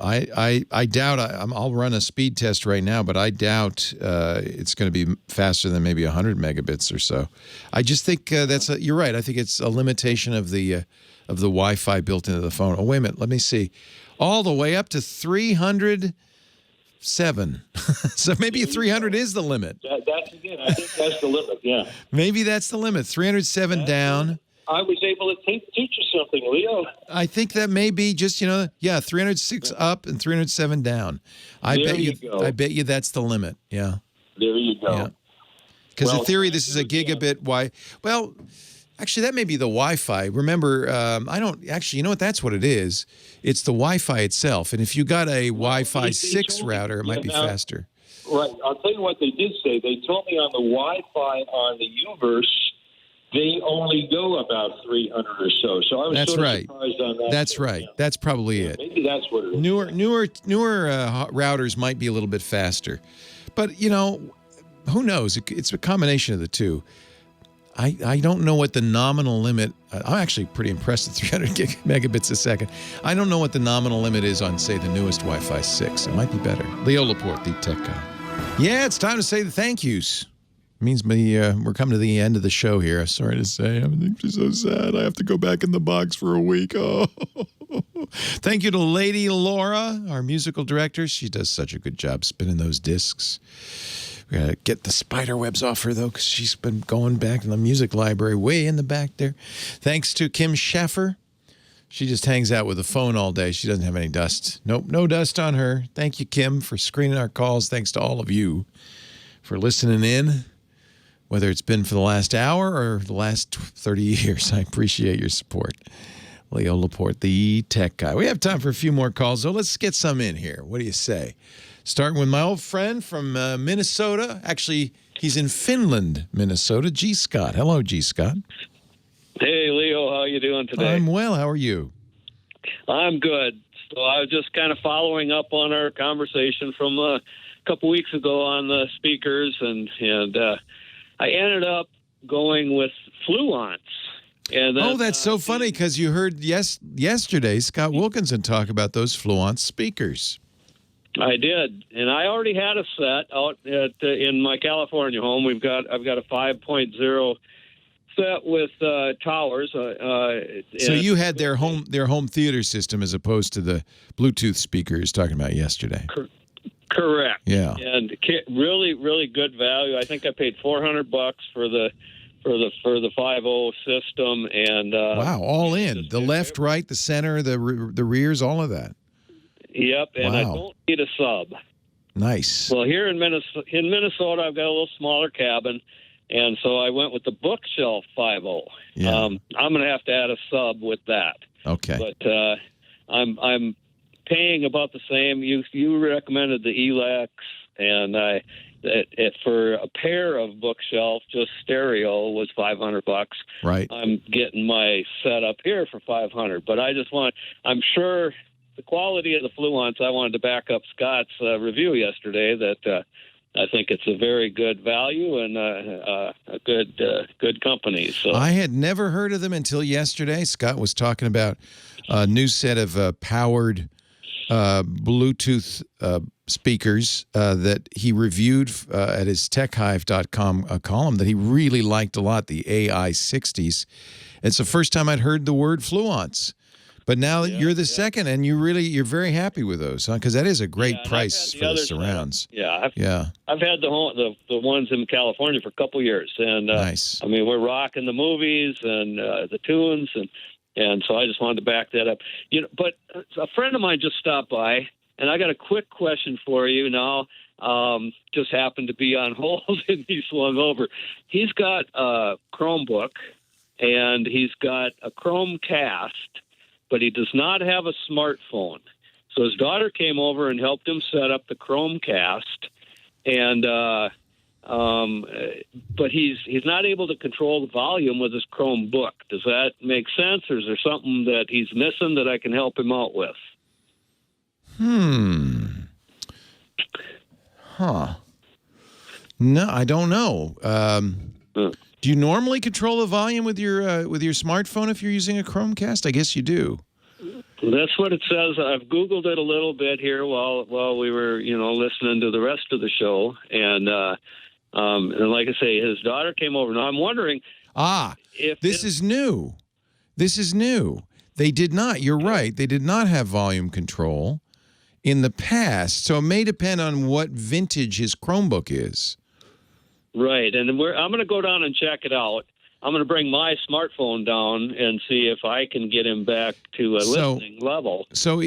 Speaker 3: I doubt I'll run a speed test right now, but I doubt it's going to be faster than maybe 100 megabits or so. I just think you're right. I think it's a limitation of the Wi-Fi built into the phone. Oh, wait a minute. Let me see. All the way up to 307. So maybe 300 is the limit.
Speaker 14: That's again. I think that's the limit. Yeah.
Speaker 3: Maybe that's the limit. 307 down.
Speaker 14: I was able to teach you something, Leo.
Speaker 3: I think that may be just 306 up and 307 down. I bet you that's the limit. Yeah.
Speaker 14: There you go.
Speaker 3: Because in theory, this is a gigabit. Well, actually, that may be the Wi-Fi. Remember, I don't actually. You know what? That's what it is. It's the Wi-Fi itself. And if you got a Wi-Fi 6 router, it might be faster.
Speaker 14: Right. I'll tell you what they did say. They told me on the Wi-Fi on the Uverse, they only go about 300 or so. So I was surprised on that.
Speaker 3: That's right. Yeah. That's probably it.
Speaker 14: Maybe that's what it is.
Speaker 3: Newer routers might be a little bit faster. But, who knows? It's a combination of the two. I don't know what the nominal limit. I'm actually pretty impressed at 300 megabits a second. I don't know what the nominal limit is on, say, the newest Wi-Fi 6. It might be better. Leo Laporte, the tech guy. Yeah, it's time to say the thank yous. It means we're coming to the end of the show here. I'm sorry to say. I'm just so sad. I have to go back in the box for a week. Oh. Thank you to Lady Laura, our musical director. She does such a good job spinning those discs. We got to get the spider webs off her, though, because she's been going back in the music library way in the back there. Thanks to Kim Schaffer. She just hangs out with the phone all day. She doesn't have any dust. Nope, no dust on her. Thank you, Kim, for screening our calls. Thanks to all of you for listening in, whether it's been for the last hour or the last 30 years. I appreciate your support. Leo Laporte, the tech guy. We have time for a few more calls, so let's get some in here. What do you say? Starting with my old friend from Minnesota. Actually, he's in Finland, Minnesota. G. Scott. Hello, G. Scott.
Speaker 15: Hey, Leo, how you doing today?
Speaker 3: I'm well. How are you?
Speaker 15: I'm good. So I was just kind of following up on our conversation from a couple weeks ago on the speakers, and I ended up going with Fluence. And then,
Speaker 3: that's so funny because you heard yesterday Scott Wilkinson talk about those Fluence speakers.
Speaker 15: I did, and I already had a set out in my California home. I've got a 5.0 set with towers.
Speaker 3: So you had their home theater system as opposed to the Bluetooth speakers talking about yesterday.
Speaker 15: Correct.
Speaker 3: Yeah.
Speaker 15: And really, really good value. I think I paid $400 for the 5.0 system, and
Speaker 3: wow, all in the left, right, the center, the rears, all of that.
Speaker 15: Yep, and
Speaker 3: wow.
Speaker 15: I don't need a sub.
Speaker 3: Nice.
Speaker 15: Well, here in Minnesota, I've got a little smaller cabin, and so I went with the Bookshelf 5.0.
Speaker 3: Yeah.
Speaker 15: I'm going to have to add a sub with that.
Speaker 3: Okay.
Speaker 15: But I'm paying about the same. You recommended the Elex, and for a pair of Bookshelf, just stereo was $500.
Speaker 3: Right.
Speaker 15: I'm getting my setup here for $500, but I'm sure the quality of the Fluence. I wanted to back up Scott's review yesterday that I think it's a very good value and a good company. So
Speaker 3: I had never heard of them until yesterday. Scott was talking about a new set of powered Bluetooth speakers that he reviewed at his techhive.com column that he really liked a lot, the AI60s. It's the first time I'd heard the word Fluence. But now you're the second, and you're very happy with those, huh? Because that is a great price for the surrounds.
Speaker 15: I've had the ones in California for a couple years, and
Speaker 3: nice.
Speaker 15: I mean, we're rocking the movies and the tunes, and so I just wanted to back that up. But a friend of mine just stopped by, and I got a quick question for you now. Just happened to be on hold, and he swung over. He's got a Chromebook, and he's got a Chromecast, but he does not have a smartphone. So his daughter came over and helped him set up the Chromecast, and but he's not able to control the volume with his Chromebook. Does that make sense, or is there something that he's missing that I can help him out with?
Speaker 3: No, I don't know. Do you normally control the volume with your smartphone if you're using a Chromecast? I guess you do.
Speaker 15: That's what it says. I've Googled it a little bit here while we were, listening to the rest of the show, and like I say, his daughter came over. Now I'm wondering.
Speaker 3: This is new. This is new. They did not. You're right. They did not have volume control in the past, so it may depend on what vintage his Chromebook is.
Speaker 15: Right, and I'm going to go down and check it out. I'm going to bring my smartphone down and see if I can get him back to a listening level.
Speaker 3: So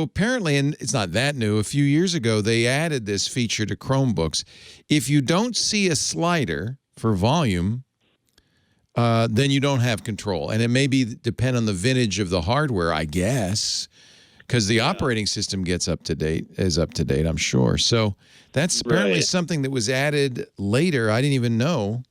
Speaker 3: apparently, and it's not that new, a few years ago, they added this feature to Chromebooks. If you don't see a slider for volume, then you don't have control. And it may depend on the vintage of the hardware, I guess, because the operating system is up to date, I'm sure. So that's apparently something that was added later. I didn't even know.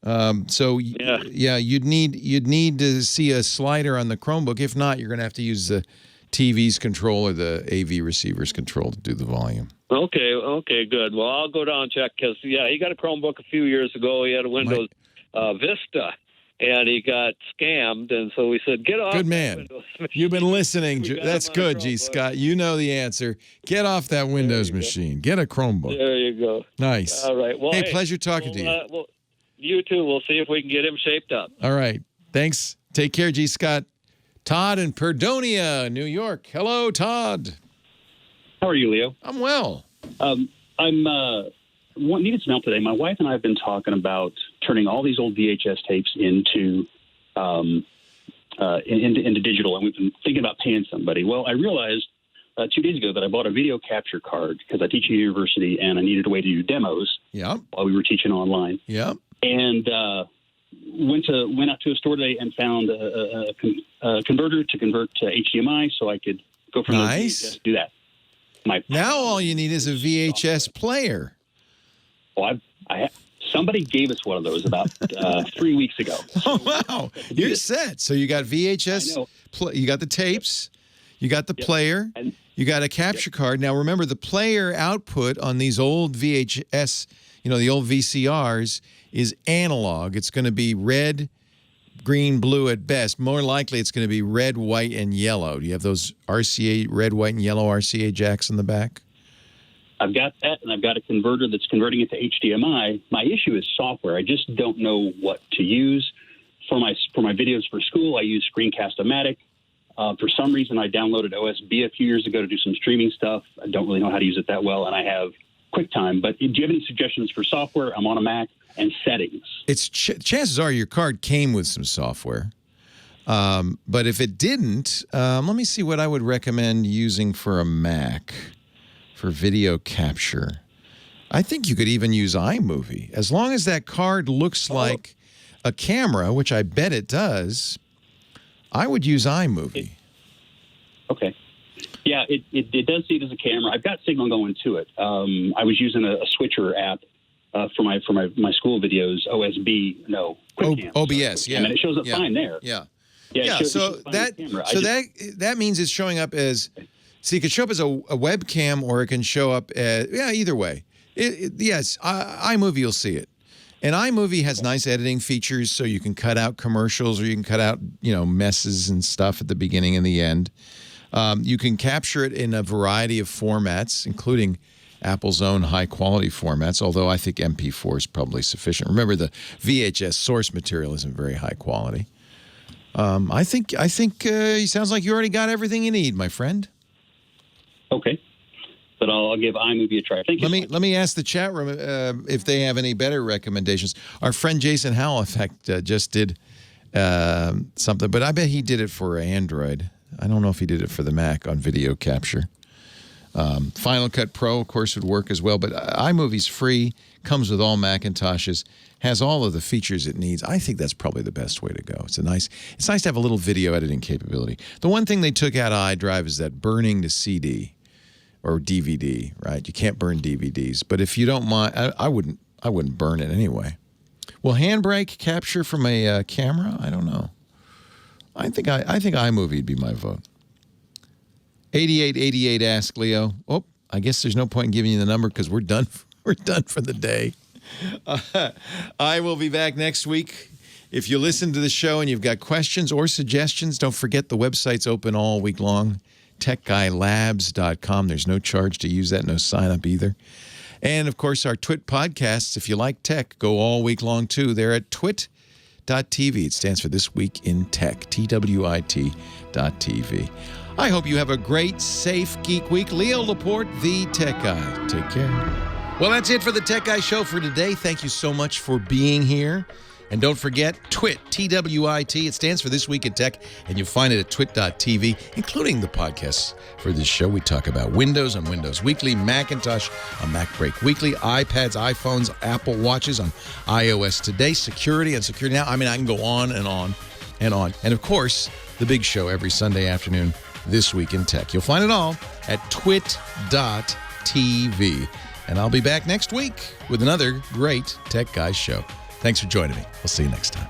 Speaker 3: You'd need to see a slider on the Chromebook. If not, you're going to have to use the TV's control or the AV receiver's control to do the volume.
Speaker 15: Okay, good. Well, I'll go down and check because, he got a Chromebook a few years ago. He had a Windows Vista, and he got scammed. And so we said, get off.
Speaker 3: Good man. You've been listening. That's good, G. Scott. You know the answer. Get off that Windows machine. Get a Chromebook.
Speaker 15: There you go.
Speaker 3: Nice.
Speaker 15: All right. Well,
Speaker 3: hey, pleasure talking to you.
Speaker 15: Well, you too. We'll see if we can get him shaped up.
Speaker 3: All right. Thanks. Take care, G. Scott. Todd in Perdonia, New York. Hello, Todd.
Speaker 16: How are you, Leo?
Speaker 3: I'm well.
Speaker 16: Needed some help today. My wife and I have been talking about turning all these old VHS tapes into digital, and we've been thinking about paying somebody. Well, I realized 2 days ago that I bought a video capture card because I teach at a university, and I needed a way to do demos.
Speaker 3: Yeah.
Speaker 16: While we were teaching online.
Speaker 3: Yeah.
Speaker 16: And went out to a store today and found a converter to convert to HDMI, so I could go from VHS to do that.
Speaker 3: Now all you need is a VHS player.
Speaker 16: Well, somebody gave us one of those about 3 weeks ago.
Speaker 3: Oh, wow. You're set. So you got VHS, you got the tapes, you got the player, you got a capture card. Now, remember, the player output on these old VHS, the old VCRs, is analog. It's going to be red, green, blue at best. More likely, it's going to be red, white, and yellow. Do you have those RCA, red, white, and yellow RCA jacks in the back?
Speaker 16: I've got that, and I've got a converter that's converting it to HDMI. My issue is software. I just don't know what to use. For my videos for school, I use Screencast-O-Matic. For some reason, I downloaded OSB a few years ago to do some streaming stuff. I don't really know how to use it that well, and I have QuickTime. But do you have any suggestions for software? I'm on a Mac. And settings.
Speaker 3: Chances are your card came with some software. But if it didn't, let me see what I would recommend using for a Mac for video capture. I think you could even use iMovie. As long as that card looks like a camera, which I bet it does, I would use iMovie.
Speaker 16: Okay. Yeah, it does see it as a camera. I've got Signal going to it. I was using a switcher app for my school videos, OSB, QuickCam.
Speaker 3: OBS, yeah.
Speaker 16: And it shows up fine there.
Speaker 3: Yeah.
Speaker 16: Yeah,
Speaker 3: so that means it's showing up as, it could show up as a webcam, or it can show up as, either way. Yes, iMovie, you'll see it. And iMovie has nice editing features, so you can cut out commercials, or you can cut out, messes and stuff at the beginning and the end. You can capture it in a variety of formats, including Apple's own high-quality formats, although I think MP4 is probably sufficient. Remember, the VHS source material isn't very high quality. I think it sounds like you already got everything you need, my friend.
Speaker 16: Okay. But I'll give iMovie a try. Thank you.
Speaker 3: Let me ask the chat room if they have any better recommendations. Our friend Jason Howell, in fact, just did something, but I bet he did it for Android. I don't know if he did it for the Mac on video capture. Final Cut Pro, of course, would work as well, but iMovie's free, comes with all Macintoshes, has all of the features it needs. I think that's probably the best way to go. It's nice to have a little video editing capability. The one thing they took out of iDrive is that burning to CD or DVD, right? You can't burn DVDs, but if you don't mind, I wouldn't burn it anyway. Will Handbrake capture from a camera? I don't know. I think iMovie would be my vote. 8888 ask Leo. Oh, I guess there's no point in giving you the number because we're done. We're done for the day. I will be back next week. If you listen to the show and you've got questions or suggestions, don't forget the website's open all week long. TechGuyLabs.com. There's no charge to use that, no sign up either. And of course, our Twit podcasts. If you like tech, go all week long too. They're at twit.tv. It stands for This Week in Tech. TWIT.tv. I hope you have a great, safe Geek Week. Leo Laporte, the Tech Guy. Take care. Well, that's it for the Tech Guy Show for today. Thank you so much for being here. And don't forget, TWIT, T-W-I-T. It stands for This Week in Tech, and you'll find it at twit.tv, including the podcasts for this show. We talk about Windows on Windows Weekly, Macintosh on MacBreak Weekly, iPads, iPhones, Apple Watches on iOS Today, security on Security Now. I mean, I can go on and on and on. And, of course, the big show every Sunday afternoon, This Week in Tech. You'll find it all at twit.tv. And I'll be back next week with another great Tech Guys show. Thanks for joining me. We'll see you next time.